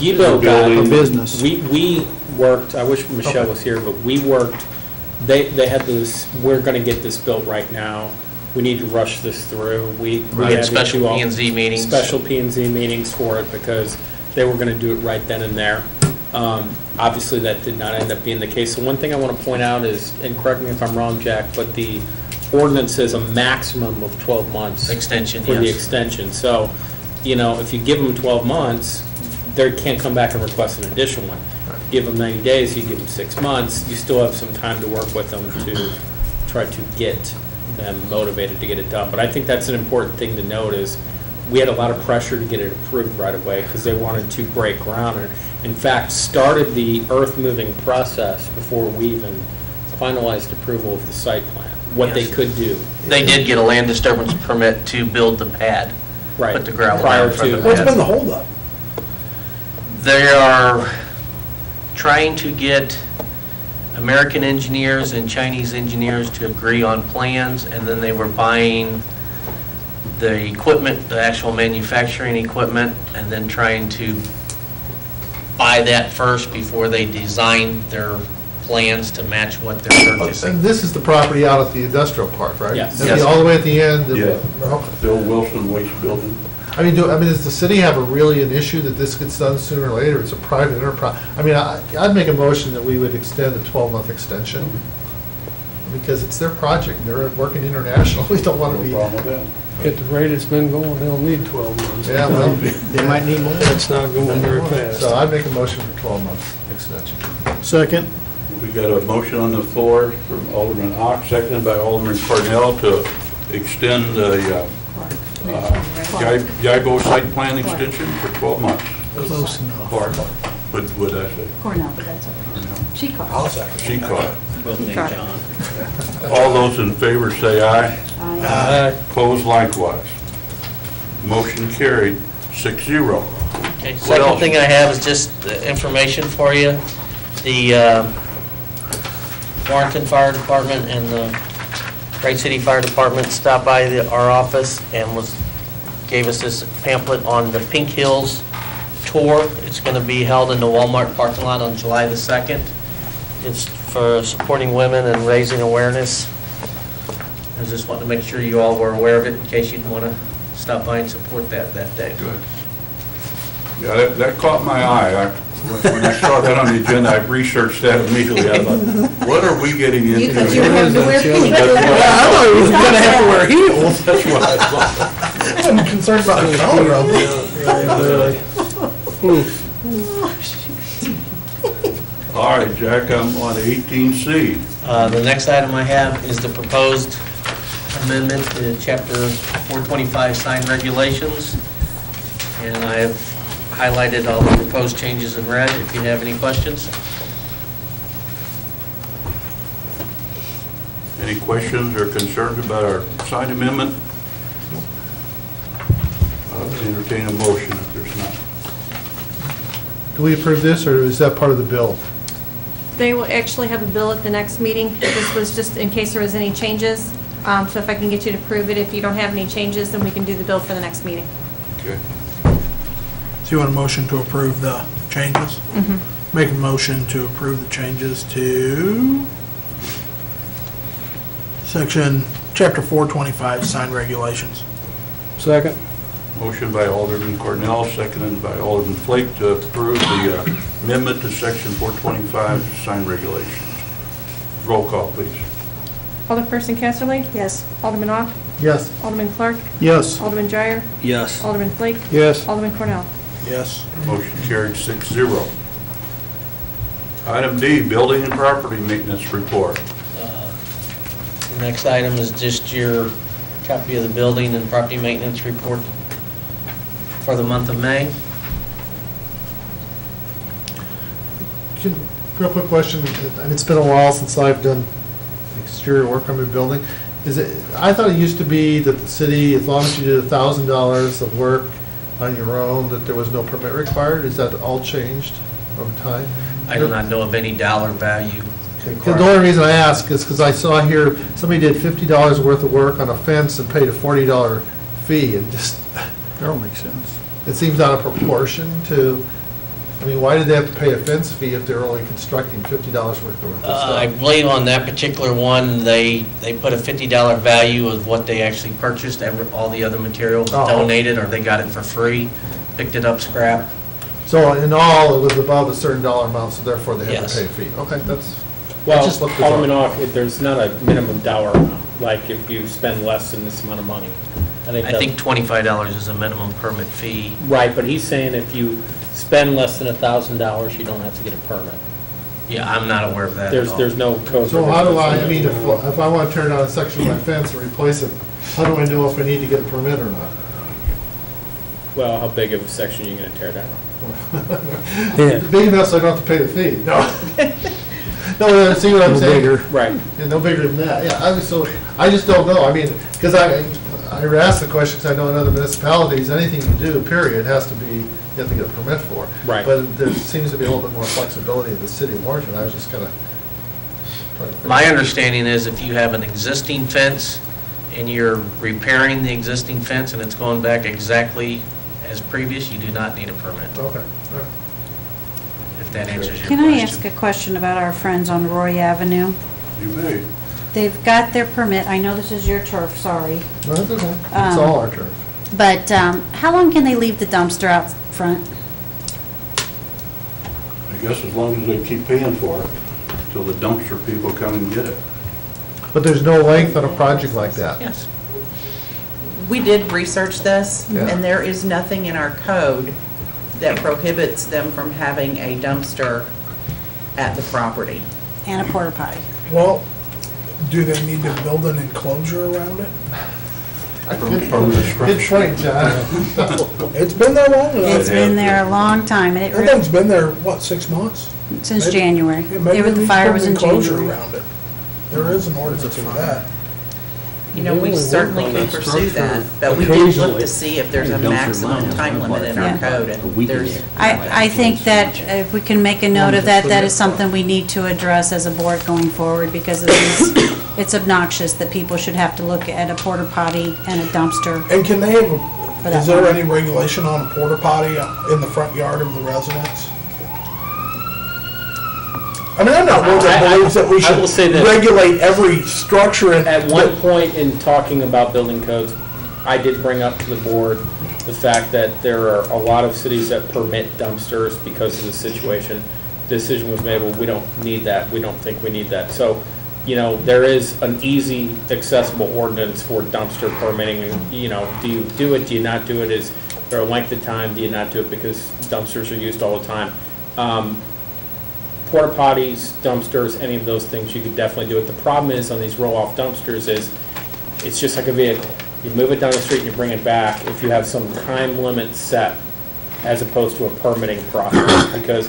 Yibo got A business. We worked, I wish Michelle was here, but we worked, they had this, we're gonna get this built right now. We need to rush this through. We Right, had to special do all- P&Z meetings. Special P&Z meetings for it because they were gonna do it right then and there. Obviously, that did not end up being the case. So one thing I want to point out is, and correct me if I'm wrong, Jack, but the ordinance says a maximum of 12 months. Extension, For the yes. extension. So, if you give them 12 months, they can't come back and request an additional one. Give them 90 days, you give them 6 months, you still have some time to work with them to try to get them motivated to get it done. But I think that's an important thing to note is we had a lot of pressure to get it approved right away because they wanted to break ground and, in fact, started the earth-moving process before we even finalized approval of the site plan, what they could do. They did get a land disturbance permit to build the pad. Right. put the gravel Prior down for to- the What's pad. been the holdup? They are trying to get American engineers and Chinese engineers to agree on plans, and then they were buying the equipment, the actual manufacturing equipment, and then trying to buy that first before they design their plans to match what they're purchasing. And this is the property out at the industrial park, right? Yes. That's all the way at the end? Yeah. Okay. Bill Wilson Waste Building. I mean, does the city have an issue that this gets done sooner or later? It's a private enterprise. I mean, I'd make a motion that we would extend the 12-month extension, because it's their project, they're working international, we don't want to be. No problem with that. At the rate it's been going, they'll need 12 months. Yeah, well, They might need more. It's not going very fast. so I'd make a motion for 12-month extension. Second. We got a motion on the floor from Alderman Ock, seconded by Alderman Cornell, to extend the Yibo site plan extension for 12 months. Close enough. Clark, what would I say? Cornell, but that's okay. She caught I'll it. second. She caught. Both named Got it. John. All those in favor say aye. Aye. Opposed likewise. Motion carried, 6-0. Okay, What second else? thing I have is just information for you. The Warrenton Fire Department and the Wright City Fire Department stopped by our office and gave us this pamphlet on the Pink Hills tour. It's going to be held in the Walmart parking lot on July the 2nd. It's for supporting women and raising awareness. I just wanted to make sure you all were aware of it in case you'd want to stop by and support that day. Good. Yeah, that caught my eye. When I saw that on the agenda, I researched that immediately. I thought, what are we getting into? Because you were having to wear pink. I thought he was gonna have to wear heels. That's what I thought. I'm concerned about the color of it. All right, Jack, I'm on 18C. The next item I have is the proposed amendment to Chapter 425 sign regulations. And I have highlighted all the proposed changes in red, if you have any questions. Any questions or concerns about our sign amendment? I'll entertain a motion if there's none. Do we approve this, or is that part of the bill? They will actually have a bill at the next meeting. This was just in case there was any changes. So if I can get you to approve it, if you don't have any changes, then we can do the bill for the next meeting. Okay. So you want a motion to approve the changes? Make a motion to approve the changes to Chapter 425, sign regulations. Second? Motion by Alderman Cornell, seconded by Alderman Flake to approve the amendment to Section 425 sign regulations. Roll call, please. Alderperson Casterly? Yes. Alderman Ock? Yes. Alderman Clark? Yes. Alderman Dreyer? Yes. Alderman Flake? Yes. Alderman Cornell? Yes. Motion carried 6-0. Item D, building and property maintenance report. The next item is just your copy of the building and property maintenance report for the month of May. Real quick question, and it's been a while since I've done exterior work on my building. I thought it used to be that the city, as long as you did $1,000 of work on your own, that there was no permit required? Is that all changed over time? I do not know of any dollar value. The only reason I ask is because I saw here, somebody did $50 worth of work on a fence and paid a $40 fee, and just, That don't make sense. it seems out of proportion to, I mean, why did they have to pay a fence fee if they're only constructing $50 worth of I stuff? believe on that particular one, they put a $50 value of what they actually purchased, all the other material was Oh. donated, or they got it for free, picked it up scrap. So in all, it was above a certain dollar amount, so therefore they had Yes. to pay a fee. Okay, that's, Well, just looked bizarre. Alderman Ock, there's not a minimum dollar amount, like if you spend less than this amount of money. I think $25 is a minimum permit fee. Right, but he's saying if you spend less than $1,000, you don't have to get a permit. Yeah, I'm not aware of that at all. There's no code. so how do I mean, if I want to tear down a section of my fence and replace it, how do I know if I need to get a permit or not? Well, how big of a section are you gonna tear down? Big enough so I don't have to pay the fee. No. No, see what I'm saying? Right. Yeah, no bigger than that, yeah, so, I just don't know, I mean, because I asked the question because I know in other municipalities, anything you do, period, has to be, you have to get a permit for. Right. But there seems to be a little bit more flexibility in the city of Warrenton. I was just kind of trying to figure My out. understanding is if you have an existing fence and you're repairing the existing fence and it's going back exactly as previous, you do not need a permit, Okay, all right. if that answers your Can question. I ask a question about our friends on Roy Avenue? You may. They've got their permit, I know this is your turf, sorry, No, that's okay. It's all our turf. but how long can they leave the dumpster out front? I guess as long as they keep paying for it, till the dumpster people come and get it. But there's no length on a project like that. Yes. We did research this, Yeah. and there is nothing in our code that prohibits them from having a dumpster at the property. And a porta potty. Well, do they need to build an enclosure around it? Good point, John. It's been there long enough. It's been there a long time, and That thing's been there, what, 6 months? since maybe- January. Yeah, maybe The we fire put was an in enclosure January. around it. There is an ordinance for that. You know, we only work certainly on could that pursue structure that, but we did look occasionally. to see if there's a Dumpster maximum line, time limit in our Yeah. code, and there's, I think that if we can make a note of that, that is something we need to address as a board going forward, because it is, it's obnoxious that people should have to look at a porta potty and a dumpster. And can they have, For that is there one. any regulation on a porta potty in the front yard of the residence? I mean, I'm not one that I- believes that we I will say should this. regulate every structure and. At one point in talking about building codes, I did bring up to the board the fact that there are a lot of cities that permit dumpsters because of the situation. Decision was made, well, we don't need that, we don't think we need that. So, you know, there is an easy, accessible ordinance for dumpster permitting, and, you know, do you do it, do you not do it, is there a length of time, do you not do it, because dumpsters are used all the time. Porta potties, dumpsters, any of those things, you could definitely do it. The problem is on these roll-off dumpsters is, it's just like a vehicle. You move it down the street and you bring it back if you have some time limit set as opposed to a permitting process. Because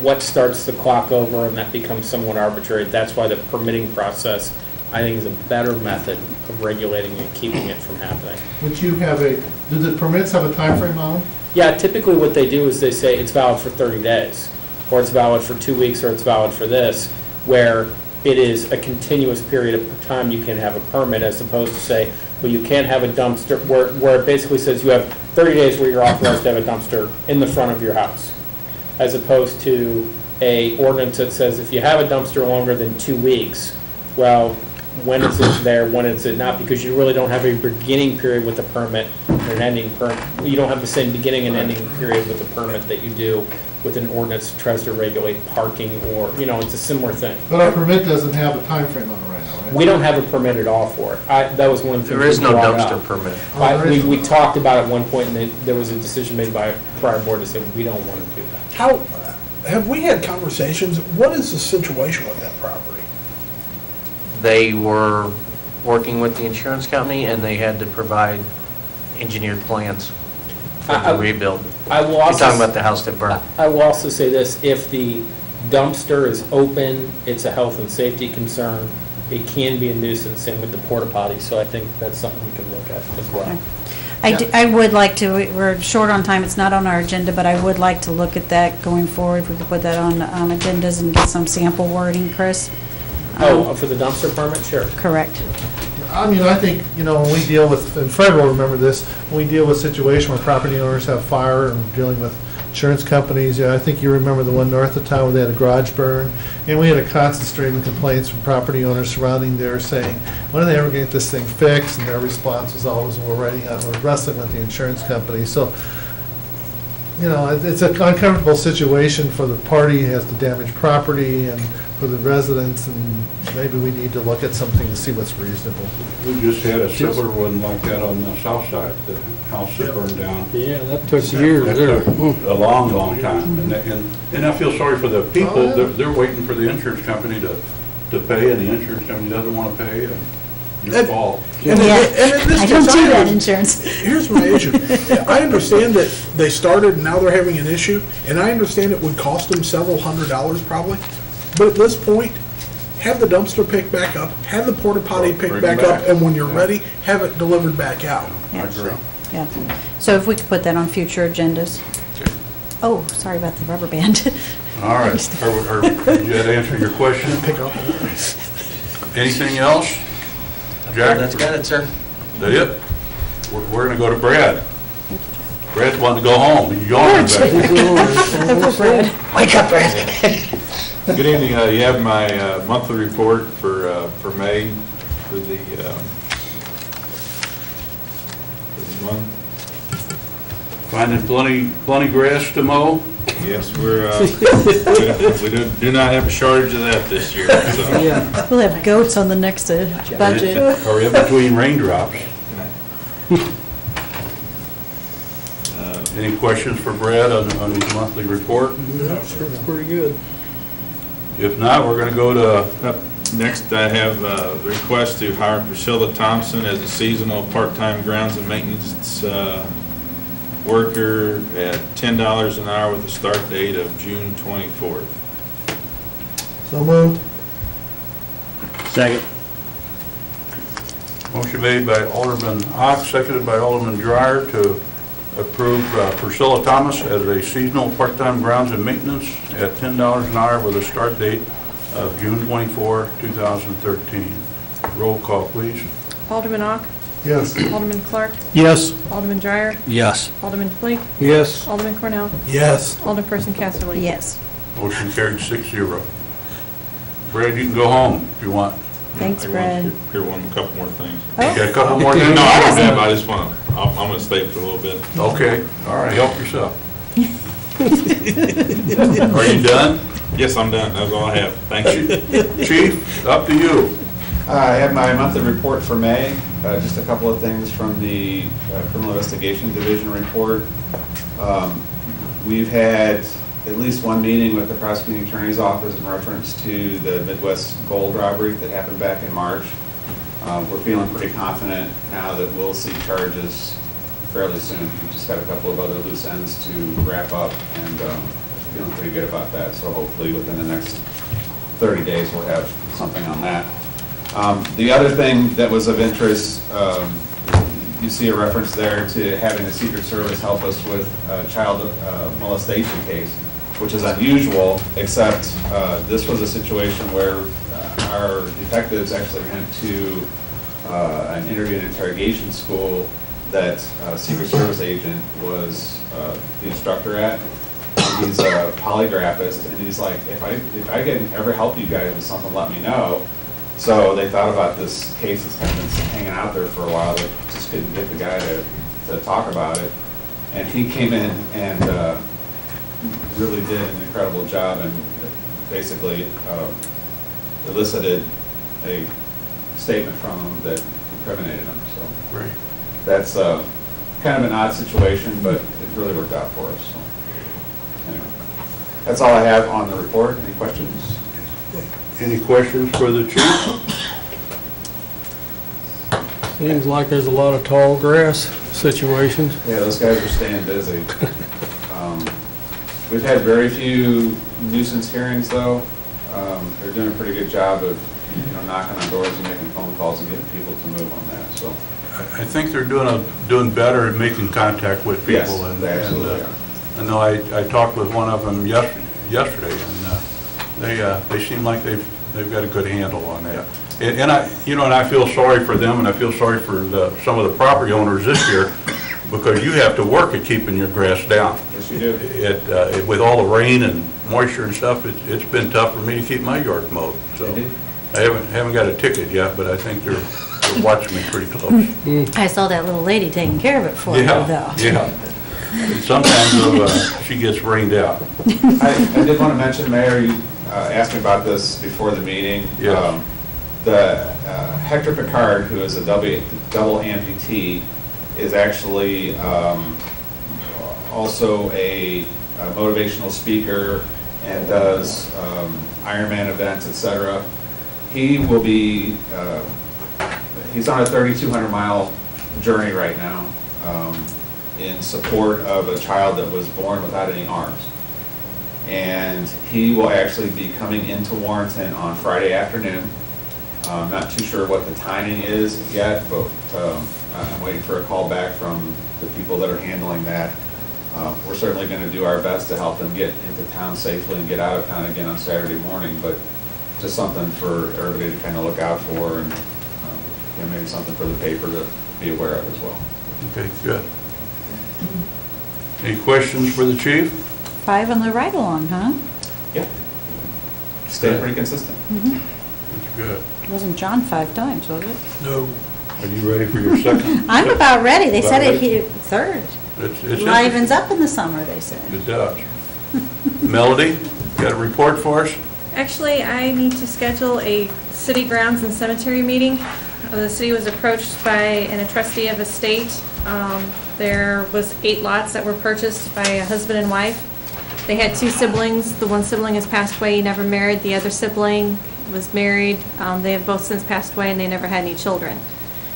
what starts the clock over and that becomes somewhat arbitrary. That's why the permitting process, I think, is a better method of regulating and keeping it from happening. Would you have do the permits have a time frame on them? Yeah, typically what they do is they say it's valid for 30 days, or it's valid for 2 weeks, or it's valid for this, where it is a continuous period of time you can have a permit, as opposed to say, well, you can't have a dumpster, where it basically says you have 30 days where you're authorized to have a dumpster in the front of your house, as opposed to a ordinance that says if you have a dumpster longer than 2 weeks, well, when is it there, when is it not, because you really don't have a beginning period with a permit or an ending permit. You don't have the same beginning and ending period with a permit that you do with an ordinance that tries to regulate parking, or, you know, it's a similar thing. But our permit doesn't have a time frame on it right now, right? We don't have a permit at all for it. That was one of the things There is we no brought dumpster up. permit. Oh, there is We no. talked talked about it at one point, and there was a decision made by a prior board to say, we don't want to do that. How, have we had conversations, what is the situation with that property? They were working with the insurance company, and they had to provide engineered plans for I- the rebuild. I will You're also. talking about the house that burned. I will also say this, if the dumpster is open, it's a health and safety concern, it can be a nuisance, same with the porta potty, so I think that's something we can look at as well. I would like to, we're short on time, it's not on our agenda, but I would like to look at that going forward. If we could put that on agendas and get some sample wording, Chris. Oh, for the dumpster permit, sure. Correct. I mean, I think, you know, when we deal with, and Fred will remember this, when we deal with situations where property owners have fire and dealing with insurance companies, I think you remember the one north of town where they had a garage burn, and we had a constant stream of complaints from property owners surrounding there saying, when are they ever going to get this thing fixed? And their response was always, we're wrestling with the insurance company. So, you know, it's an uncomfortable situation for the party who has the damaged property and for the residents, and maybe we need to look at something to see what's reasonable. We just had a similar one like that on the south side, the house that burned down. Yeah, that took years That there. took a long, long time. And I feel sorry for the people, Oh, yeah. they're waiting for the insurance company to pay, and the insurance company doesn't want to pay, and your And- fault. And Yeah, in this I don't case, do that insurance. Here's my issue. I understand that they started and now they're having an issue, and I understand it would cost them several $100s probably. But at this point, have the dumpster picked back up, have the porta potty picked Bring back them up, back. and when you're ready, have it delivered back out. Yeah. agree. Yeah. So if we could put that on future agendas. Oh, sorry about the rubber band. All right, did that answer your question? Pick up. Anything else? Jack? That's got it, sir. Is that it? We're going to go to Brad. Brad's wanting to go home. He's yawning back. Wake up, Brad. Good evening. You have my monthly report for May for the month. Finding plenty grass to mow? Yes, we do not have a shortage of that this year, so. Yeah. We'll have goats on the next budget. Or in between raindrops. Any questions for Brad on his monthly report? That's pretty good. If not, we're going to go to, Next, I have the request to hire Priscilla Thompson as a seasonal part-time grounds and maintenance worker at $10 an hour with a start date of June 24th. So moved. Second. motion made by Alderman Ock, seconded by Alderman Dreyer to approve Priscilla Thomas as a seasonal part-time grounds and maintenance at $10 an hour with a start date of June 24, 2013. Roll call, please. Alderman Ock, Yes. Alderman Clark, Yes. Alderman Dreyer, Yes. Alderman Flake, Yes. Alderman Cornell, Yes. Alderperson Casterly. Yes. Motion carried 6-0. Brad, you can go home if you want. Thanks, I Brad. want to hear a couple more things. You got a couple more things? No, I don't have, I just want to, I'm going to stay for a little bit. Okay, all right, help yourself. Are you done? Yes, I'm done. That's all I have. Thank you. Chief, up to you. I have my monthly report for May, just a couple of things from the Criminal Investigation Division report. We've had at least one meeting with the prosecuting attorney's office in reference to the Midwest gold robbery that happened back in March. We're feeling pretty confident now that we'll see charges fairly soon. We've just got a couple of other loose ends to wrap up, and feeling pretty good about that. So hopefully within the next 30 days we'll have something on that. The other thing that was of interest, you see a reference there to having the Secret Service help us with a child molestation case, which is unusual, except this was a situation where our detectives actually went to an interview and interrogation school that a Secret Service agent was the instructor at. And he's a polygraphist, and he's like, if I can ever help you guys with something, let me know. So they thought about this case that's kind of been hanging out there for a while. They just couldn't get the guy to talk about it. And he came in and really did an incredible job and basically elicited a statement from him that incriminated him. So Great. that's kind of an odd situation, but it really worked out for us. So anyway, that's all I have on the report. Any questions? Any questions for the chief? Seems like there's a lot of tall grass situations. Yeah, those guys are staying busy. We've had very few nuisance hearings, though. They're doing a pretty good job of, knocking on doors and making phone calls and getting people to move on that, so. I think they're doing better at making contact with people. Yes, they absolutely are. I know I talked with one of them yesterday, and they seem like they've got a good handle on that. And I feel sorry for them, and I feel sorry for some of the property owners this year, because you have to work at keeping your grass down. Yes, you do. With all the rain and moisture and stuff, it's been tough for me to keep my yard mowed. So I haven't got a ticket yet, but I think they're watching me pretty close. I saw that little lady taking care of it for you, though. Yeah. Sometimes she gets rained out. I did want to mention, Mayor, you asked me about this before the meeting. Yeah. The Hector Picard, who is a double amputee, is actually also a motivational speaker and does Ironman events, etc. He will be, he's on a 3,200-mile journey right now in support of a child that was born without any arms. And he will actually be coming into Warrenton on Friday afternoon. I'm not too sure what the timing is yet, but I'm waiting for a call back from the people that are handling that. We're certainly going to do our best to help them get into town safely and get out of town again on Saturday morning, but just something for everybody to kind of look out for, and maybe something for the paper to be aware of as well. Okay, good. Any questions for the chief? 5 on the ride-along, huh? Yeah. Staying pretty consistent. That's good. Wasn't John 5 times, was it? No. Are you ready for your second? I'm about ready. They said About it ready? hit third. It's Livens up in the summer, they said. It does. Melody, got a report for us? Actually, I need to schedule a city grounds and cemetery meeting. The city was approached by a trustee of a estate. There was 8 lots that were purchased by a husband and wife. They had 2 siblings. The one sibling has passed away, he never married. The other sibling was married. They have both since passed away, and they never had any children.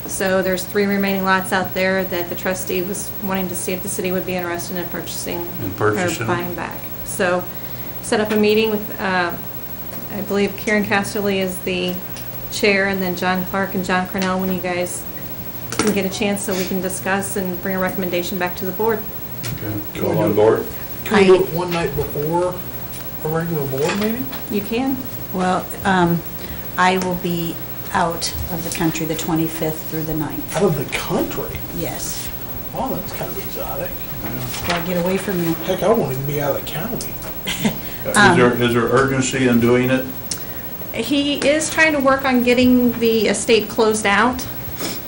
So there's 3 remaining lots out there that the trustee was wanting to see if the city would be interested in purchasing. Or buying back. So set up a meeting with, I believe Karen Casterly is the chair, and then John Clark and John Cornell, when you guys can get a chance, so we can discuss and bring a recommendation back to the board. Okay, you all on board? Can we do it one night before a regular board meeting? You can. Well, I will be out of the country the 25th through the 9th. Out of the country? Yes. Oh, that's kind of exotic. Gotta get away from you. Heck, I won't even be out of the county. Is there urgency in doing it? He is trying to work on getting the estate closed out.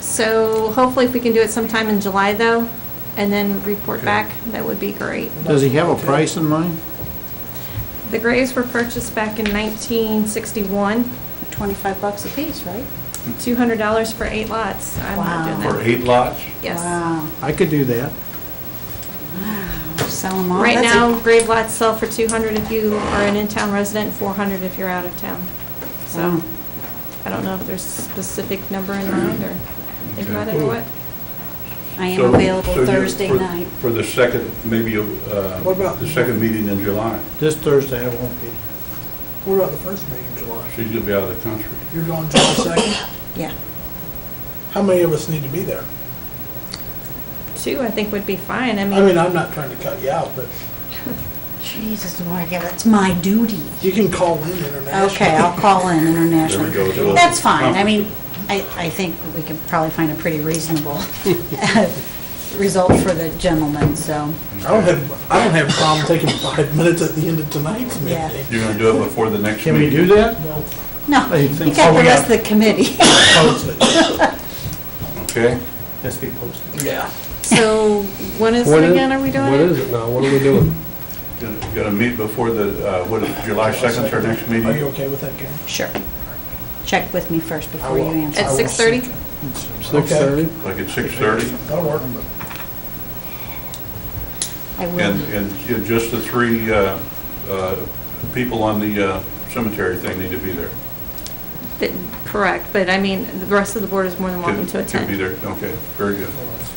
So hopefully if we can do it sometime in July, though, and then report back, that would be great. Does he have a price in mind? The graves were purchased back in 1961. $25 a piece, right? $200 for 8 lots. I'm not doing that. For 8 lots? Yes. Wow. I could do that. Wow. Sell them all. Right That's now, grave lots sell for $200 if you are an in-town resident, $400 if you're out of town. So, Wow. I don't know if there's a specific number in mind, or think about it or what. I am So- available so you- Thursday for- night. For the second, maybe, What about- the second meeting in July. This Thursday I won't be. What about the first meeting in July? She's gonna be out of the country. You're going July 2nd? Yeah. How many of us need to be there? 2, I think, would be fine. I I mean, mean, I'm not trying to cut you out, but Jesus, Morgan, that's my duty. you can call in internationally. Okay, I'll call in internationally. There we go. That's fine. I mean, I think we can probably find a pretty reasonable result for the gentleman, so. I don't have a problem taking 5 minutes at the end of tonight's Yeah. meeting. You're gonna do it before the next Can we meeting? do that? No, I you think- got Oh, the we rest of have- the committee. Post it. Okay. Has to be posted. Yeah. so when is it again, are we doing What it? is it now? What are we doing? Gonna meet before the, what is it, July 2nd, our next Are you meeting? okay with that, Karen? Sure. Check with me first I before you will. answer. At 6:30? 6:30? Like at 6:30? That'll work. I will. And just the 3 people on the cemetery thing need to be there? Correct, but I mean, the rest of the board is more than welcome to To be attend. there, okay, very good.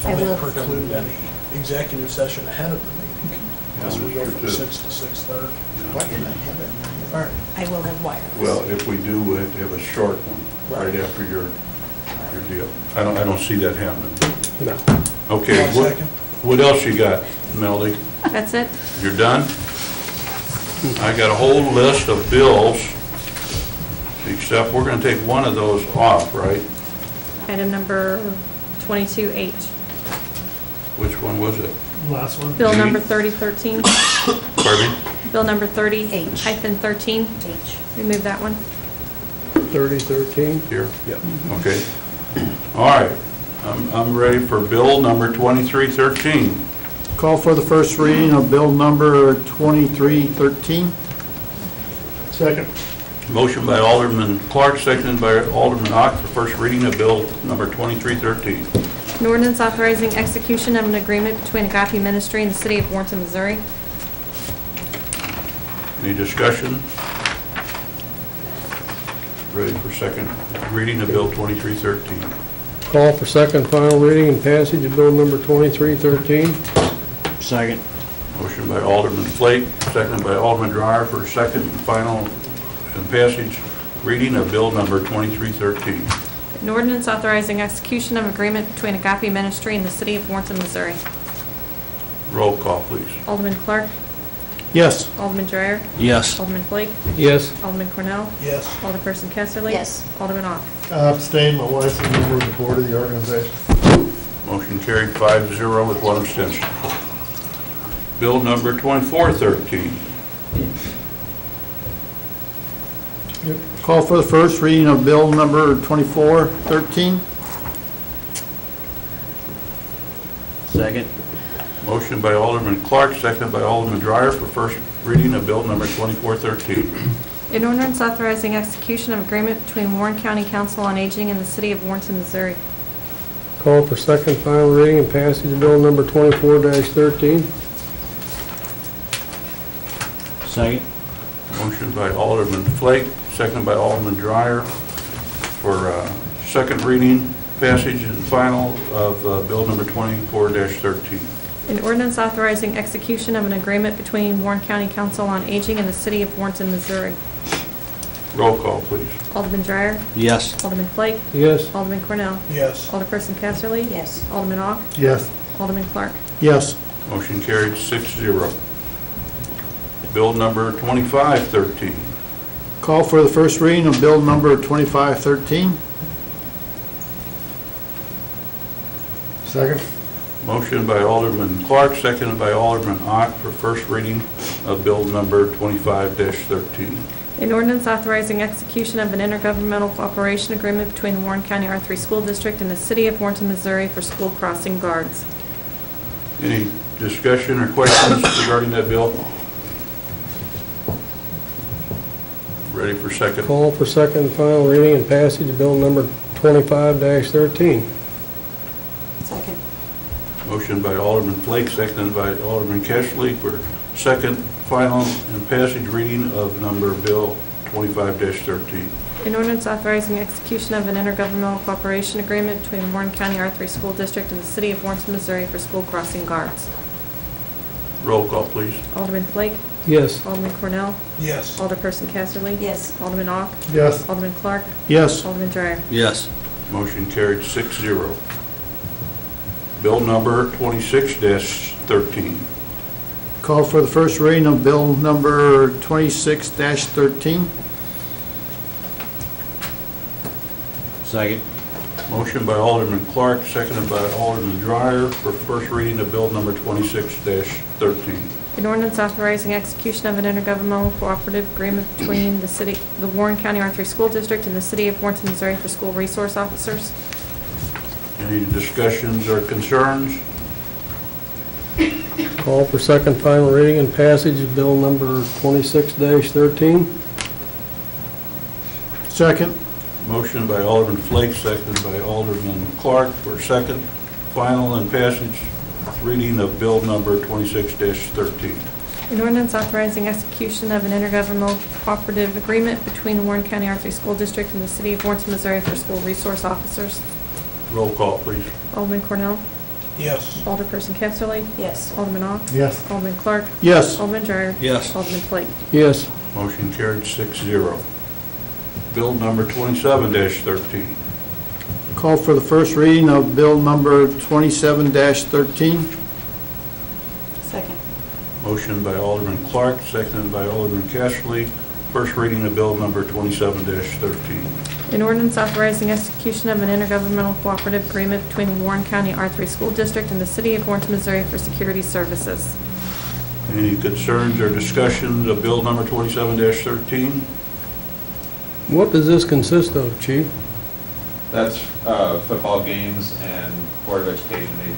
I will. Doesn't preclude any executive session ahead of the meeting. Unless we go Sure from do. 6 to 6:30. Why can't I have it? All right. I will have wireless. Well, if we do, we'll have to have a short one right after your deal. I don't see that happening. No. Okay, One second. what else you got, Melody? That's it? You're done? I got a whole list of bills, except we're gonna take one of those off, right? Item number 22H. Which one was it? Last one. Bill number 3013. Pardon me? Bill number 30 H. hyphen 13. H. Remove that one. 3013? Here? Yep. Okay. All right. I'm ready for bill number 2313. Call for the first reading of bill number 2313. Second. Motion by Alderman Clark, seconded by Alderman Ock for first reading of bill number 2313. An ordinance authorizing execution of an agreement between Agape Ministry and the City of Warrenton, Missouri. Any discussion? Ready for second reading of bill 2313. Call for second final reading and passage of bill number 2313. Second. Motion by Alderman Flake, seconded by Alderman Dreyer for second and final and passage reading of bill number 2313. An ordinance authorizing execution of agreement between Agape Ministry and the City of Warrenton, Missouri. Roll call, please. Alderman Clark, Yes. Alderman Dreyer, Yes. Alderman Flake, Yes. Alderman Cornell, Yes. Alderperson Casterly. Yes. Alderman Ock. Abstain, my wife's a member of the board of the organization. Motion carried 5-0 with one abstention. Bill number 2413. Call for the first reading of bill number 2413. Second. Motion by Alderman Clark, seconded by Alderman Dreyer for first reading of bill number 2413. An ordinance authorizing execution of agreement between Warren County Council on Aging and the City of Warrenton, Missouri. Call for second final reading and passage of bill number 24-13. Second. Motion by Alderman Flake, seconded by Alderman Dreyer for second reading, passage, and final of bill number 24-13. An ordinance authorizing execution of an agreement between Warren County Council on Aging and the City of Warrenton, Missouri. Roll call, please. Alderman Dreyer, Yes. Alderman Flake, Yes. Alderman Cornell, Yes. Alderperson Casterly. Yes. Alderman Ock, Yes. Alderman Clark. Yes. Motion carried 6-0. Bill number 2513. Call for the first reading of bill number 2513. Second? Motion by Alderman Clark, seconded by Alderman Ock for first reading of bill number 25-13. An ordinance authorizing execution of an intergovernmental cooperation agreement between the Warren County R3 School District and the City of Warrenton, Missouri for school crossing guards. Any discussion or questions regarding that bill? Ready for second? Call for second final reading and passage of bill number 25-13. Second. Motion by Alderman Flake, seconded by Alderman Kessley for second, final, and passage reading of number bill 25-13. An ordinance authorizing execution of an intergovernmental cooperation agreement between Warren County R3 School District and the City of Warrenton, Missouri for school crossing guards. Roll call, please. Alderman Flake, Yes. Alderman Cornell, Yes. Alderperson Casterly. Yes. Alderman Ock, Yes. Alderman Clark, Yes. Alderman Dreyer. Yes. Motion carried 6-0. Bill number 26-13. Call for the first reading of bill number 26-13. Second. Motion by Alderman Clark, seconded by Alderman Dreyer for first reading of bill number 26-13. An ordinance authorizing execution of an intergovernmental cooperative agreement between the Warren County R3 School District and the City of Warrenton, Missouri for school resource officers. Any discussions or concerns? Call for second final reading and passage of bill number 26-13. Second. Motion by Alderman Flake, seconded by Alderman Clark for second, final, and passage reading of bill number 26-13. An ordinance authorizing execution of an intergovernmental cooperative agreement between the Warren County R3 School District and the City of Warrenton, Missouri for school resource officers. Roll call, please. Alderman Cornell, Yes. Alderperson Casterly, Yes. Alderman Ock, Yes. Alderman Clark, Yes. Alderman Dreyer. Yes. Alderman Flake. Yes. Motion carried 6-0. Bill number 27-13. Call for the first reading of bill number 27-13. Second. Motion by Alderman Clark, seconded by Alderman Cashley. First reading of bill number 27-13. An ordinance authorizing execution of an intergovernmental cooperative agreement between the Warren County R3 School District and the City of Warrenton, Missouri for security services. Any concerns or discussions of bill number 27-13? What does this consist of, Chief? That's football games and Board of Education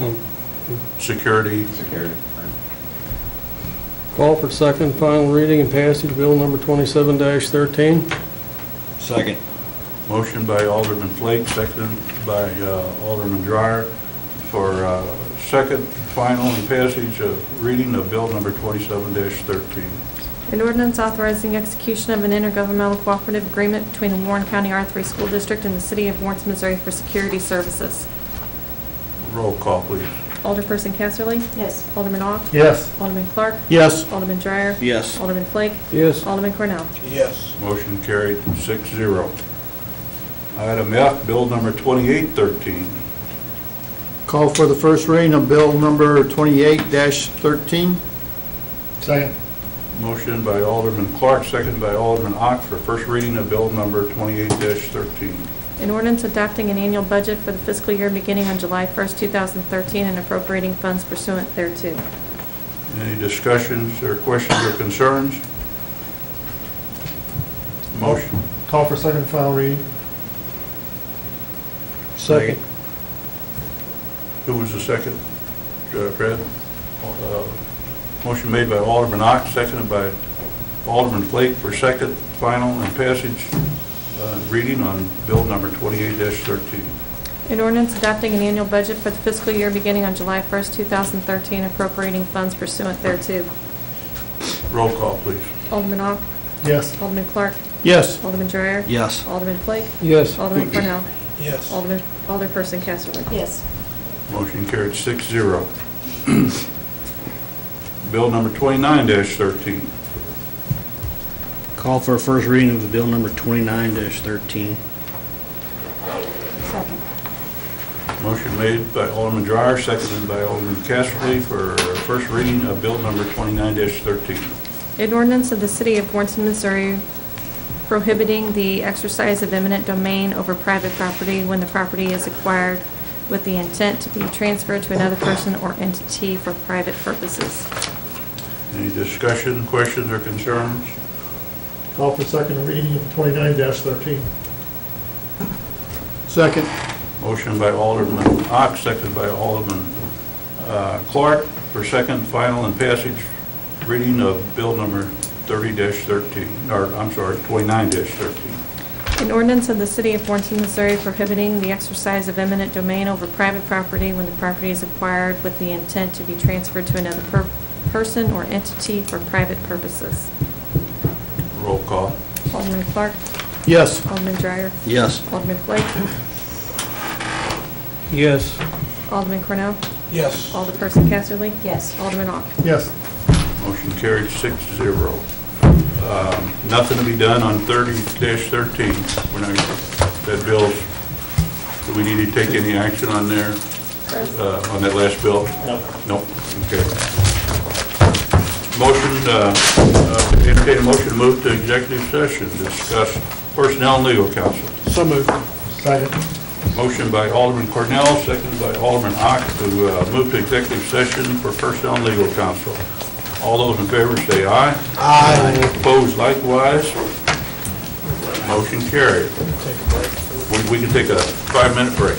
aid Security. security. Right. Call for second final reading and passage of bill number 27-13. Second. Motion by Alderman Flake, seconded by Alderman Dreyer for second, final, and passage of reading of bill number 27-13. An ordinance authorizing execution of an intergovernmental cooperative agreement between the Warren County R3 School District and the City of Warrenton, Missouri for security services. Roll call, please. Alderperson Casterly? Yes. Alderman Ock? Yes. Alderman Clark? Yes. Alderman Dreyer? Yes. Alderman Flake? Yes. Alderman Cornell? Yes. Motion carried 6-0. Item F, bill number 2813. Call for the first reading of bill number 28-13. Second. Motion by Alderman Clark, second by Alderman Ock for first reading of bill number 28-13. An ordinance adopting an annual budget for the fiscal year beginning on July 1st, 2013, and appropriating funds pursuant thereto. Any discussions or questions or concerns? Motion. Call for second and final reading. Second. Who was the second? Fred? Motion made by Alderman Ock, seconded by Alderman Flake for second, final, and passage reading on bill number 28-13. An ordinance adopting an annual budget for the fiscal year beginning on July 1st, 2013, appropriating funds pursuant thereto. Roll call, please. Alderman Ock? Yes. Alderman Clark? Yes. Alderman Dreyer? Yes. Alderman Flake? Yes. Alderman Cornell? Yes. Alderperson Casterly? Yes. Motion carried 6-0. Bill number 29-13. Call for a first reading of bill number 29-13. Second. Motion made by Alderman Dreyer, seconded by Alderman Casterly for first reading of bill number 29-13. An ordinance of the City of Warrenton, Missouri prohibiting the exercise of eminent domain over private property when the property is acquired with the intent to be transferred to another person or entity for private purposes. Any discussion, questions, or concerns? Call for second reading of 29-13. Second. Motion by Alderman Ock, seconded by Alderman Clark for second, final, and passage reading of bill number 30-13, or I'm sorry, 29-13. An ordinance of the City of Warrenton, Missouri prohibiting the exercise of eminent domain over private property when the property is acquired with the intent to be transferred to another person or entity for private purposes. Roll call. Alderman Clark? Yes. Alderman Dreyer? Yes. Alderman Flake? Yes. Alderman Cornell? Yes. Alderperson Casterly? Yes. Alderman Ock? Yes. Motion carried 6-0. Nothing to be done on 30-13. We're not, that bill, do we need to take any action on there, on that last bill? Nope. Nope, okay. Motion, entertain a motion to move to executive session, to discuss personnel and legal counsel. So moved. Second. Motion by Alderman Cornell, seconded by Alderman Ock to move to executive session for personnel and legal counsel. All those in favor say aye. Aye. Opposed likewise. Motion carried. We can take a 5-minute break.